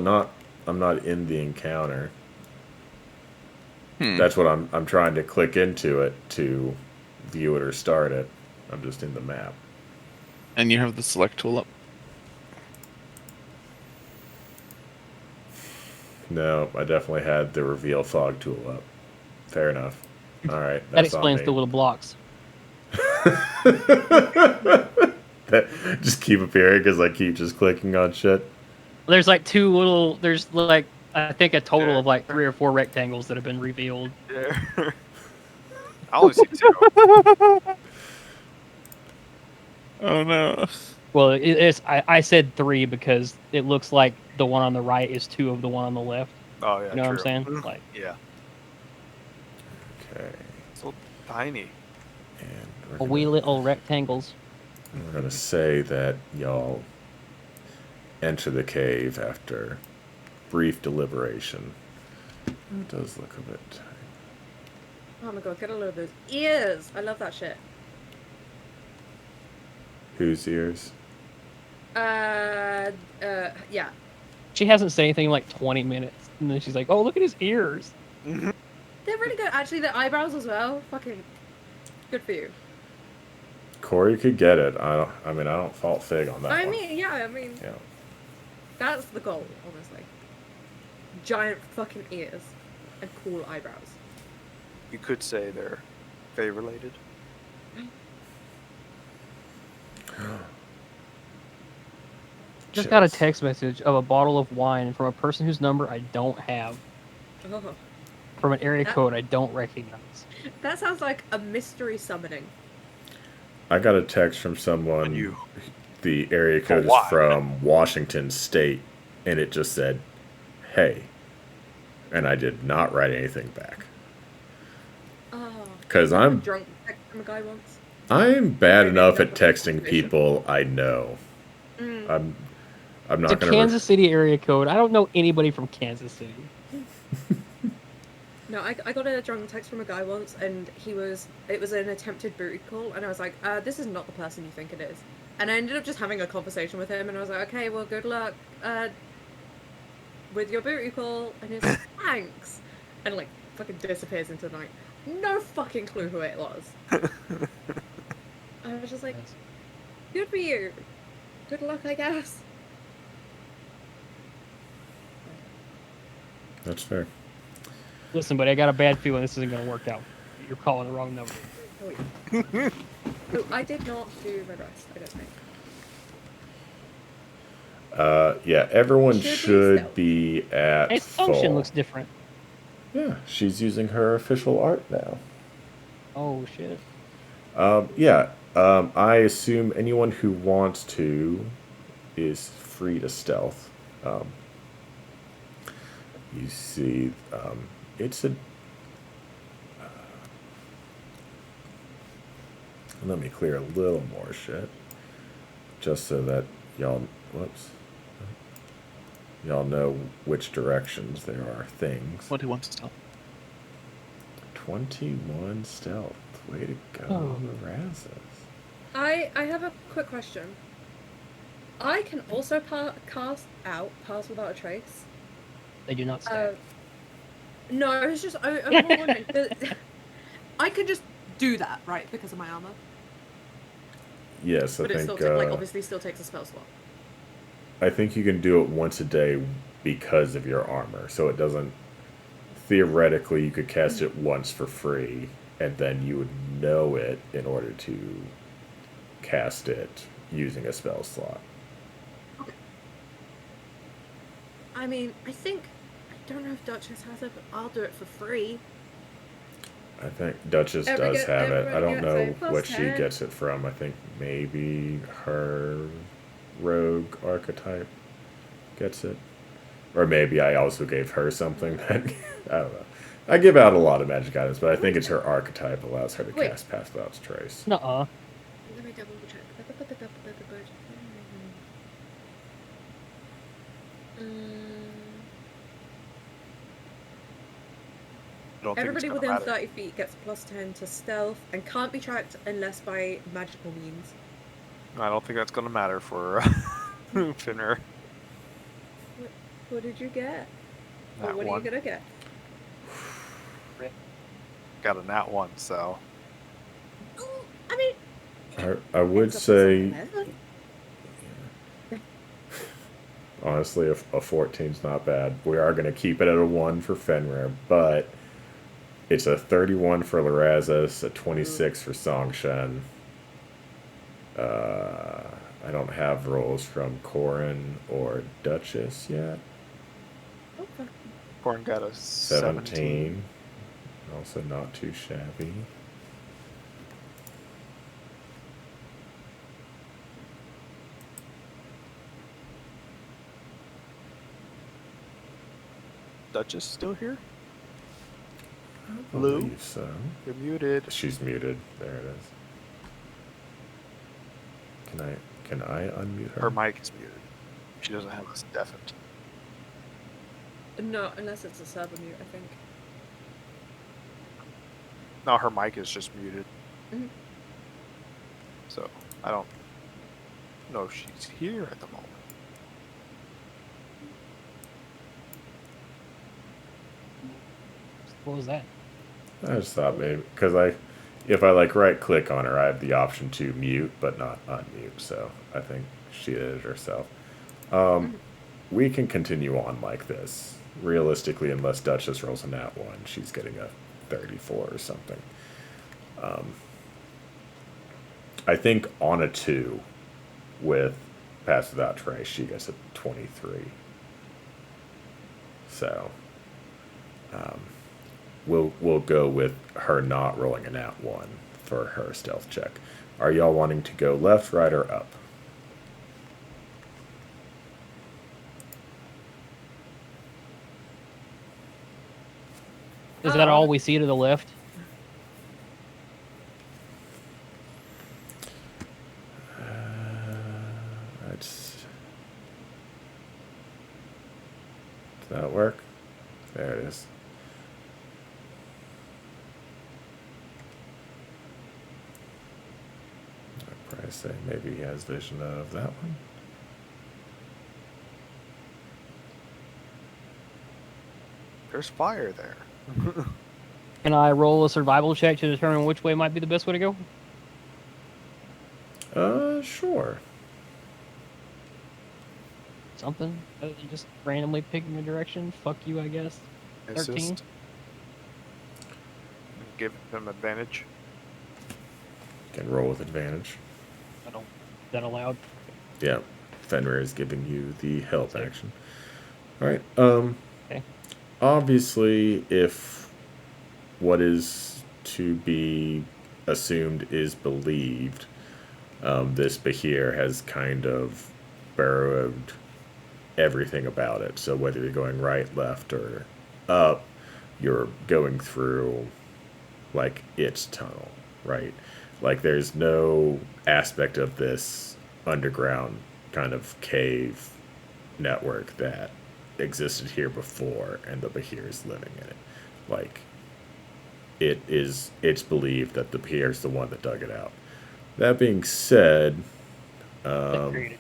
I'm not in the encounter. That's what I'm trying to click into it to view it or start it. I'm just in the map. And you have the select tool up. No, I definitely had the reveal fog tool up. Fair enough. All right, That that's on explains me. the little blocks. That just keep appearing because I keep just clicking on shit. There's like two little. There's like I think a total Yeah. of like 3 or 4 rectangles that have been revealed. Yeah. I only see 2. Oh no. Well, it's I said 3 because it looks like the one on the right is 2 of the one on the left. Oh yeah, You know true. what I'm saying? Like, Yeah. Okay, So tiny. and a wee little rectangles. we're gonna say that y'all enter the cave after brief deliberation. It does look a bit tiny. Oh my god, get a load of those ears! I love that shit. Whose ears? Yeah. She hasn't said anything in like 20 minutes, and then she's like, "Oh, look at his ears." They're really good. Actually, the eyebrows as well. Fucking good for you. Corey could get it. I don't fault Fig on that I one. mean, yeah, Yeah. that's the goal, honestly. Giant fucking ears and cool eyebrows. You could say they're Fae related. Just got a Chills. text message of a bottle of wine from a person whose number I don't have, Oh, from an area That- code I don't recognize. that sounds like a mystery summoning. I got a text from someone. You. The area code is why? from Washington State, and it just said, "Hey," and I did not write anything back Oh. because I'm I'm drunk text from a guy once. I'm bad I enough didn't at know the texting situation. people I know. Mm. I'm It's a not gonna. Kansas City area code. I don't know anybody from Kansas City. No, I got a drunk text from a guy once, and it was an attempted booty call, and I was like, this is not the person you think it is. And I ended up just having a conversation with him, and I was like, okay, well, good luck with your booty call. And he's like, thanks. And like, fucking disappears into the night. No fucking clue who it was. I was just like, good for you. Good luck, I guess. That's fair. Listen, buddy, I got a bad feeling this isn't going to work out. You're calling the wrong number. Oh, yeah. Oh, I did not do my rest, I don't think. Yeah, everyone Should we should stealth? be at Its function full. looks different. Yeah, she's using her official art now. Oh, shit. Yeah, I assume anyone who wants to is free to stealth. You see, it's a. Let me clear a little more shit, just so that y'all, whoops, y'all know which directions there are things. 21 stealth. 21 stealth. Way to go, Oh. Razes. I have a quick question. I can also cast out Pass Without a Trace. They do not stack. No, it's just I'm more wondering. I could just do that, right? Because of my armor. Yes, I But it think. still like obviously still takes a spell slot. I think you can do it once a day because of your armor. So it doesn't. Theoretically, you could cast it once for free, and then you would know it in order to cast it using a spell slot. I mean, I think I don't know if Duchess has it, but I'll do it for free. I think Duchess does have it. I everybody don't gets a know plus what she 10. gets it from. I think maybe her rogue archetype gets it. Or maybe I also gave her something that I don't know. I give out a lot of magic items, but I think it's her archetype allows her to Wait. cast Pass Without Trace. Nuh-uh. Let me double check. I don't think Everybody it's within gonna matter. 30 feet gets plus 10 to stealth and can't be tracked unless by magical means. I don't think that's gonna matter for Finner. What did you get? Or Nat what are one. you gonna get? Got a nat 1, so Oh, I mean, I would ends up as say, an 11. honestly, a 14's not bad. We are going to keep it at a 1 for Fenrir, but it's a 31 for Larazis, a 26 for Songshen. I don't have rolls from Corin or Duchess yet. Okay. Corn got a 17. Also not too shabby. Duchess still here? I Hello? believe so. You're muted. She's muted. There it is. Can I unmute her? Her mic is muted. She doesn't have this deafened. No, unless it's a server mute, I think. No, her mic is just muted. Mhm. So I don't know if she's here at the moment. What was that? I just thought maybe because if I like right click on her, I have the option to mute but not unmute. So I think she did it herself. We can continue on like this. Realistically, unless Duchess rolls a nat 1, she's getting a 34 or something. I think on a 2 with Pass Without Trace, she gets a 23. So we'll go with her not rolling a nat 1 for her stealth check. Are y'all wanting to go left, right, or up? Is that all we see to the left? Does that work? There it is. I'd probably say maybe he has vision of that one. There's fire there. Can I roll a survival check to determine which way might be the best way to go? Sure. Something other than just randomly picking a direction. Fuck you, I guess. 13. Assist. Give them advantage. Can roll with advantage. I don't. That allowed. Yeah. Fenrir is giving you the help Save. action. Alright. Okay. Obviously, if what is to be assumed is believed, this Bahir has kind of burrowed everything about it. So whether you're going right, left, or up, you're going through like its tunnel, right? Like there's no aspect of this underground kind of cave network that existed here before and the Bahir is living in it. Like it's believed that the Bahir is the one that dug it out. That being said, That created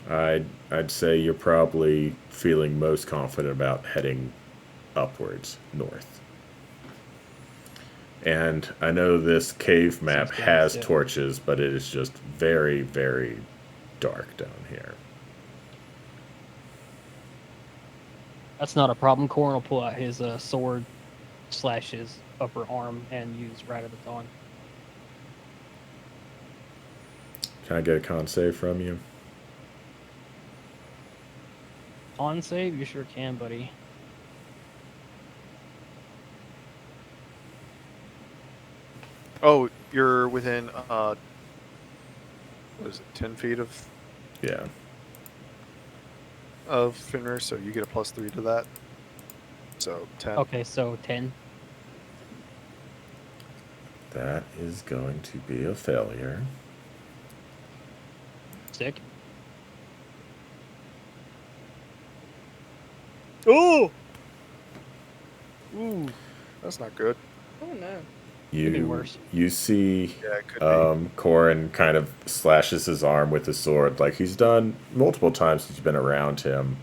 it. I'd say you're probably feeling most confident about heading upwards, north. And I know this cave map Seems to has fit. torches, but it is just very, very dark down here. That's not a problem. Corin will pull out his sword, slash his upper arm, and use Rite of the Dawn. Can I get a con save from you? Con save? You sure can, buddy. Oh, you're within what is it, 10 feet Yeah. of Fenrir, so you get a +3 to that. So 10. Okay, so 10. That is going to be a failure. Sick. Oh! Ooh, that's not good. Oh no. Could be worse. You see Yeah, it could be. Corin kind of slashes his arm with his sword like he's done multiple times since you've been around him.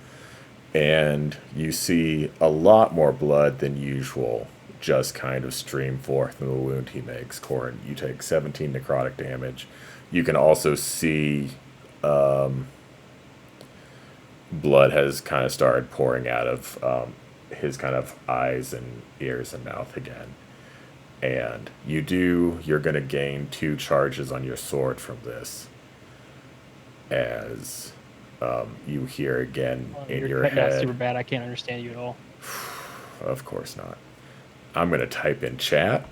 And you see a lot more blood than usual just kind of stream forth from the wound he makes. Corin, you take 17 necrotic damage. You can also see blood has kind of started pouring out of his kind of eyes and ears and mouth again. And you're going to gain 2 charges on your sword from this. As you hear again in You're your cutting out head. super bad. I can't understand you at all. Of course not. I'm going to type in chat.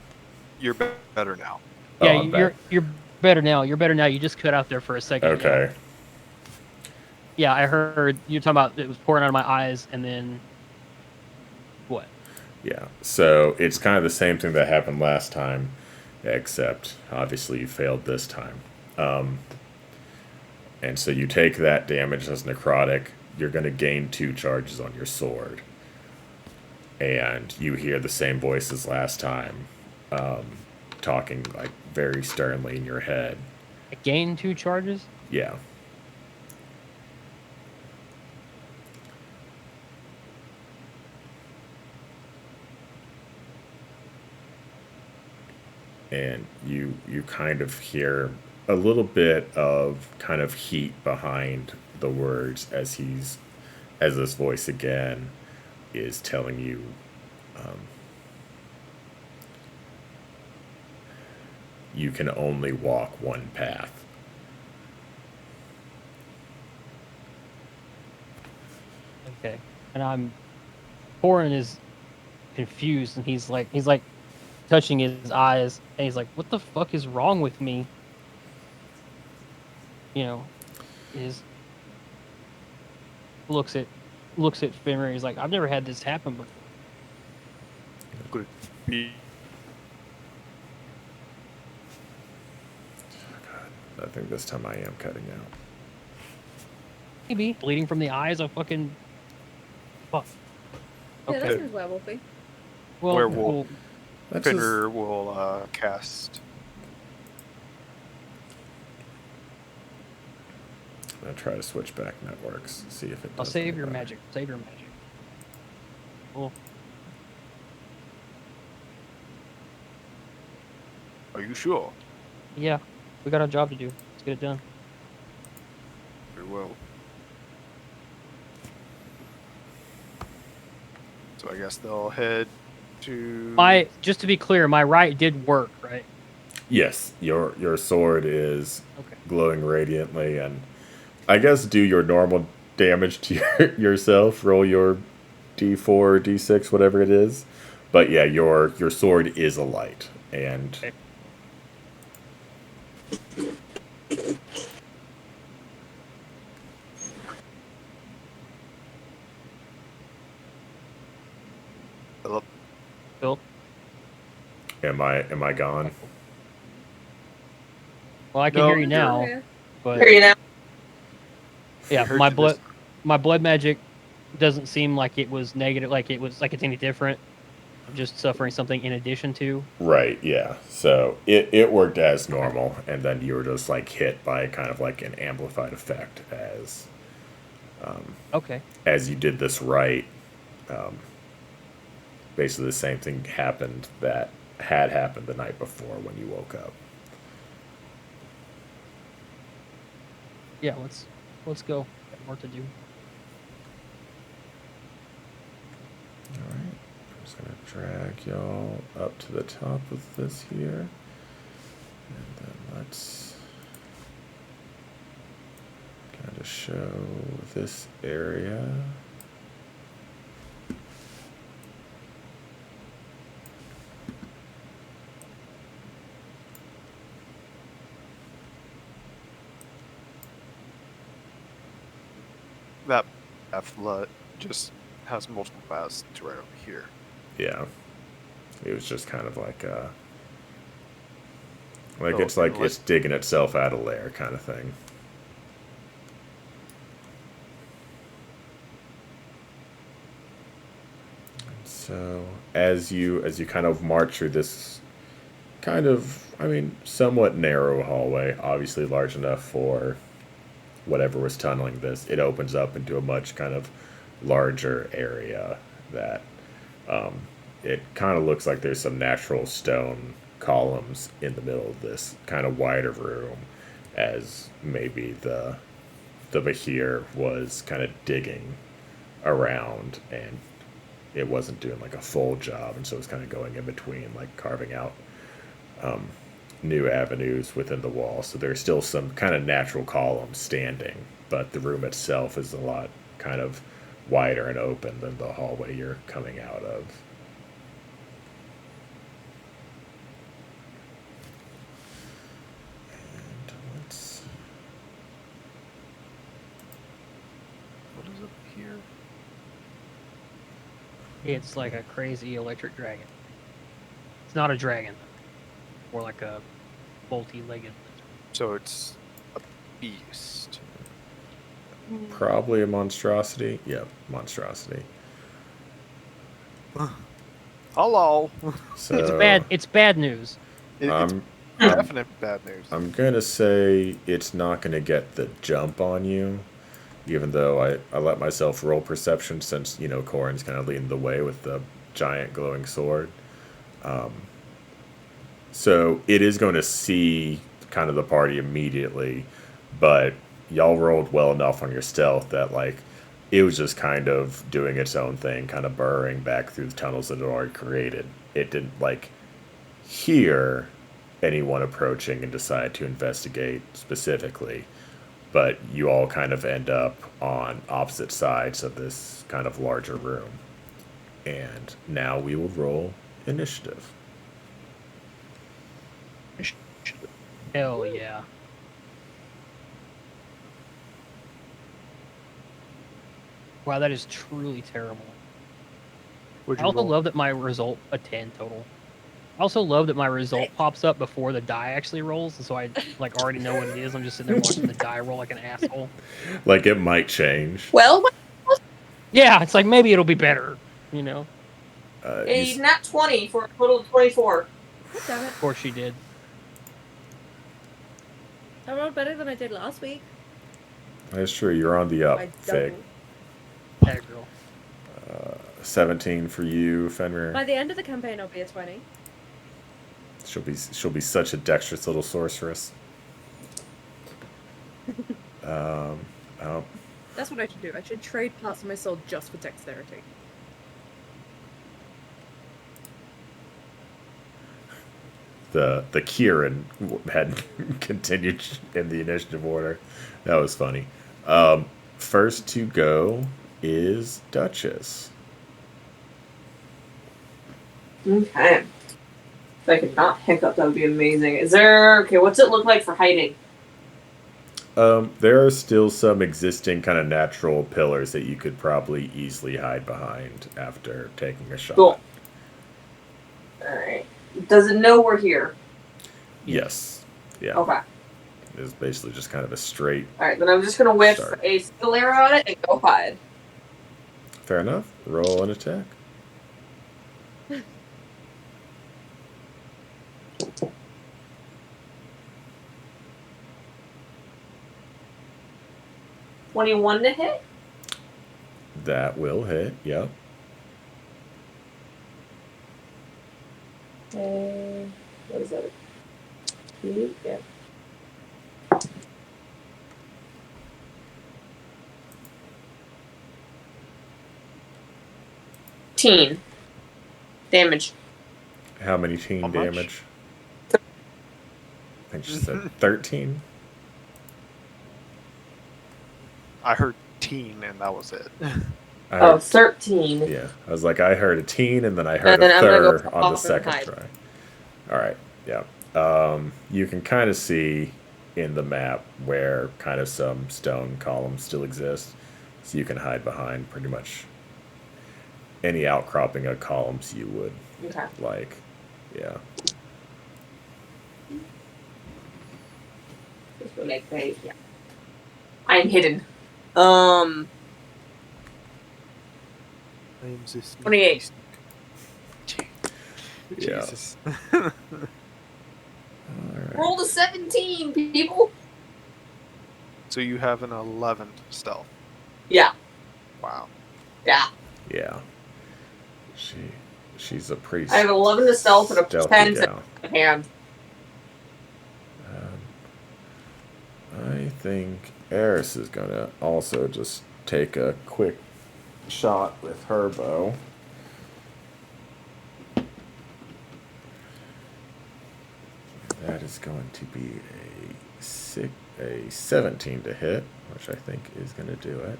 You're better now. Oh, Yeah, I'm back. you're better now. You're better now. You just cut out there for a second. Okay. Yeah, I heard you talking about it was pouring out of my eyes, and then what? Yeah. So it's kind of the same thing that happened last time, except obviously you failed this time. And so you take that damage as necrotic. You're going to gain 2 charges on your sword. And you hear the same voice as last time, talking like very sternly in your head. I gained 2 charges? Yeah. And you kind of hear a little bit of kind of heat behind the words as this voice again is telling you you can only walk one path. Okay. And Corin is confused, and he's like touching his eyes, and he's like, "What the fuck is wrong with me?" You know, looks at Fenrir. He's like, "I've never had this happen before." Could it be? I think this time I am cutting out. Maybe bleeding from the eyes. I fucking fuck. Yeah, Okay. that seems werewolfy. Well, Werewolf. That's just, Fenrir will cast. I'm going to try to switch back networks, see if it does. I'll save any your better. magic. Save your magic. Cool. Are you sure? Yeah, we got a job to do. Let's get it done. Very well. So I guess they'll head to. Just to be clear, my right did work, right? Yes, your sword is Okay. glowing radiantly, and I guess do your normal damage to yourself. Roll your d4 or d6, whatever it is. But yeah, your sword is alight, and Okay. Phil? am I gone? Well, I can No, hear you you're now, here. but Hear you now. yeah, I heard my you blood, this- my blood magic doesn't seem like it was negative, like it's any different. I'm just suffering something in addition to. Right, yeah. So it worked as normal, and then you were just like hit by kind of like an amplified effect Okay. as you did this right. Basically, the same thing happened that had happened the night before when you woke up. Yeah, let's go. Got more to do. just gonna drag y'all up to the top of this here. And then let's kind of show this area. That path just has multiple paths to right over here. Yeah. It was just kind of like Oh, it's like inlet. it's digging itself out of lair kind of thing. So as you kind of march through this kind of, I mean, somewhat narrow hallway, obviously large enough for whatever was tunneling this, it opens up into a much kind of larger area that it kind of looks like there's some natural stone columns in the middle of this kind of wider room, as maybe the Bahir was kind of digging around and it wasn't doing like a full job, and so it's kind of going in between, like carving out new avenues within the wall. So there's still some kind of natural columns standing, but the room itself is a lot kind of wider and open than the hallway you're coming out of. And let's What is up here? It's like a crazy electric dragon. It's not a dragon. More like a multi-legged. So it's a beast. probably a monstrosity. Yep, monstrosity. Hello. So It's bad news. It's I'm definite bad news. I'm gonna say it's not gonna get the jump on you, even though I let myself roll perception since, you know, Corin's kind of leading the way with the giant glowing sword. So it is going to see kind of the party immediately, but y'all rolled well enough on your stealth that like it was just kind of doing its own thing, kind of burrowing back through the tunnels that it already created. It didn't like hear anyone approaching and decide to investigate specifically, but you all kind of end up on opposite sides of this kind of larger room. And now we will roll initiative. Hell yeah. Wow, that is truly terrible. Would I you also roll? love that my result a 10 total. I also love that my result pops up before the die actually rolls, and so I like already know what it is. I'm just sitting there watching the die roll like an asshole. Like it might change. Well, Yeah, it's like maybe it'll be better, you know. a nat 20 for a total of 24. God damn it. Of course she did. I rolled better than I did last week. That's true. You're on the up, I Fig. doubled. That girl. 17 for you, Fenrir. By the end of the campaign, I'll be a 20. She'll be such a dexterous little sorceress. Oh, That's what I should do. I should trade parts of my soul just for dexterity. the Kieran had continued in the initiative order. That was funny. First to go is Duchess. Okay. If I could not hiccup, that would be amazing. Is there... Okay, what's it look like for hiding? There are still some existing kind of natural pillars that you could probably easily hide behind after taking a shot. Cool. Alright. Does it know we're here? Yes. Yeah. Okay. It's basically just kind of a straight. Alright, then I'm just gonna whiff Start. a skill arrow at it and go hide. Fair enough. Roll an attack. $21 to hit? That will hit. Yep. What is that? Yeah. Damage. How many teen How much? damage? I think she said 13. I heard teen, and that was it. I Oh, heard, 13. yeah. I was like, I heard a teen, and then I heard And then a I'm gonna go third on the off and second hide. try. All right, yeah. You can kind of see in the map where kind of some stone columns still exist, so you can hide behind pretty much any outcropping of columns you would Okay. like. Yeah. This will make bait. Yeah. I'm hidden. 28. Yeah. Jesus. All right. Roll a 17, people. So you have an 11 stealth. Yeah. Wow. Yeah. Yeah. She's a pretty I have 11 to stealth and a stealthy 10 gal. to hand. I think Eris is gonna also just take a quick shot with her bow. That is going to be a 17 to hit, which I think is going to do it.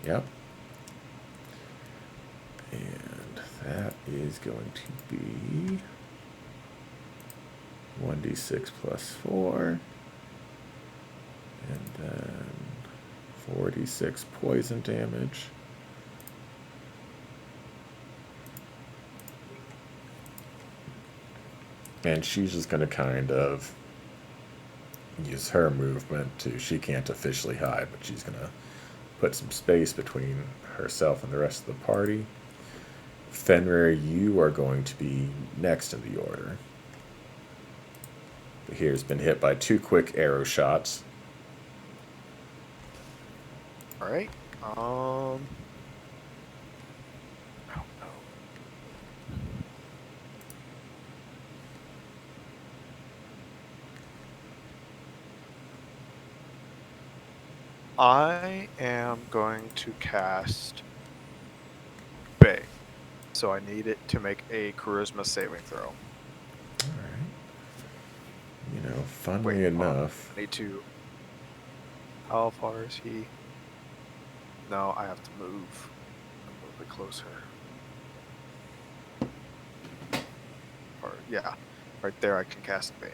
Yep. And that is going to be 1d6 plus 4. And then 4d6 poison damage. And she's just going to kind of use her movement to, she can't officially hide, but she's going to put some space between herself and the rest of the party. Fenrir, you are going to be next in the order. Here's been hit by 2 quick arrow shots. All right. Oh no. I am going to cast Bay. So I need it to make a charisma saving throw. Alright. You know, funnily Wait, enough. I need to. How far is he? No, I have to move a little bit closer. Or yeah, right there I can cast Bane.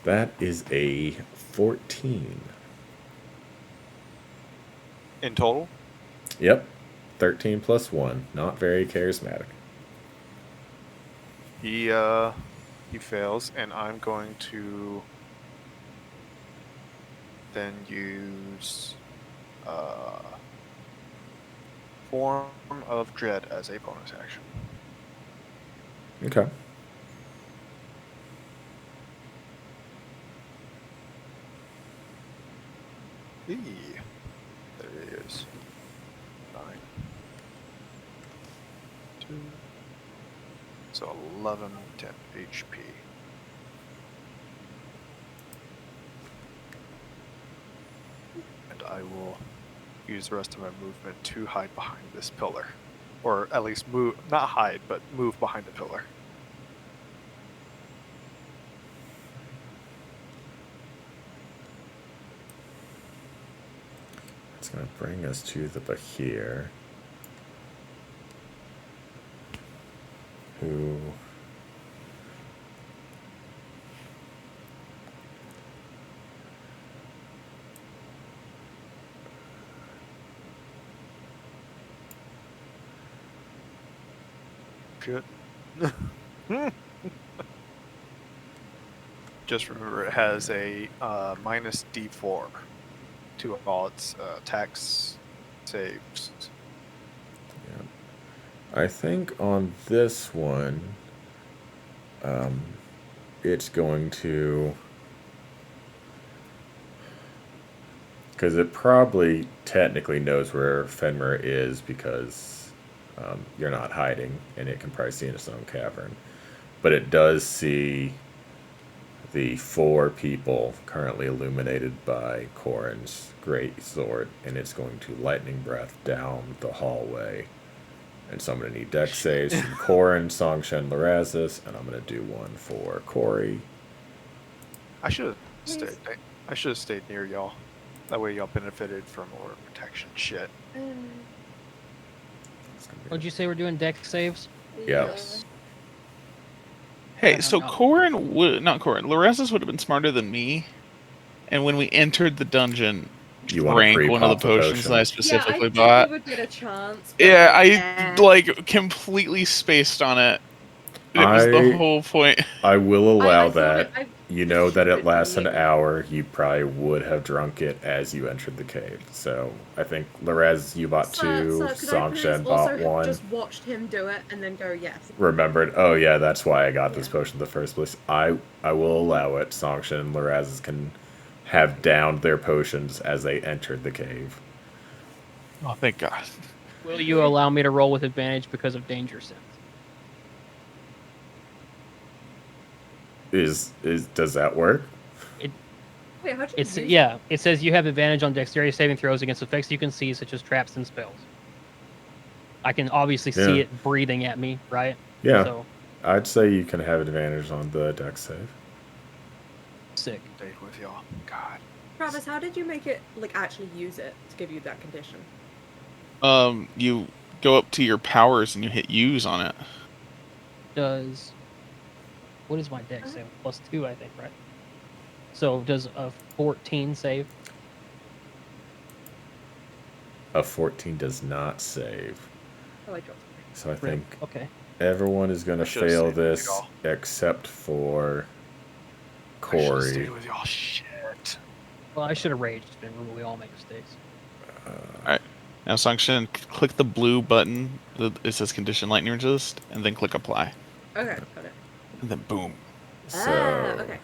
That is a 14. In total? Yep. 13 plus 1. Not very charismatic. He fails, and I'm going to then use Form of Dread as a bonus action. Okay. Eee. There he is. 9. 2. So 11, 10 HP. And I will use the rest of my movement to hide behind this pillar. Or at least move, not hide, but move behind the pillar. It's going to bring us to the Bahir, who Shit. Just remember, it has a minus D4 to all its attacks saves. Yeah. I think on this one, it's going to, because it probably technically knows where Fenrir is because you're not hiding, and it can probably see in its own cavern. But it does see the 4 people currently illuminated by Corin's great sword, and it's going to lightning breath down the hallway And so I'm going to need deck saves from Corin, Songshen, Lorazis, and I'm going to do one for Corey. I should have stayed. I should have stayed near y'all. That way y'all benefited from more protection shit. What'd you say we're doing deck saves? Yes. Hey, I so don't know. Corin would not Corin. Lorazis would have been smarter than me. And when we entered the dungeon, You want to drank one of the pre-pop the potions that I potion? Yeah, I specifically think bought. we would get a chance. But Yeah, like, I like completely spaced on it. It was the whole point. I will allow I thought that. it- I- You know that it lasts an stupid. hour. You probably would have drunk it as you entered the cave. So I think Lorez, you bought two. Could I Songshen please bought also one. just watched him do it and then go yes? Remembered. Oh yeah, that's why I got this Yeah. potion in the first place. I will allow it. Songshen and Lorazis can have downed their potions as they entered the cave. Oh, thank God. Will you allow me to roll with advantage because of danger sense? Does that work? Wait, how'd you It's use yeah. It says you have advantage on dexterity saving throws against effects you can see, such as traps and spells. I can obviously see Yeah. it breathing at me, right? Yeah, So I'd say you can have advantage on the dex save. sick. Stayed with y'all. God. Travis, how did you make it like actually use it to give you that condition? You go up to your powers and you hit use on it. Does what is my dex save? +2, I think, right? So does a 14 save? A 14 does not save. Oh, I dropped So I think Okay. everyone is going to I should've fail stayed with this y'all. except for I should've Corey. stayed with y'all. Shit. Well, I should have raged. Remember, we all make mistakes. Now, Songshin, click the blue button. It says condition lightning resist, and then click apply. Okay, got it. And then boom. So Okay.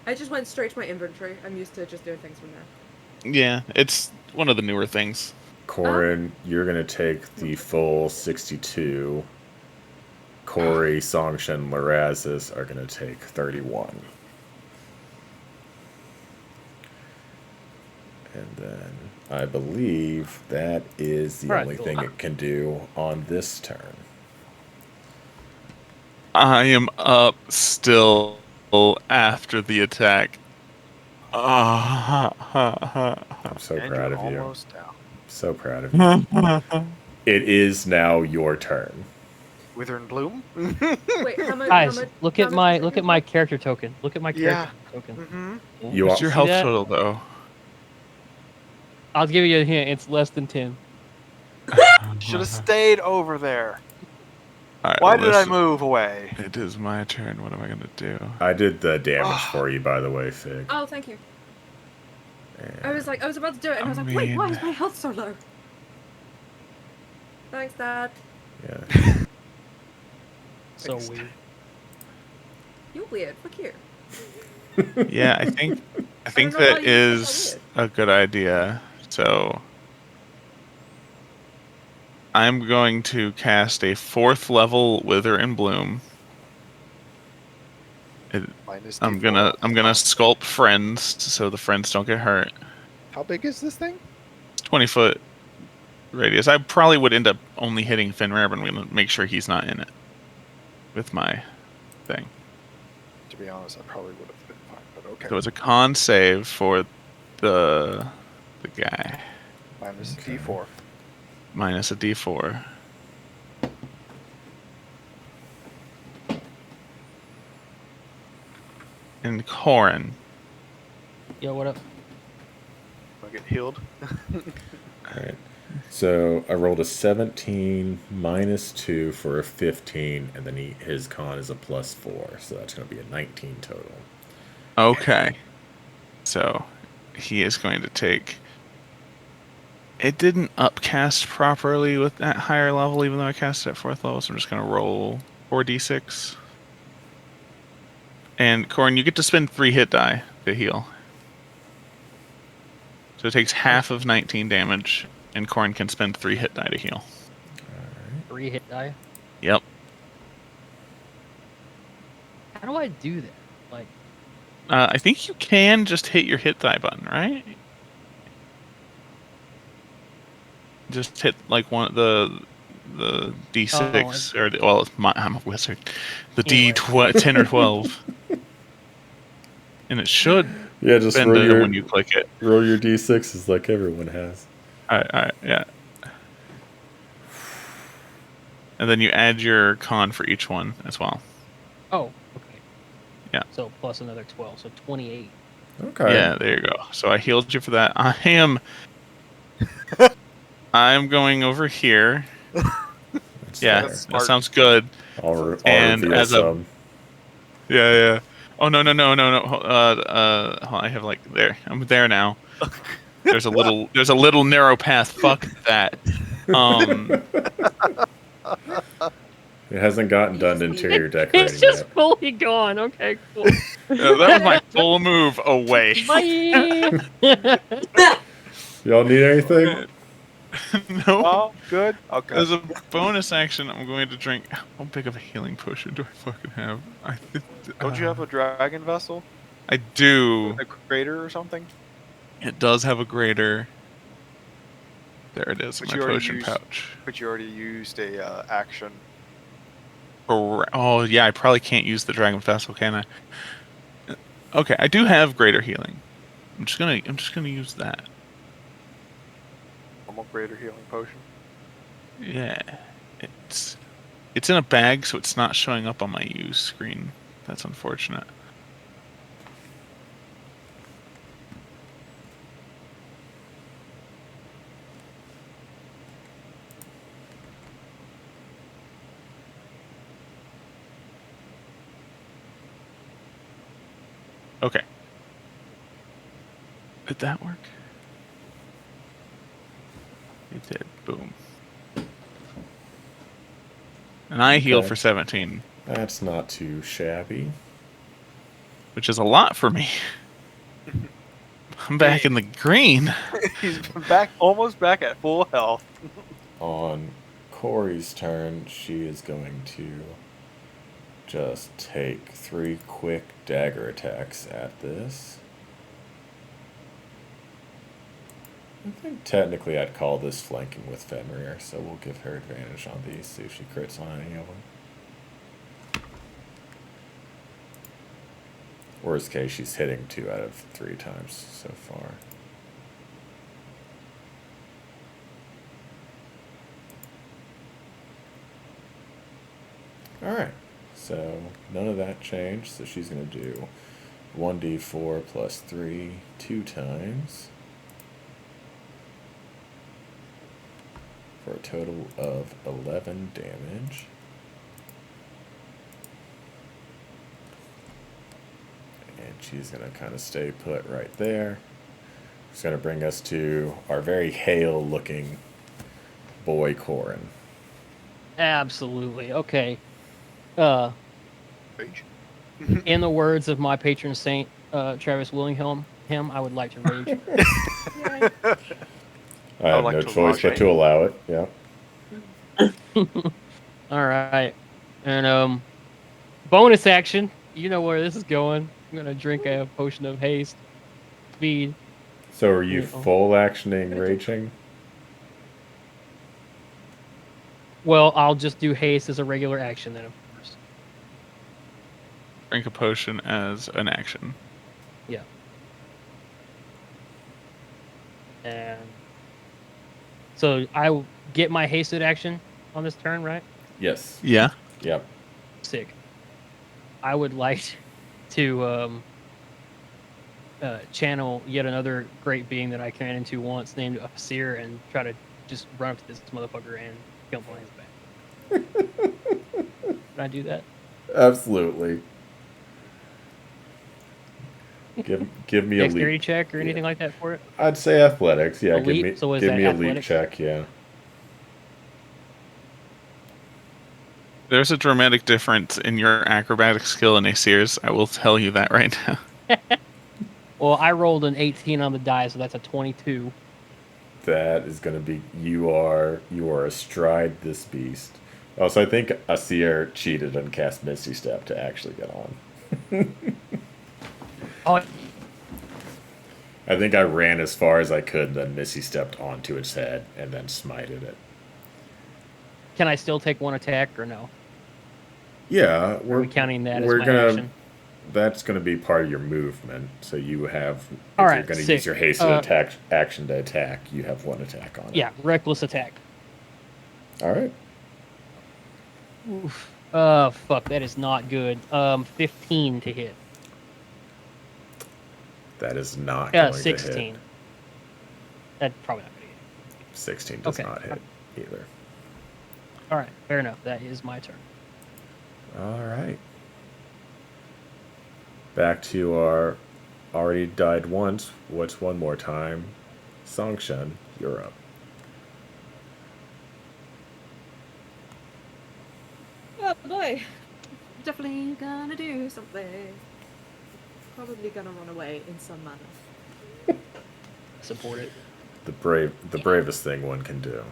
I just went straight to my inventory. I'm used to just doing things from there. Yeah, it's one of the newer things. Corin, you're going to take the full 62. Corey, Songshen, Lorazis are going to take 31. And then I believe that is the Right. only thing it can do on this turn. I am up still after the attack. I'm so And proud you're of you. almost down. So proud of you. It is now your turn. Wither and Bloom? Wait, how much? Guys, how much, look how at much my was it? character token. Look at my character Yeah. token. Mm-hmm. You What's are- your See health that? total, though? I'll give you a hint. It's less than 10. Should have stayed over there. Alright, Why did I listen. move away? It is my turn. What am I gonna do? I did the damage Ah. for you, by the way, Fig. Oh, thank you. I And was about to do it, and I was like, wait, why is my health so low? Thanks, Dad. yeah. So Thanks. weird. You're weird. Fuck you. Yeah, I think know why that you is said that a good idea. So I'm going to cast a 4th level Wither and Bloom. Minus I'm D4. gonna sculpt friends so the friends don't get hurt. How big is this thing? 20-foot radius. I probably would end up only hitting Fenrir, but I'm gonna make sure he's not in it with my thing. To be honest, I probably would have been fine, but okay. So it's a con save for the guy Minus Okay. D4. minus a D4. And Corin. Yo, what up? Do I get healed? Alright. So I rolled a 17 minus 2 for a 15, and then his con is a +4, so that's going to be a 19 total. Okay. So he is going to take. It didn't upcast properly with that higher level, even though I cast it at 4th level, so I'm just going to roll 4d6. And Corin, you get to spend 3 hit die to heal. So it takes half of 19 damage, and Corin can spend 3 hit die to heal. 3 hit die. Yep. How do I do that? Like, I think you can just hit your hit die button, right? Just hit like D6 or well, I'm a wizard. The Anyway. D10 or 12, and it should Yeah, just bend it when you click it. roll your d6s like everyone has. Yeah. And then you add your con for each one as well. Oh, okay. Yeah. So plus another 12, so 28. Okay. Yeah, there you go. So I healed you for that. I'm going over here. Yeah, That's that sounds good. I'll And reveal as some. Yeah. Oh no. I have like there. I'm there now. There's a little narrow path. Fuck that. It hasn't gotten done to interior decorating It's just yet. fully gone. Okay, cool. That was my full move away. Bye. Y'all need anything? No. Oh, good. Okay. As a bonus action, I'm going to drink. How big of a healing potion do I fucking have? Don't you have a dragon vessel? I do. A crater or something? It does have a greater. There it is, But my you already potion used- pouch. But you already used a action. Oh yeah, I probably can't use the dragon vessel, can I? Okay, I do have greater healing. I'm just gonna use that. Normal greater healing potion. Yeah, it's in a bag, so it's not showing up on my use screen. That's unfortunate. Okay. Did that work? It did. Boom. And I heal Okay. for 17, That's not too shabby. which is a lot for me. I'm back in the green. He's almost back at full health. On Corey's turn, she is going to just take 3 quick dagger attacks at this. I think technically I'd call this flanking with Fenrir, so we'll give her advantage on these, see if she crits on any of them. Worst case, she's hitting 2 out of 3 times so far. Alright, so none of that changed, so she's going to do 1d4 plus 3 2 times for a total of 11 damage. And she's going to kind of stay put right there. It's going to bring us to our very hale looking boy Corin. Absolutely. Okay. Rage. In the words of my patron saint, Travis Willingham, I would like to rage. I have like no to choice but rage. to allow it, yeah. All right. And bonus action. You know where this is going. I'm gonna drink a potion of haste. Speed. So are you Yeah. full actioning raging? Well, I'll just do haste as a regular action then, of course. Drink a potion as an action. Yeah. And so I will get my hasted action on this turn, right? Yes. Yeah. Yep. Sick. I would like to channel yet another great being that I ran into once, named Asir, and try to just run up to this motherfucker and kill him on his back. Can I do that? Absolutely. Give me a Dexterity leap. check or anything like that for it? I'd say athletics. Yeah, A leap? give me So is give that me a leap athletics? check. Yeah. There's a dramatic difference in your acrobatic skill and Asir's. I will tell you that right now. Well, I rolled an 18 on the die, so that's a 22. That is going to be you are astride this beast. Also, I think Asir cheated and cast Misty Step to actually get on. Oh, I think I ran as far as I could, and then Missy stepped onto its head and then smited it. can I still take one attack or no? Yeah, Are we counting that as we're my gonna. action? That's gonna be part of your movement. So you have, if All you're right, gonna sick. use your hasted attack action to attack, you have one attack on it. Yeah, reckless attack. All right. Oof. Fuck, that is not good. 15 to hit. That is not going 16. to hit. That's probably not going to hit. 16 does Okay. not hit either. All right, fair enough. That is my turn. All right. Back to our already died once. What's one more time? Songshen, you're up. Oh boy. Definitely gonna do something. Probably gonna run away in some manner. Support it. The bravest thing one can do.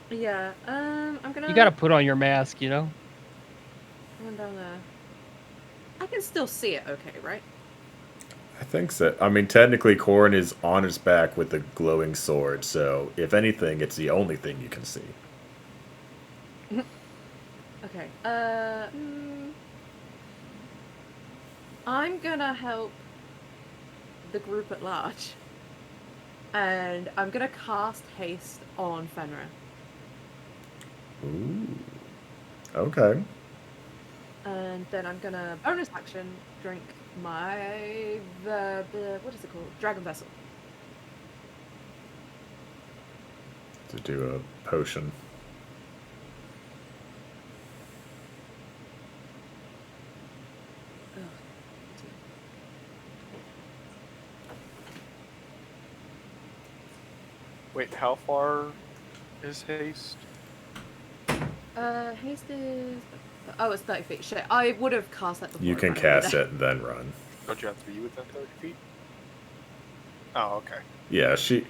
Yeah, I'm gonna... You got to put on your mask, you know? run down there. I can still see it okay, right? I think so. I mean, technically, Korn is on his back with the glowing sword, so if anything, it's the only thing you can see. Okay, I'm gonna help the group at large. And I'm gonna cast haste on Fenrir. Ooh. Okay. And then I'm gonna bonus action drink my what is it called? Dragon Vessel. To do a potion. Ugh. Wait, how far is haste? Haste is... Oh, it's 30 feet. Shit, I would have cast that before. You I can ran away cast there. it and then run. Don't you have to be within 30 feet? Oh, okay. Yeah, she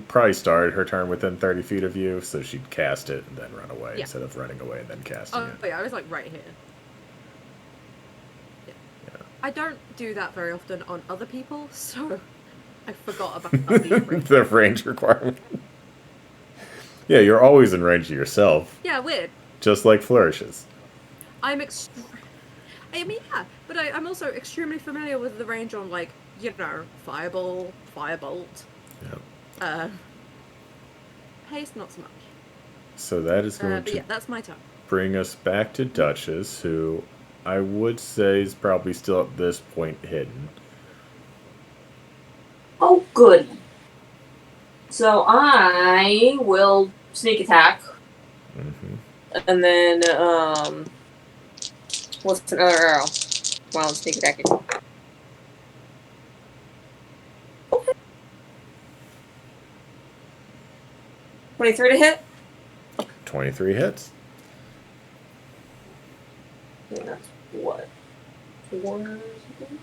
probably started her turn within 30 feet of you, so she'd cast it and then run away Yeah. instead of running away and then casting Oh, it. yeah, I was like right here. Yeah. I don't do that very often on other people, so I forgot about the range. The range requirement. Yeah, you're always in range of yourself, Yeah, weird. just like flourishes. I mean, yeah, but I'm also extremely familiar with the range on, like, you know, Fireball, Firebolt. Yep. Haste, not so much. So that is going But to yeah, that's my turn. bring us back to Duchess, who I would say is probably still at this point hidden. Oh, good. So I will sneak attack. Mm-hmm. And then, what's another arrow? While I'm sneak attacking. Okay. 23 to hit? 23 hits. And that's what? 4 or something?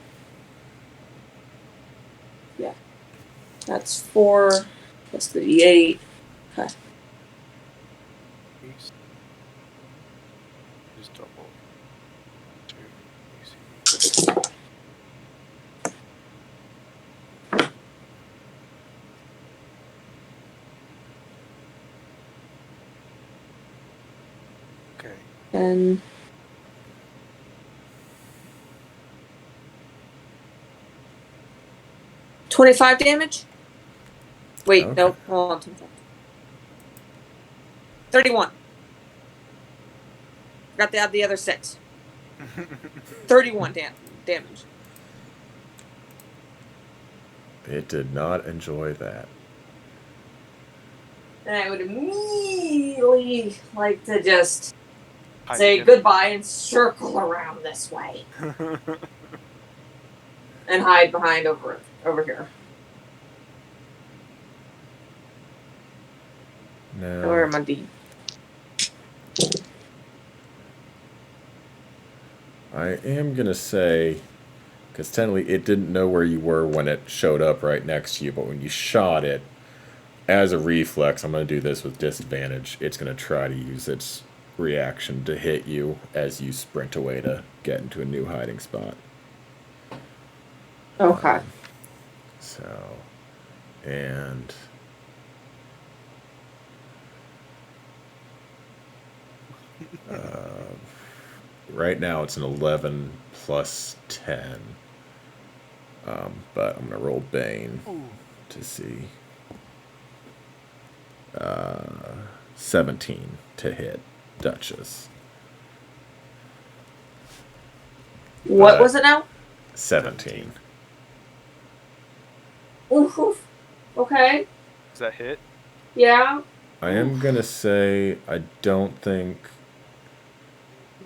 Yeah. That's 4 plus the D8. Okay. Haste is double. 2 AC. Okay. And 25 damage? Wait, Okay. nope. Hold on. 25. 31. Forgot to add the other 6. 31 damage. It did not enjoy that. And I would immediately like to just Hide say again. goodbye and circle around this way. And hide behind over here. Where Now, am I? I am going to say, because technically it didn't know where you were when it showed up right next to you, but when you shot it, as a reflex, I'm going to do this with disadvantage. It's going to try to use its reaction to hit you as you sprint away to get into a new hiding spot. Okay. So, and Right now it's an 11 plus 10. But I'm going to roll Bane Ooh. to see. 17 to hit Duchess. What But was it now? 17. Oof. Okay. Does that hit? Yeah. I am going to say I don't think.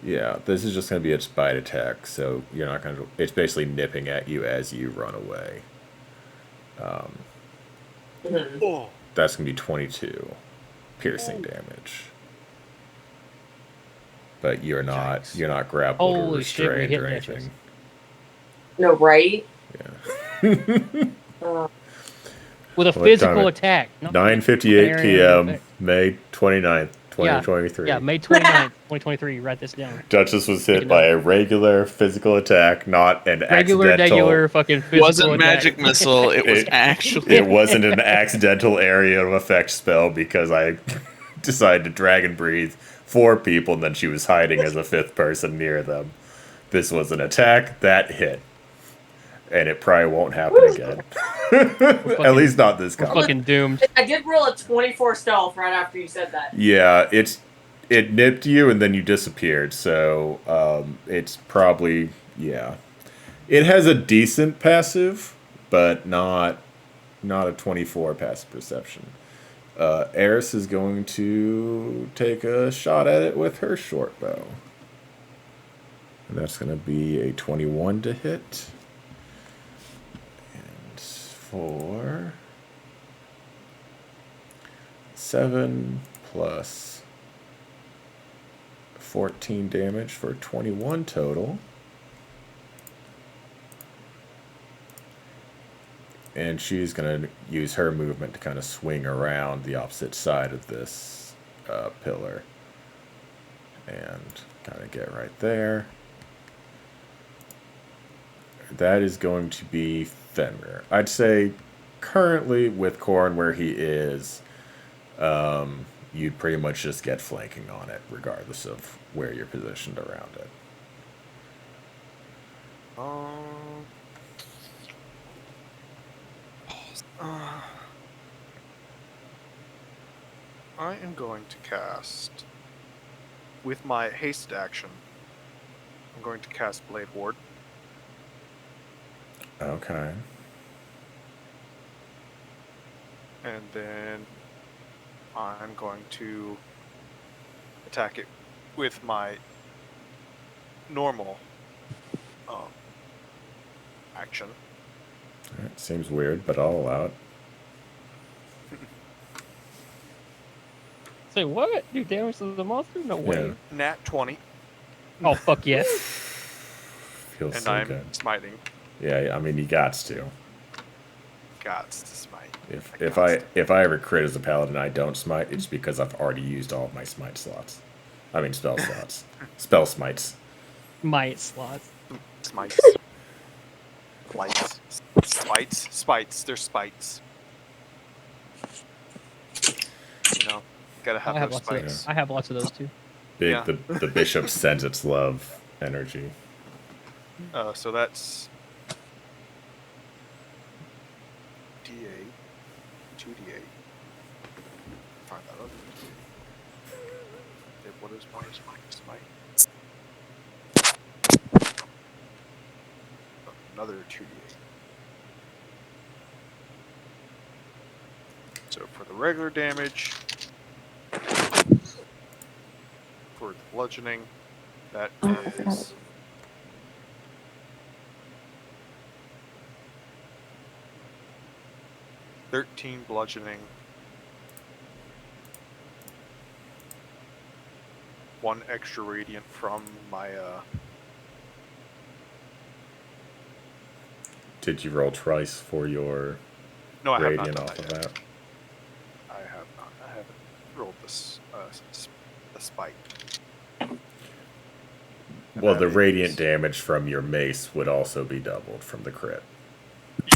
Yeah, this is just going to be its bite attack, so you're not going to. It's basically nipping at you as you run away. Mhm. Oh. That's going to be 22 piercing damage. But Yikes. you're not grappled or Holy shit, we restrained hit or Duchess. anything. No, right? Yeah. With a What physical time attack. not an 9:58 area p.m. May 29th, 2023. Yeah, May 29th, 2023. Write this down. Duchess was hit Take a by note. a regular physical attack, not an Regular fucking physical Wasn't attack. magic missile. It was actually. It wasn't an accidental area of effect spell because I decided to dragon breathe 4 people and then she was hiding as a 5th person near them. This was an attack that hit. And it probably won't happen again. At least not this We're combat. fucking doomed. I did roll a 24 stealth right after you said that. Yeah, it nipped you and then you disappeared. So it's probably It has a decent passive, but not a 24 passive perception. Eris is going to take a shot at it with her short bow, and that's going to be a 21 to hit. And for 7 plus 14 damage for 21 total. And she's going to use her movement to kind of swing around the opposite side of this pillar. And kind of get right there. That is going to be Fenrir. I'd say currently with Korn where he is, you'd pretty much just get flanking on it, regardless of where you're positioned around it. I am going to cast, with my haste action, I'm going to cast Blade Ward. Okay. And then I'm going to attack it with my normal action. Alright, seems weird, but I'll allow it. Say what? Do damage to the monster? No way. Nat 20. Oh fuck yeah. Feels And so I'm good. smiting. Yeah, I mean, you gots to. Gots to smite. If I ever crit as a paladin, I don't smite. It's because I've already used all of my smite slots. I mean, spell slots, spell smites. Might slots. Smites. Slites. Spites. They're spites. You know, gotta have those spites. I have lots of those too. Big. Yeah. The bishop sends its love energy. So that's D8, 2D8. Find that other D8. What is my smite? Another 2D8. So for the regular damage, for the bludgeoning, that is 13 bludgeoning, 1 extra radiant from my Did you roll twice for your no, I have not radiant done off that of yet. that? I have not. I haven't rolled this the spike. Well, that the is- radiant damage from your mace would also be doubled from the crit.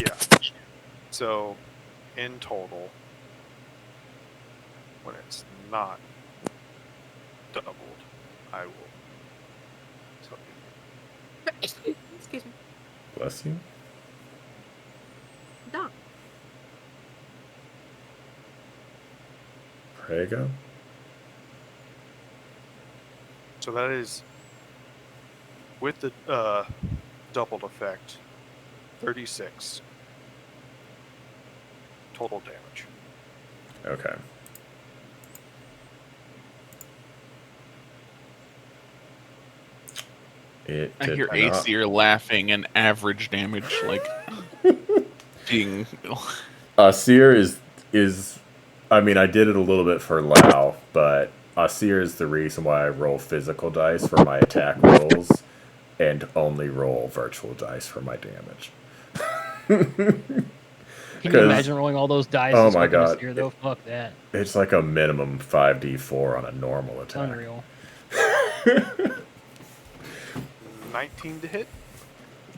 Yeah. So, in total, when it's not doubled, I will tell you. Excuse me. Bless you. Done. Prego. So that is with the doubled effect, 36 total damage. Okay. It I did hear not. AC laughing and average damage, like being. Asir is. I mean, I did it a little bit for Lao, but Asir is the reason why I roll physical dice for my attack rolls, and only roll virtual dice for my damage. Can you imagine rolling all those dice? Oh as my fucking a God. steer, though? Fuck that. It's like a minimum 5d4 on a normal It's attack. unreal. 19 to hit.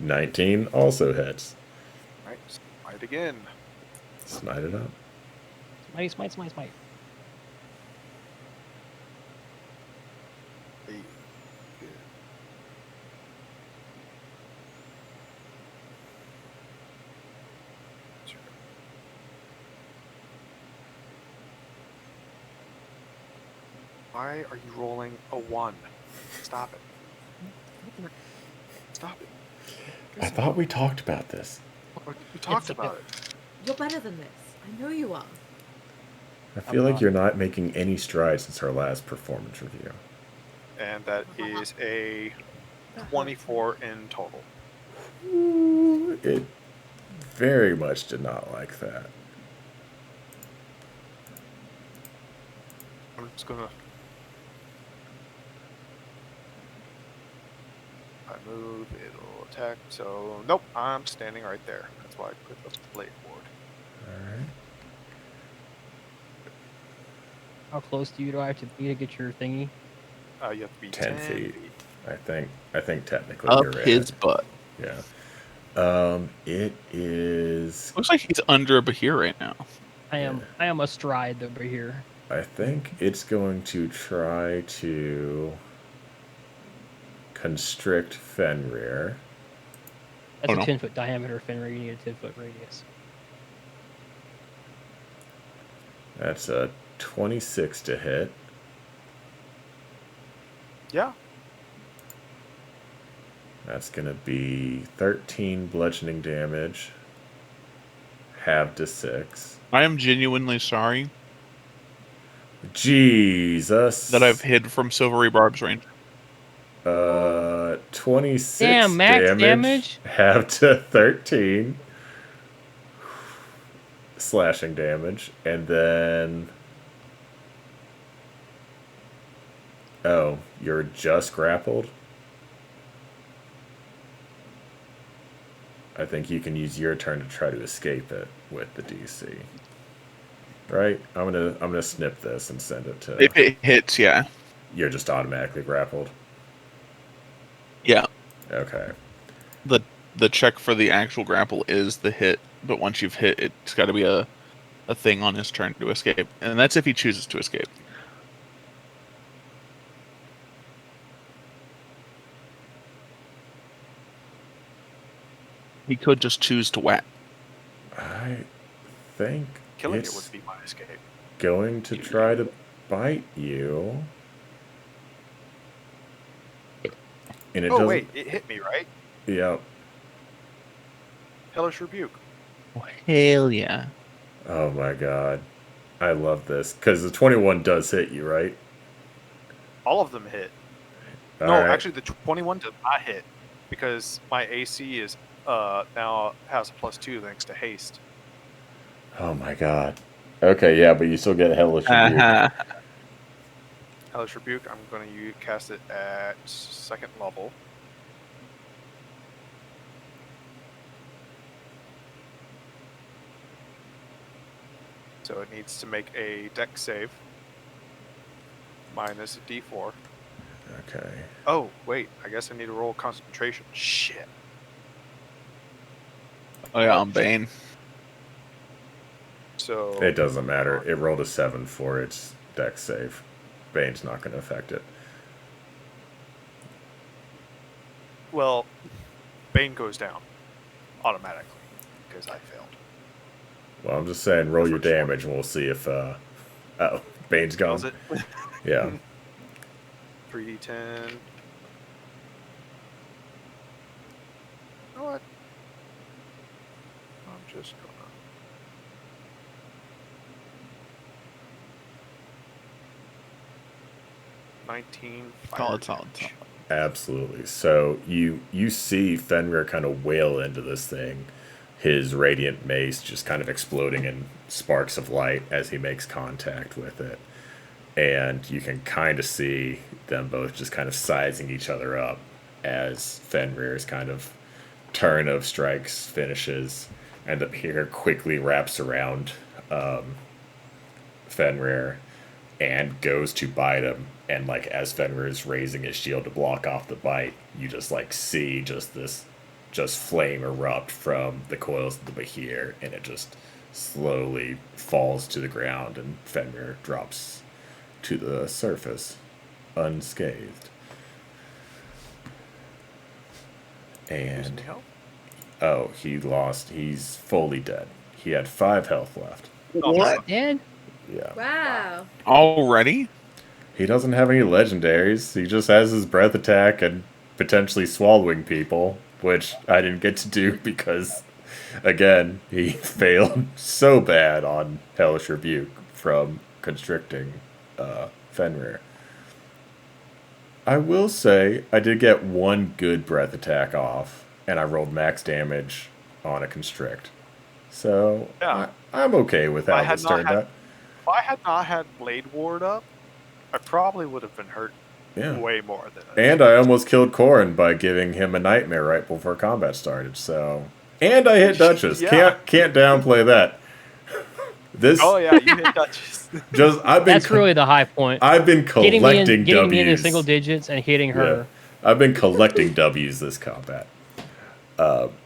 19 also hits. Right, smite again. Smite it up. Smite. Hey, good. Sure. Why are you rolling a 1? Stop it. Stop it. I thought we talked about this. We talked about it. You're better than this. I know you are. I feel I'm like not. you're not making any strides since our last performance review. And that is a 24 in total. Ooh, it very much did not like that. I'm just gonna. If I move, it'll attack. So, nope, I'm standing right there. That's why I put the blade board. Alright. How close do I have to be to get your thingy? You have to be 10 10 feet. I think technically Up you're his at. butt. Yeah. It is. Looks like he's under a Bahir right now. I am astride over here. I think it's going to try to constrict Fenrir. That's Oh, a no. 10-foot diameter Fenrir. You need a 10-foot radius. That's a 26 to hit. Yeah. That's going to be 13 bludgeoning damage, halved to 6. I am genuinely sorry Jesus. that I've hid from Silvery Barb's range. 26 Damn, max damage? halved to 13 slashing damage, and then oh, you're just grappled. I think you can use your turn to try to escape it with the DC. Right? I'm gonna snip this and send it to. If it hits, yeah. You're just automatically grappled. Yeah. Okay. The check for the actual grapple is the hit, but once you've hit, it's got to be a thing on his turn to escape, and that's if he chooses to escape. He could just choose to whack. I think Killing it's it would be my escape. going to try to bite you. And it Oh, doesn't. wait, it hit me, right? Yep. Hellish Rebuke. Oh, hell yeah. Oh my god. I love this. Because the 21 does hit you, right? All of them hit. All No, right. actually, the 21 does not hit because my AC is now has a +2 thanks to haste. Oh my god. Okay, yeah, but you still get Hellish Rebuke. Uh-huh. Hellish Rebuke, I'm going to cast it at 2nd level. So it needs to make a dex save minus a d4. Okay. Oh, wait, I guess I need to roll concentration. Shit. Oh yeah, I'm Bane. So It doesn't matter. It rolled a 7 for its dex save. Bane's not going to affect it. Well, Bane goes down automatically because I failed. Well, I'm just saying, roll your First one. damage, and we'll see if. Oh, Bane's gone. Fails it. Yeah. 3d10. You know what? I'm just gonna. Solid. Absolutely. So you see Fenrir kind of wail into this thing, his radiant mace just kind of exploding in sparks of light as he makes contact with it. And you can kind of see them both just kind of sizing each other up as Fenrir's kind of turn of strikes finishes, and the here quickly wraps around Fenrir and goes to bite him. And like as Fenrir is raising his shield to block off the bite, you just like see just flame erupt from the coils of the Bahir, and it just slowly falls to the ground, and Fenrir drops to the surface unscathed. And oh, he's fully dead. He had 5 health left. What? Dead? Yeah. Wow. Already? He doesn't have any legendaries. He just has his breath attack and potentially swallowing people, which I didn't get to do because, again, he failed so bad on Hellish Rebuke from constricting Fenrir. I will say I did get 1 good breath attack off, and I rolled max damage on a constrict. So Yeah. I'm okay with how this turned out. If I had not had Blade Ward up, I probably would have been hurt way more than. And I almost killed Corrin by giving him a nightmare right before combat started. So, and I hit Duchess. Yeah. Can't downplay that. This. Oh yeah, you hit Duchess. That's really the high point. I've been collecting getting me into Ws. single digits and hitting her. Yeah. I've been collecting W's this combat.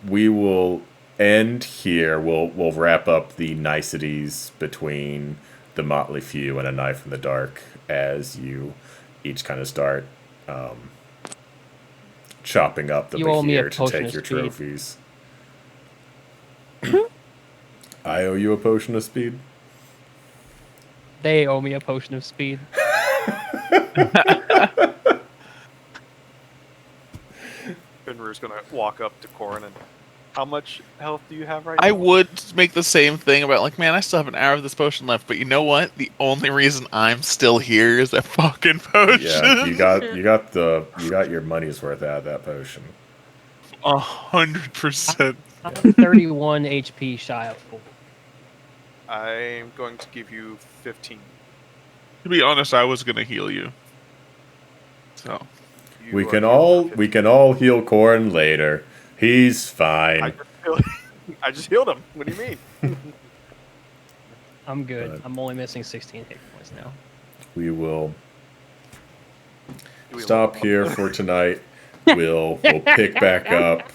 We will end here. We'll wrap up the niceties between the Motley Few and A Knife in the Dark as you each kind of start chopping up the Bahir to take your trophies. I owe you a potion of speed. They owe me a potion of speed. Fenrir's gonna walk up to Corrin and, how much health do you have right now? I would make the same thing about like, man, I still have an hour of this potion left, but you know what? The only reason I'm still here is that fucking potion. Yeah, you got your money's worth out of that potion. 100%. I'm 31 HP shy of full. I'm going to give you 15. To be honest, I was gonna heal you. So We can all heal Corrin later. He's fine. I just healed him. What do you mean? I'm good. I'm only missing 16 hit points now. We will stop here for tonight. We'll pick back up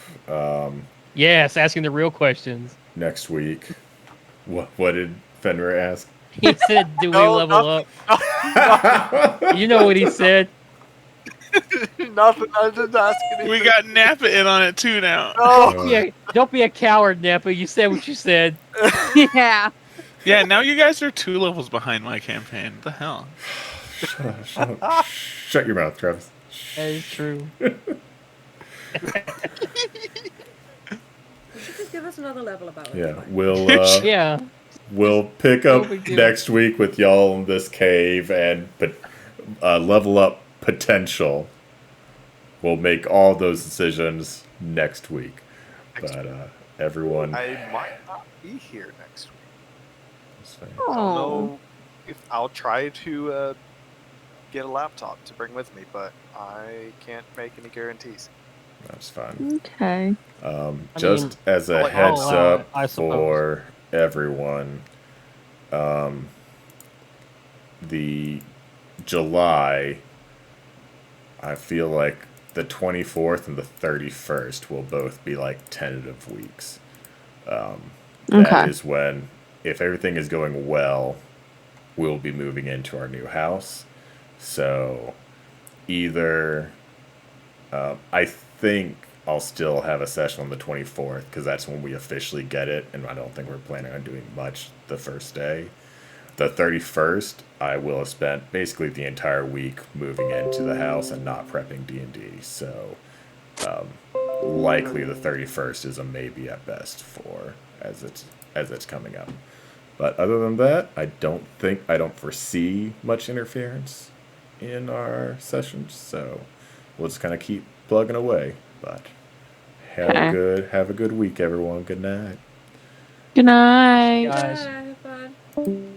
Yes, asking the real questions. next week. What did Fenrir ask? He said, "Do we level up?" You know what he said. Nothing. I was just asking. we got Nappa in on it too now. Oh. Yeah, don't be a coward, Nappa. You said what you said. Yeah. Yeah, now you guys are 2 levels behind my campaign. What the hell? Shut up. Shut your mouth, Travis. That is true. You should just give us another level about it. Yeah, we'll Yeah. we'll pick up No big deal. next week with y'all in this cave and level up potential. We'll make all those decisions next week. But everyone, I might not be here next week. that's fine. I don't know if I'll try to get a laptop to bring with me, but I can't make any guarantees. That's fine. Okay. Just as a I'll heads allow up it, I suppose. for everyone, the July, I feel like the 24th and the 31st will both be like tentative weeks. That is when, if everything is going well, we'll be moving into our new house. So either I think I'll still have a session on the 24th because that's when we officially get it, and I don't think we're planning on doing much the first day. The 31st, I will have spent basically the entire week moving into the house and not prepping D&D. So um, likely the 31st is a maybe at best for as it's coming up. But other than that, I don't foresee much interference in our sessions. So we'll just kind of keep plugging away. But have a good week, everyone. Good night. Good night. Guys. Bye. Bye.